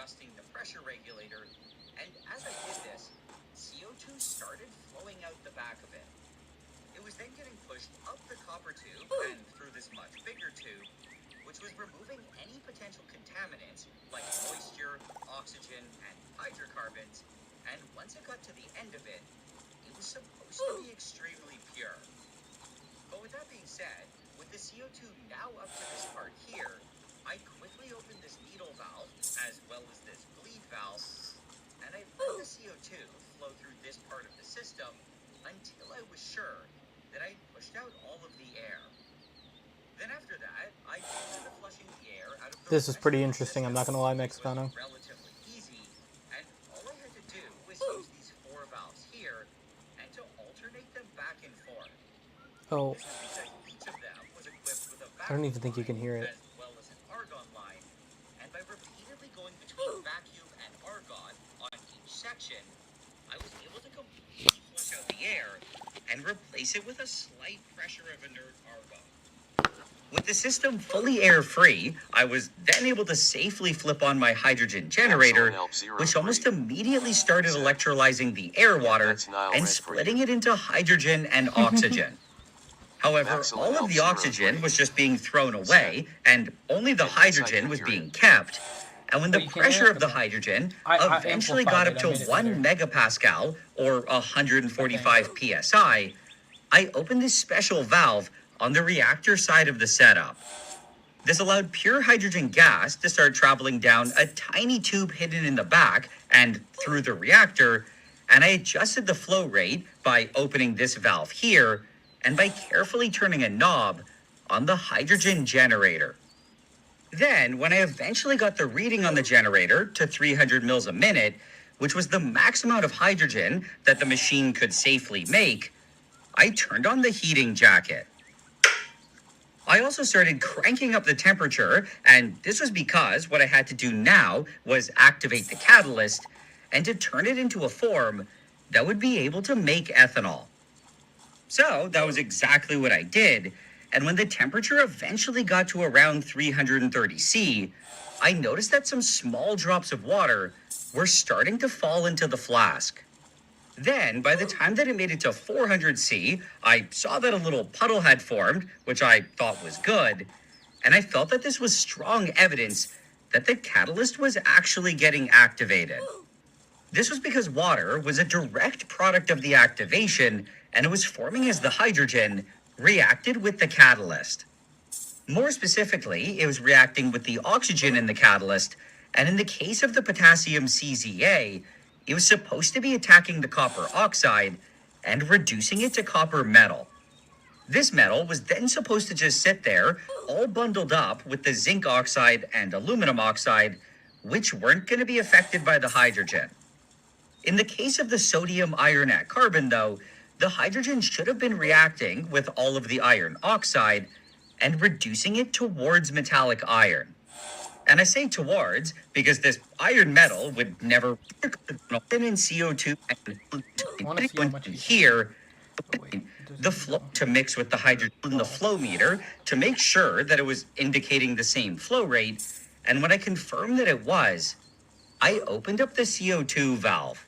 pressure regulator, and as I did this, CO2 started flowing out the back of it. It was then getting pushed up the copper tube and through this much bigger tube, which was removing any potential contaminants like moisture, oxygen, and hydrocarbons, and once it got to the end of it, it was supposed to be extremely pure. But with that being said, with the CO2 now up to this part here, I quickly opened this needle valve, as well as this bleed valve, and I let the CO2 flow through this part of the system until I was sure that I pushed out all of the air. Then after that, I did the flushing the air out of the This is rest pretty of the interesting, I'm system, not gonna lie, which was Mexicano. relatively easy, and all I had to do was use these 4 valves here and to alternate them back and forth. Oh, This is because each of them was equipped with a I don't even think you can hear it. as well as an argon line, and by repeatedly going between vacuum and argon on each section, I was able to completely flush out the air and replace it with a slight pressure of inert argon. With the system fully air-free, I was then able to safely flip on my hydrogen generator, which almost immediately started electrolyzing the air water and splitting it into hydrogen and oxygen. However, all of the oxygen was just being thrown away, and only the hydrogen was being kept. And when the But you can't pressure hear of it the from there. hydrogen I eventually got up amplified to it, I made it 1 megapascal, or 145 psi, I opened this special valve on the reactor side of the setup. This allowed pure hydrogen gas to start traveling down a tiny tube hidden in the back and through the reactor, and I adjusted the flow rate by opening this valve here and by carefully turning a knob on the hydrogen generator. Then, when I eventually got the reading on the generator to 300 mils a minute, which was the max amount of hydrogen that the machine could safely make, I turned on the heating jacket. I also started cranking up the temperature, and this was because what I had to do now was activate the catalyst and to turn it into a form that would be able to make ethanol. So that was exactly what I did, and when the temperature eventually got to around 330 C, I noticed that some small drops of water were starting to fall into the flask. Then, by the time that it made it to 400 C, I saw that a little puddle had formed, which I thought was good, and I felt that this was strong evidence that the catalyst was actually getting activated. This was because water was a direct product of the activation, and it was forming as the hydrogen reacted with the catalyst. More specifically, it was reacting with the oxygen in the catalyst, and in the case of the potassium CZA, it was supposed to be attacking the copper oxide and reducing it to copper metal. This metal was then supposed to just sit there, all bundled up with the zinc oxide and aluminum oxide, which weren't going to be affected by the hydrogen. In the case of the sodium iron at carbon, though, the hydrogen should have been reacting with all of the iron oxide and reducing it towards metallic iron. And I say towards because this iron metal would never in CO2 and here the flow to mix with the hydrogen in the flow meter to make sure that it was indicating the same flow rate. And when I confirmed that it was, I opened up the CO2 valve.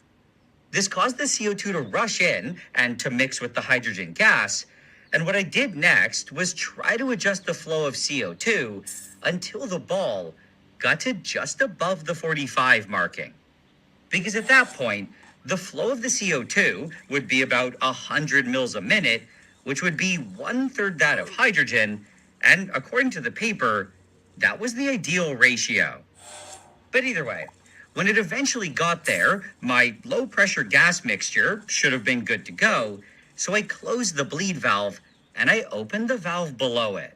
This caused the CO2 to rush in and to mix with the hydrogen gas. And what I did next was try to adjust the flow of CO2 until the ball got to just above the 45 marking. Because at that point, the flow of the CO2 would be about 100 mils a minute, which would be 1/3 that of hydrogen, and according to the paper, that was the ideal ratio. But either way, when it eventually got there, my low-pressure gas mixture should have been good to go, so I closed the bleed valve and I opened the valve below it.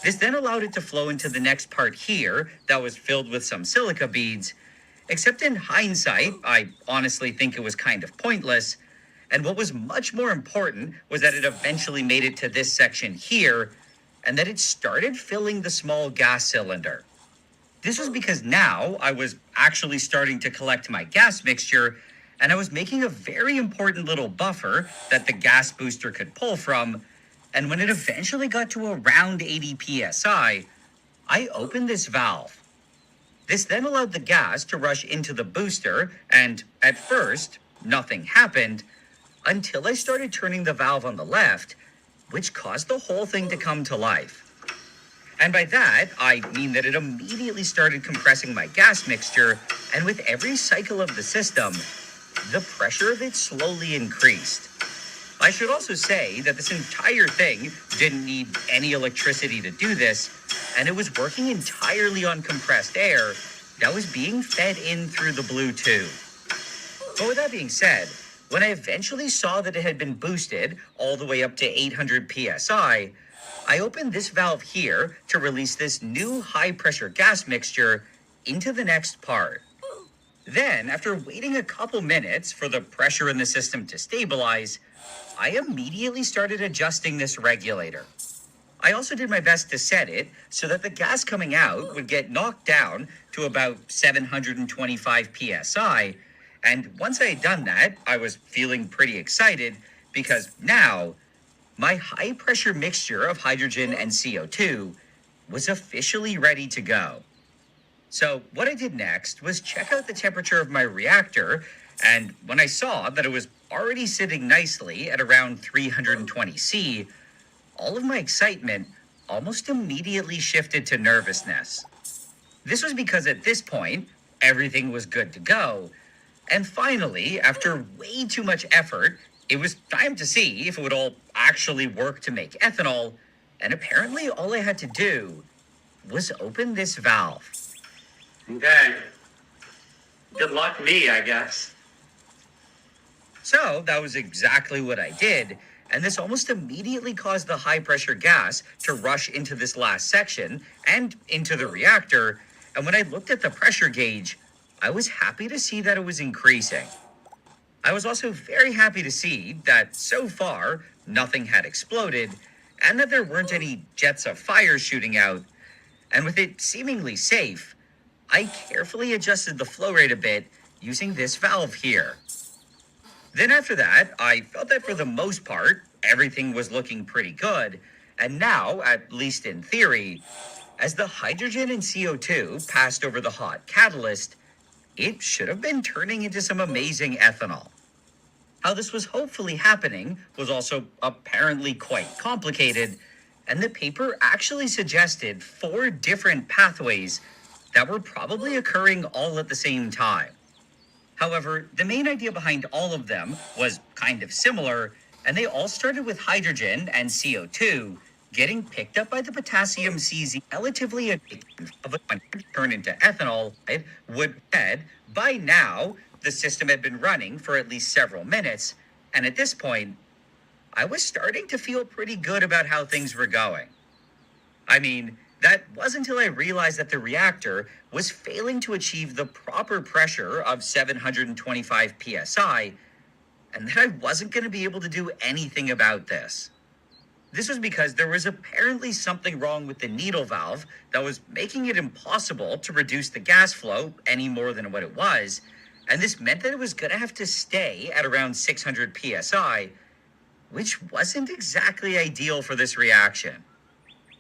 This then allowed it to flow into the next part here that was filled with some silica beads, except in hindsight, I honestly think it was kind of pointless, and what was much more important was that it eventually made it to this section here, and that it started filling the small gas cylinder. This was because now I was actually starting to collect my gas mixture, and I was making a very important little buffer that the gas booster could pull from. And when it eventually got to around 80 psi, I opened this valve. This then allowed the gas to rush into the booster, and at first, nothing happened until I started turning the valve on the left, which caused the whole thing to come to life. And by that, I mean that it immediately started compressing my gas mixture, and with every cycle of the system, the pressure of it slowly increased. I should also say that this entire thing didn't need any electricity to do this, and it was working entirely on compressed air that was being fed in through the blue tube. But with that being said, when I eventually saw that it had been boosted all the way up to 800 psi, I opened this valve here to release this new high-pressure gas mixture into the next part. Then, after waiting a couple minutes for the pressure in the system to stabilize, I immediately started adjusting this regulator. I also did my best to set it so that the gas coming out would get knocked down to about 725 psi, and once I had done that, I was feeling pretty excited because now my high-pressure mixture of hydrogen and CO2 was officially ready to go. So what I did next was check out the temperature of my reactor, and when I saw that it was already sitting nicely at around 320 C, all of my excitement almost immediately shifted to nervousness. This was because at this point, everything was good to go, and finally, after way too much effort, it was time to see if it would all actually work to make ethanol, and apparently all I had to do was open this valve. Okay. Good luck me, I guess. So that was exactly what I did, and this almost immediately caused the high-pressure gas to rush into this last section and into the reactor, and when I looked at the pressure gauge, I was happy to see that it was increasing. I was also very happy to see that so far nothing had exploded and that there weren't any jets of fire shooting out, and with it seemingly safe, I carefully adjusted the flow rate a bit using this valve here. Then after that, I felt that for the most part, everything was looking pretty good, and now, at least in theory, as the hydrogen and CO2 passed over the hot catalyst, it should have been turning into some amazing ethanol. How this was hopefully happening was also apparently quite complicated, and the paper actually suggested 4 different pathways that were probably occurring all at the same time. However, the main idea behind all of them was kind of similar, and they all started with hydrogen and CO2 getting picked up by the potassium CZ relatively of a turn into ethanol. It would said by now the system had been running for at least several minutes, and at this point, I was starting to feel pretty good about how things were going. I mean, that wasn't until I realized that the reactor was failing to achieve the proper pressure of 725 psi, and that I wasn't going to be able to do anything about this. This was because there was apparently something wrong with the needle valve that was making it impossible to reduce the gas flow any more than what it was, and this meant that it was going to have to stay at around 600 psi, which wasn't exactly ideal for this reaction.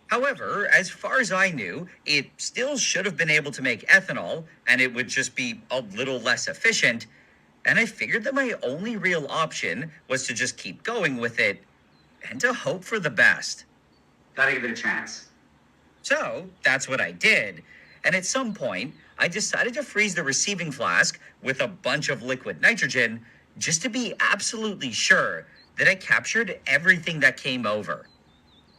However, as far as I knew, it still should have been able to make ethanol, and it would just be a little less efficient, and I figured that my only real option was to just keep going with it, and to hope for the best. Gotta give it a chance. So, that's what I did, and at some point, I decided to freeze the receiving flask with a bunch of liquid nitrogen, just to be absolutely sure that I captured everything that came over.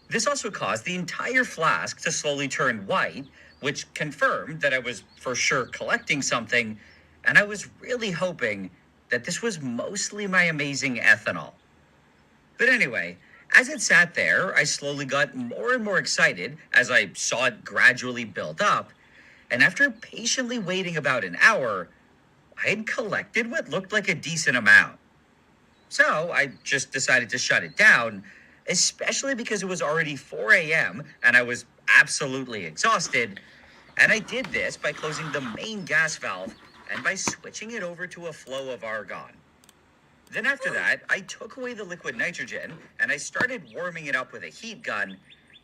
This also caused the entire flask to slowly turn white, which confirmed that I was for sure collecting something, and I was really hoping that this was mostly my amazing ethanol. But anyway, as it sat there, I slowly got more and more excited as I saw it gradually build up, and after patiently waiting about an hour, I had collected what looked like a decent amount. So I just decided to shut it down, especially because it was already 4 a.m. and I was absolutely exhausted, and I did this by closing the main gas valve and by switching it over to a flow of argon. Then after that, I took away the liquid nitrogen and I started warming it up with a heat gun,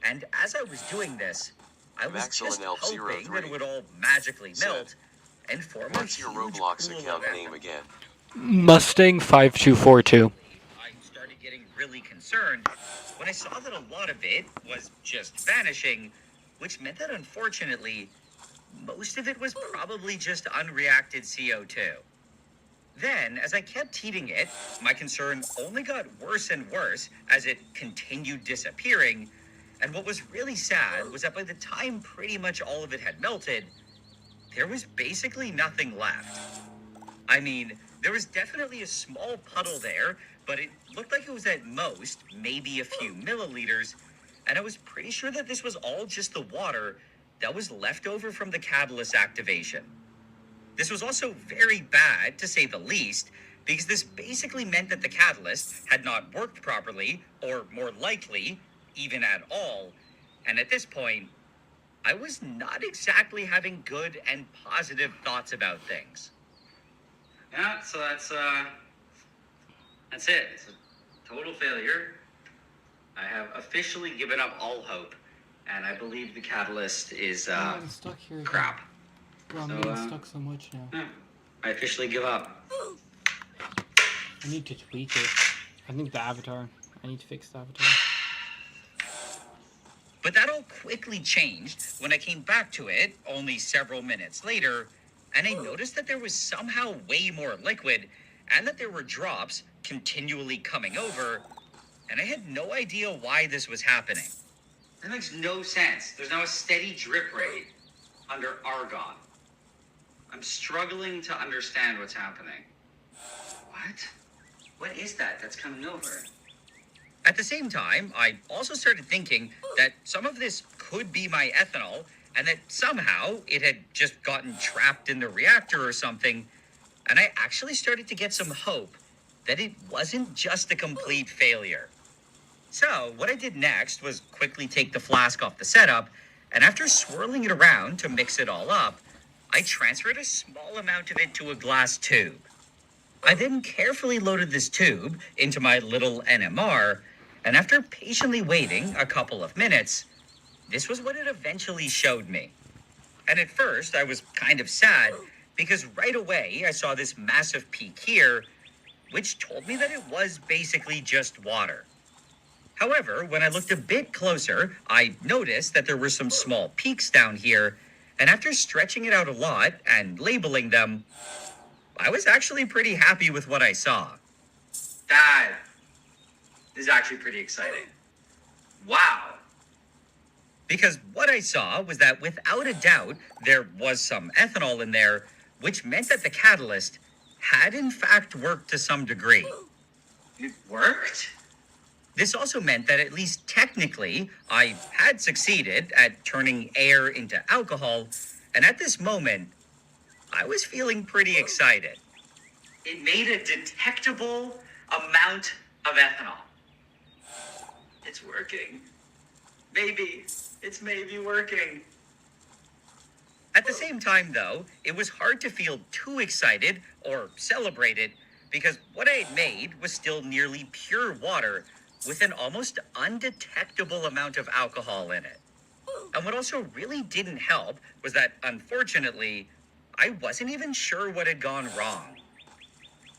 and as I was doing this, I was just Maxilin hoping that it L03 would all magically said, melt and form What's a your huge Roblox pool of account ethanol. name again? Mustang 5242. I started getting really concerned when I saw that a lot of it was just vanishing, which meant that unfortunately, most of it was probably just unreacted CO2. Then, as I kept heating it, my concern only got worse and worse as it continued disappearing. And what was really sad was that by the time pretty much all of it had melted, there was basically nothing left. I mean, there was definitely a small puddle there, but it looked like it was at most maybe a few milliliters, and I was pretty sure that this was all just the water that was left over from the catalyst activation. This was also very bad, to say the least, because this basically meant that the catalyst had not worked properly, or more likely, even at all, and at this point, I was not exactly having good and positive thoughts about things. Yeah, so that's it. It's a total failure. I have officially given up all hope, and I believe the catalyst is I'm stuck here again. crap. Bro, I'm So, getting stuck so much now. Yeah, I officially give up. I need to tweak it. I think the avatar. I need to fix the avatar. But that all quickly changed when I came back to it only several minutes later, and I noticed that there was somehow way more liquid, and that there were drops continually coming over, and I had no idea why this was happening. That makes no sense. There's now a steady drip rate under argon. I'm struggling to understand what's happening. What? What is that that's coming over? At the same time, I also started thinking that some of this could be my ethanol, and that somehow it had just gotten trapped in the reactor or something, and I actually started to get some hope that it wasn't just a complete failure. So, what I did next was quickly take the flask off the setup, and after swirling it around to mix it all up, I transferred a small amount of it to a glass tube. I then carefully loaded this tube into my little NMR, and after patiently waiting a couple of minutes, this was what it eventually showed me. And at first, I was kind of sad, because right away I saw this massive peak here, which told me that it was basically just water. However, when I looked a bit closer, I noticed that there were some small peaks down here, and after stretching it out a lot and labeling them, I was actually pretty happy with what I saw. That is actually pretty exciting. Wow. Because what I saw was that without a doubt, there was some ethanol in there, which meant that the catalyst had in fact worked to some degree. It worked? This also meant that at least technically, I had succeeded at turning air into alcohol, and at this moment, I was feeling pretty excited. It made a detectable amount of ethanol. It's working. Maybe. It's maybe working. At the same time, though, it was hard to feel too excited or celebrated, because what I had made was still nearly pure water with an almost undetectable amount of alcohol in it. And what also really didn't help was that, unfortunately, I wasn't even sure what had gone wrong.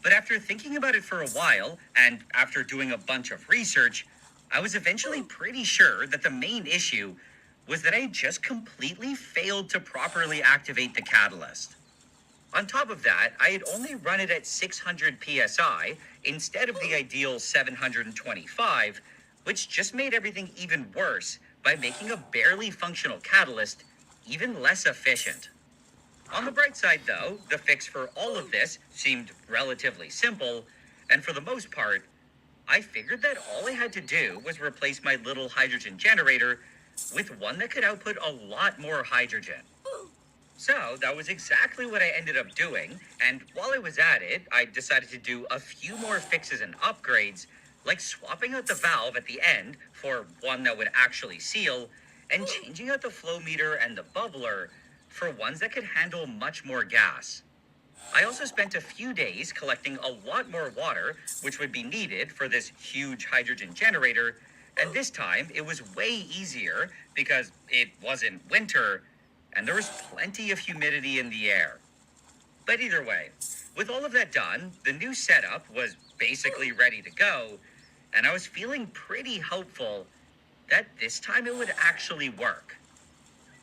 But after thinking about it for a while, and after doing a bunch of research, I was eventually pretty sure that the main issue was that I had just completely failed to properly activate the catalyst. On top of that, I had only run it at 600 psi instead of the ideal 725, which just made everything even worse by making a barely functional catalyst even less efficient. On the bright side, though, the fix for all of this seemed relatively simple, and for the most part, I figured that all I had to do was replace my little hydrogen generator with one that could output a lot more hydrogen. So that was exactly what I ended up doing, and while I was at it, I decided to do a few more fixes and upgrades, like swapping out the valve at the end for one that would actually seal, and changing out the flow meter and the bubbler for ones that could handle much more gas. I also spent a few days collecting a lot more water, which would be needed for this huge hydrogen generator, And this time, it was way easier because it wasn't winter and there was plenty of humidity in the air. But either way, with all of that done, the new setup was basically ready to go, and I was feeling pretty hopeful that this time it would actually work.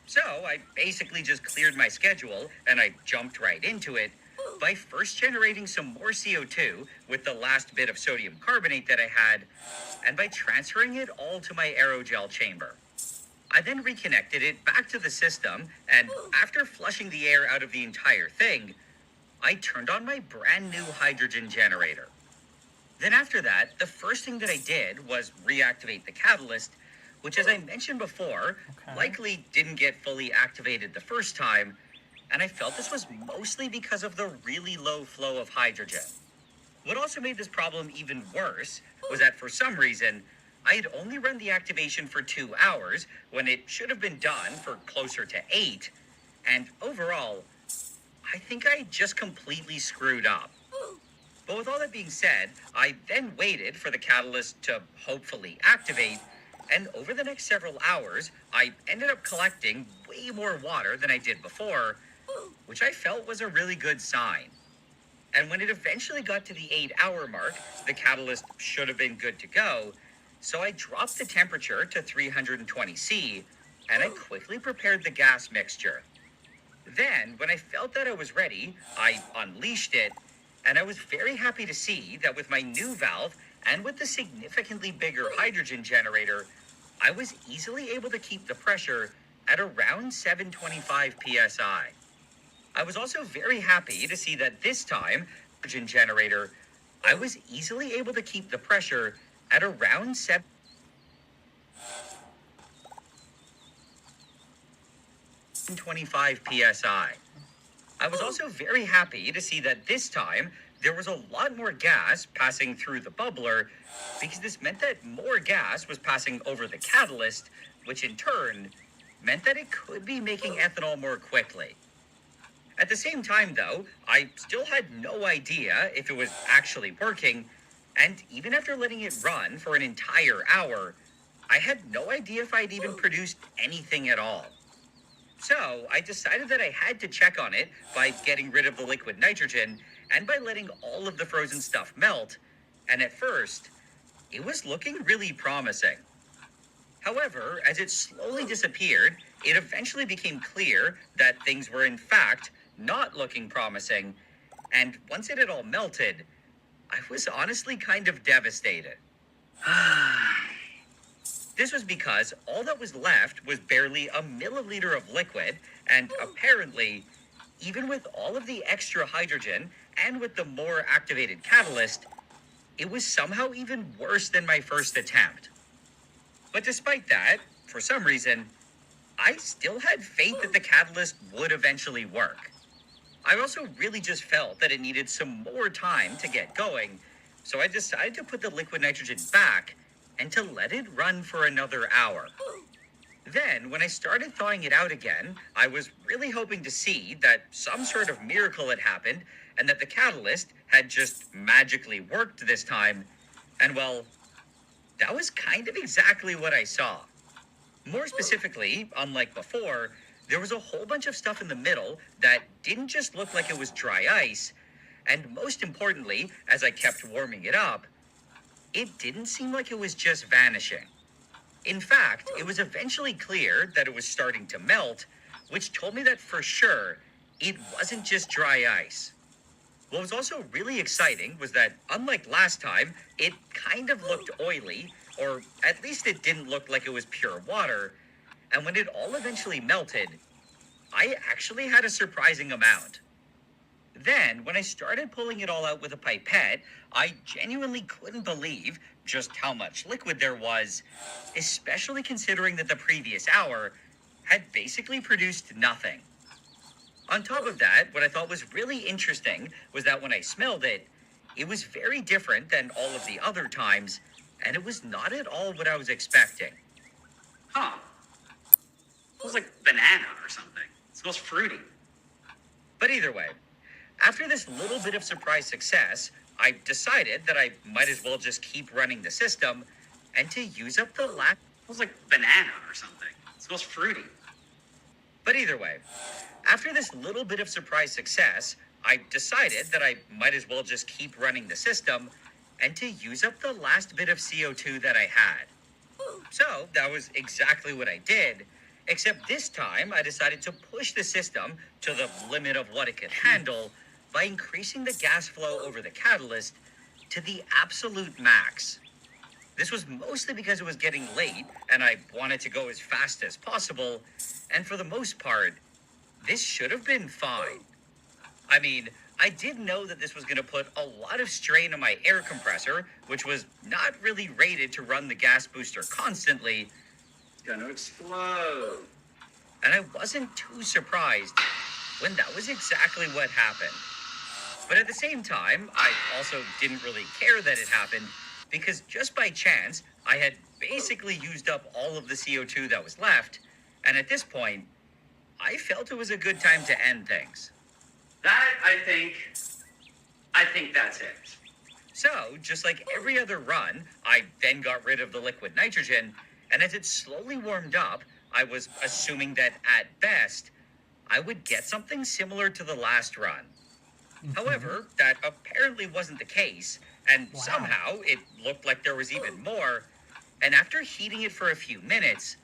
So I basically just cleared my schedule and I jumped right into it by first generating some more CO2 with the last bit of sodium carbonate that I had, and by transferring it all to my aerogel chamber. I then reconnected it back to the system, and after flushing the air out of the entire thing, I turned on my brand new hydrogen generator. Then after that, the first thing that I did was reactivate the catalyst, which, as I mentioned before, likely didn't get fully activated the first time, and I felt this was mostly because of the really low flow of hydrogen. What also made this problem even worse was that for some reason, I had only run the activation for 2 hours when it should have been done for closer to 8, and overall, I think I just completely screwed up. But with all that being said, I then waited for the catalyst to hopefully activate, and over the next several hours, I ended up collecting way more water than I did before, which I felt was a really good sign. And when it eventually got to the 8-hour mark, the catalyst should have been good to go, so I dropped the temperature to 320 C, and I quickly prepared the gas mixture. Then, when I felt that I was ready, I unleashed it, and I was very happy to see that with my new valve and with the significantly bigger hydrogen generator, I was easily able to keep the pressure at around 725 psi. I was also very happy to see that this time, hydrogen generator, I was easily able to keep the pressure at around 725 psi. I was also very happy to see that this time there was a lot more gas passing through the bubbler, because this meant that more gas was passing over the catalyst, which in turn meant that it could be making ethanol more quickly. At the same time, though, I still had no idea if it was actually working, and even after letting it run for an entire hour, I had no idea if I'd even produced anything at all. So I decided that I had to check on it by getting rid of the liquid nitrogen and by letting all of the frozen stuff melt, and at first, it was looking really promising. However, as it slowly disappeared, it eventually became clear that things were in fact not looking promising, and once it had all melted, I was honestly kind of devastated. This was because all that was left was barely a milliliter of liquid, and apparently, even with all of the extra hydrogen and with the more activated catalyst, it was somehow even worse than my first attempt. But despite that, for some reason, I still had faith that the catalyst would eventually work. I also really just felt that it needed some more time to get going, so I decided to put the liquid nitrogen back and to let it run for another hour. Then, when I started thawing it out again, I was really hoping to see that some sort of miracle had happened and that the catalyst had just magically worked this time, and well, that was kind of exactly what I saw. More specifically, unlike before, there was a whole bunch of stuff in the middle that didn't just look like it was dry ice, and most importantly, as I kept warming it up, it didn't seem like it was just vanishing. In fact, it was eventually clear that it was starting to melt, which told me that for sure, it wasn't just dry ice. What was also really exciting was that, unlike last time, it kind of looked oily, or at least it didn't look like it was pure water, and when it all eventually melted, I actually had a surprising amount. Then, when I started pulling it all out with a pipette, I genuinely couldn't believe just how much liquid there was, especially considering that the previous hour had basically produced nothing. On top of that, what I thought was really interesting was that when I smelled it, it was very different than all of the other times, and it was not at all what I was expecting. Huh. It smells like banana or something. It smells fruity. But either way, after this little bit of surprise success, I decided that I might as well just keep running the system, and to use up the last. It was like banana or something. It smells fruity. But either way, after this little bit of surprise success, I decided that I might as well just keep running the system and to use up the last bit of CO2 that I had. So that was exactly what I did, except this time I decided to push the system to the limit of what it could handle by increasing the gas flow over the catalyst to the absolute max. This was mostly because it was getting late and I wanted to go as fast as possible, and for the most part, this should have been fine. I mean, I did know that this was going to put a lot of strain on my air compressor, which was not really rated to run the gas booster constantly. It's gonna explode. And I wasn't too surprised when that was exactly what happened. But at the same time, I also didn't really care that it happened, because just by chance, I had basically used up all of the CO2 that was left, and at this point, I felt it was a good time to end things. That, I think that's it. So, just like every other run, I then got rid of the liquid nitrogen, and as it slowly warmed up, I was assuming that at best, I would get something similar to the last run. However, that apparently wasn't the case, and somehow it looked like there was even more, and after heating it for a few minutes,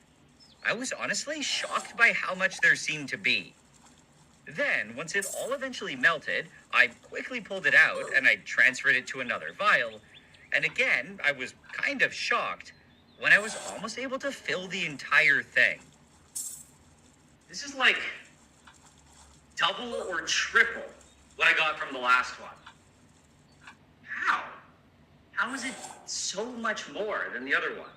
I was honestly shocked by how much there seemed to be. Then, once it all eventually melted, I quickly pulled it out and I transferred it to another vial, and again, I was kind of shocked when I was almost able to fill the entire thing. This is like double or triple what I got from the last one. How? How is it so much more than the other one?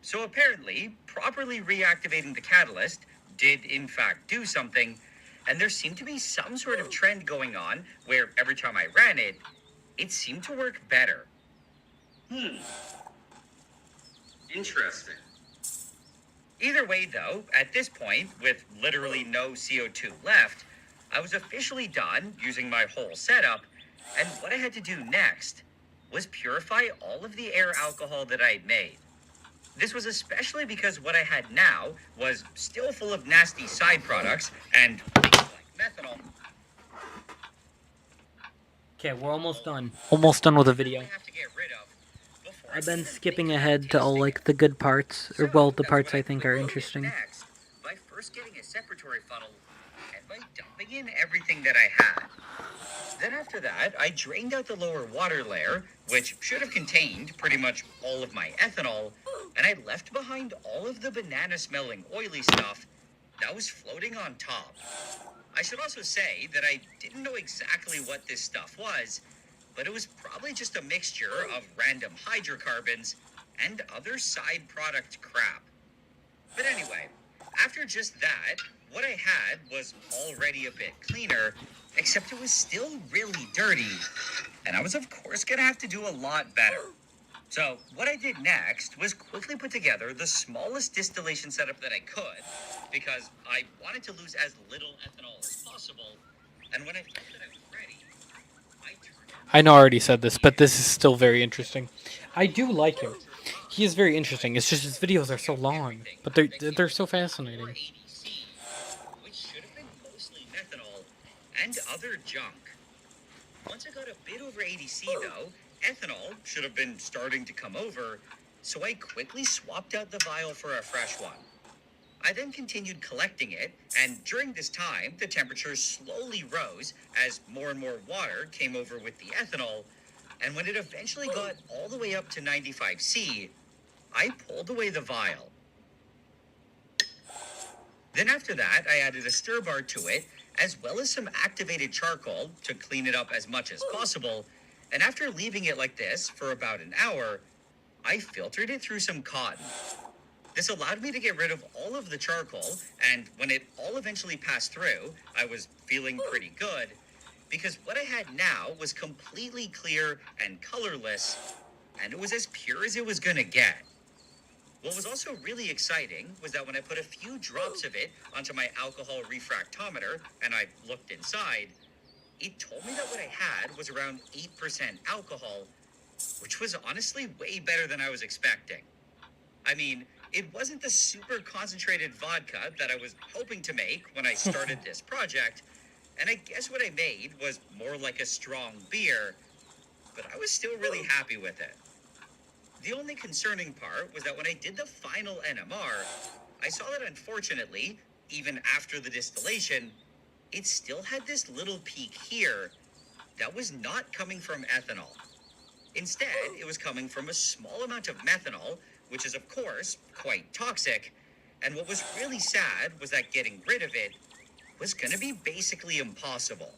So apparently, properly reactivating the catalyst did in fact do something, and there seemed to be some sort of trend going on where every time I ran it, it seemed to work better. Interesting. Either way though, at this point, with literally no CO2 left, I was officially done using my whole setup, and what I had to do next was purify all of the air alcohol that I'd made. This was especially because what I had now was still full of nasty side products and things like methanol. Okay, we're almost done. Almost done with the video. I have to get rid of before I I've been even skipping think of ahead to all testing like it. the good parts, or So well, the that's parts what I think are quickly did interesting. next, by first getting a separatory funnel and by dumping in everything that I had. Then after that, I drained out the lower water layer, which should have contained pretty much all of my ethanol, and I left behind all of the banana-smelling oily stuff that was floating on top. I should also say that I didn't know exactly what this stuff was, but it was probably just a mixture of random hydrocarbons and other side product crap. But anyway, after just that, what I had was already a bit cleaner, except it was still really dirty, and I was of course gonna have to do a lot better. So what I did next was quickly put together the smallest distillation setup that I could, because I wanted to lose as little ethanol as possible, and when I felt that I was ready, I turned on I know I already said this, but this is still very interesting. I do like him. He is very interesting. It's just his videos are so long, but they're so fascinating. ADC, which should have been mostly methanol and other junk. Once I got a bit over ADC though, ethanol should have been starting to come over, so I quickly swapped out the vial for a fresh one. I then continued collecting it, and during this time, the temperature slowly rose as more and more water came over with the ethanol, and when it eventually got all the way up to 95°C, I pulled away the vial. Then after that, I added a stir bar to it, as well as some activated charcoal to clean it up as much as possible, and after leaving it like this for about an hour, I filtered it through some cotton. This allowed me to get rid of all of the charcoal, and when it all eventually passed through, I was feeling pretty good, because what I had now was completely clear and colorless, and it was as pure as it was gonna get. What was also really exciting was that when I put a few drops of it onto my alcohol refractometer and I looked inside, it told me that what I had was around 8% alcohol, which was honestly way better than I was expecting. I mean, it wasn't the super concentrated vodka that I was hoping to make when I started this project, and I guess what I made was more like a strong beer, but I was still really happy with it. The only concerning part was that when I did the final NMR, I saw that unfortunately, even after the distillation, it still had this little peak here that was not coming from ethanol. Instead, it was coming from a small amount of methanol, which is of course quite toxic, and what was really sad was that getting rid of it was gonna be basically impossible.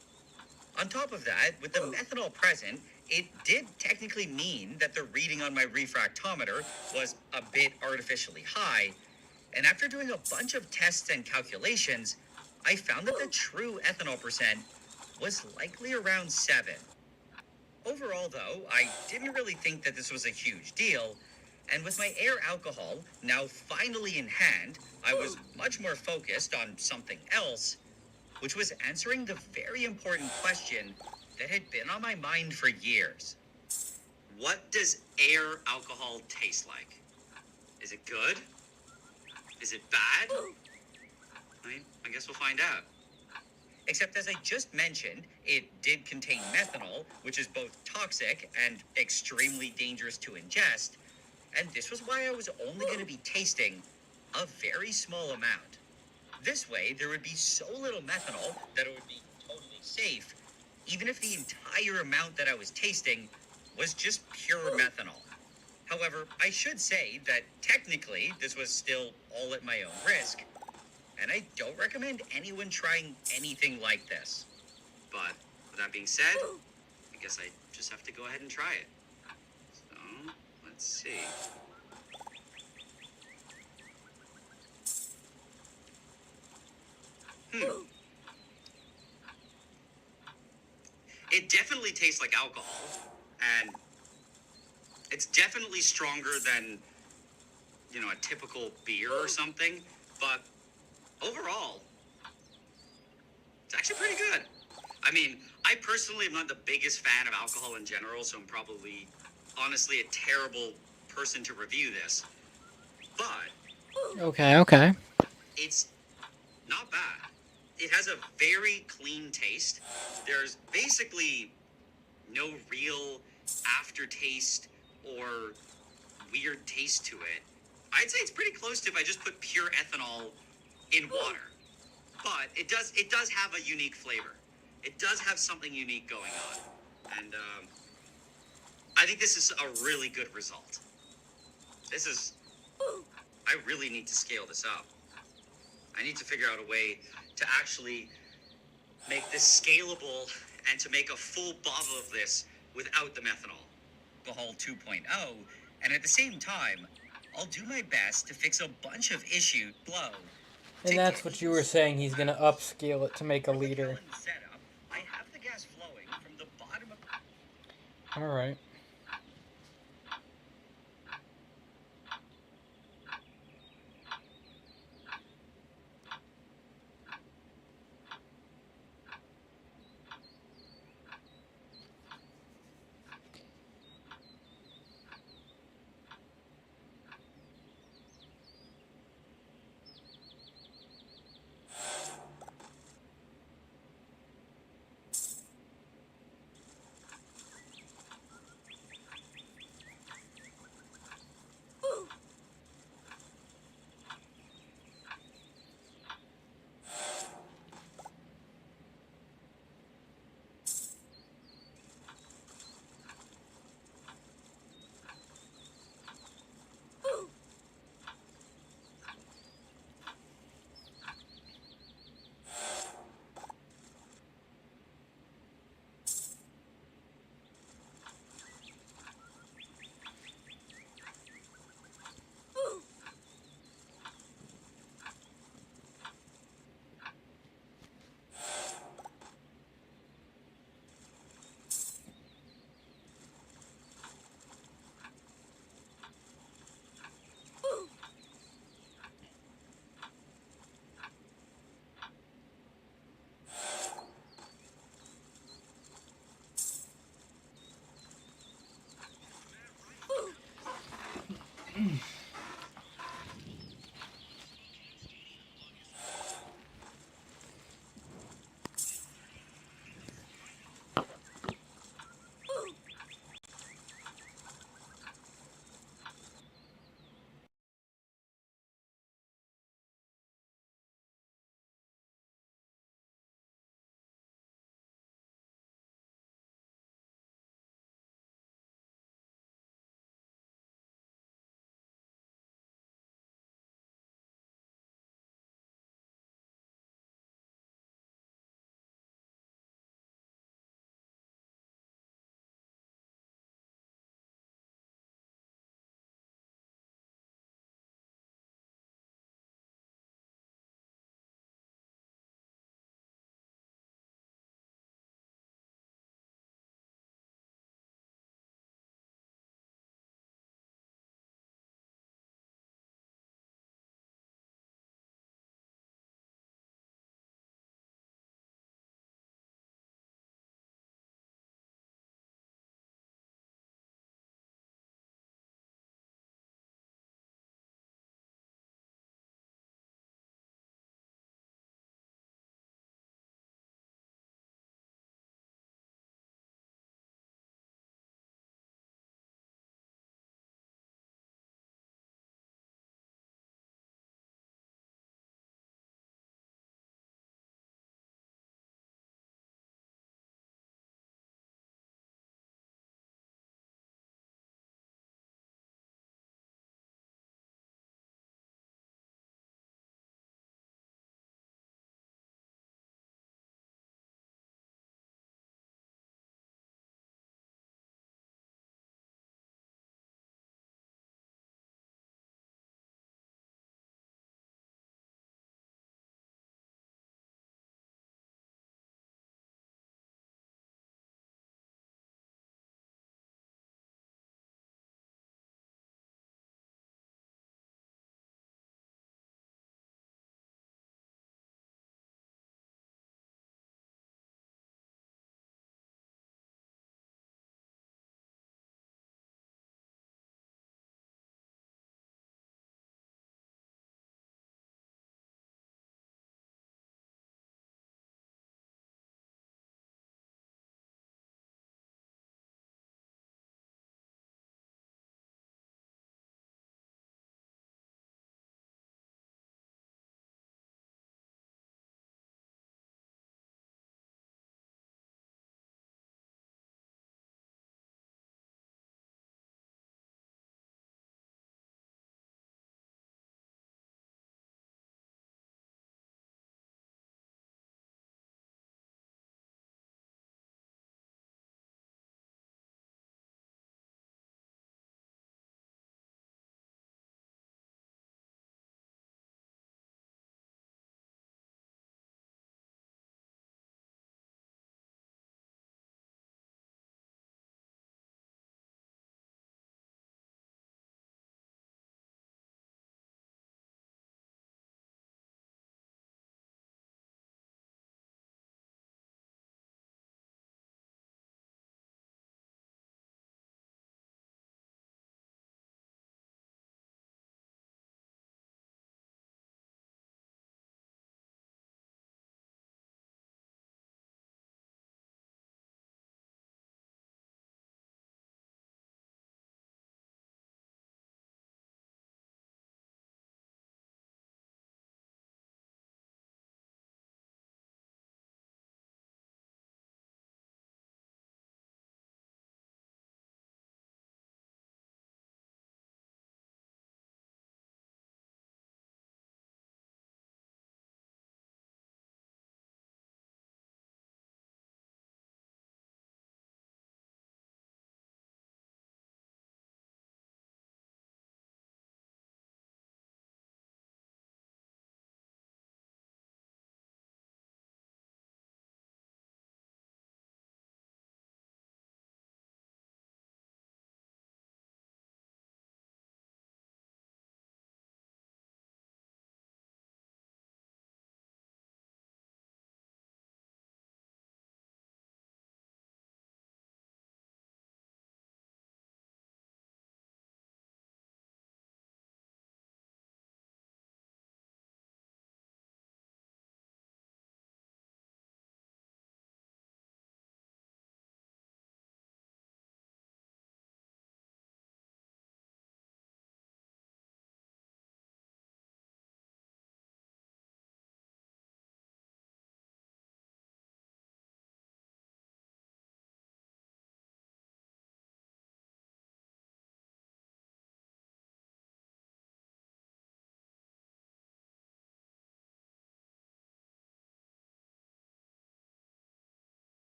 On top of that, with the methanol present, it did technically mean that the reading on my refractometer was a bit artificially high, and after doing a bunch of tests and calculations, I found that the true ethanol percent was likely around 7. Overall though, I didn't really think that this was a huge deal, and with my air alcohol now finally in hand, I was much more focused on something else, which was answering the very important question that had been on my mind for years. What does air alcohol taste like? Is it good? Is it bad? I mean, I guess we'll find out. Except as I just mentioned, it did contain methanol, which is both toxic and extremely dangerous to ingest, and this was why I was only going to be tasting a very small amount. This way, there would be so little methanol that it would be totally safe, even if the entire amount that I was tasting was just pure methanol. However, I should say that technically this was still all at my own risk, and I don't recommend anyone trying anything like this. But with that being said, I guess I just have to go ahead and try it. So, let's see. It definitely tastes like alcohol, and it's definitely stronger than, you know, a typical beer or something, but overall, it's actually pretty good. I mean, I personally am not the biggest fan of alcohol in general, so I'm probably, honestly, a terrible person to review this, but Okay. it's not bad. It has a very clean taste. There's basically no real aftertaste or weird taste to it. I'd say it's pretty close to if I just put pure ethanol in water. But it does have a unique flavor. It does have something unique going on. And I think this is a really good result. I really need to scale this up. I need to figure out a way to actually make this scalable and to make a full bottle of this without the methanol. Alcohol 2.0, and at the same time, I'll do my best to fix a bunch of issues flow. And that's what you were saying, he's gonna upscale it to make a liter. Setup, I have the gas flowing from the bottom of Alright.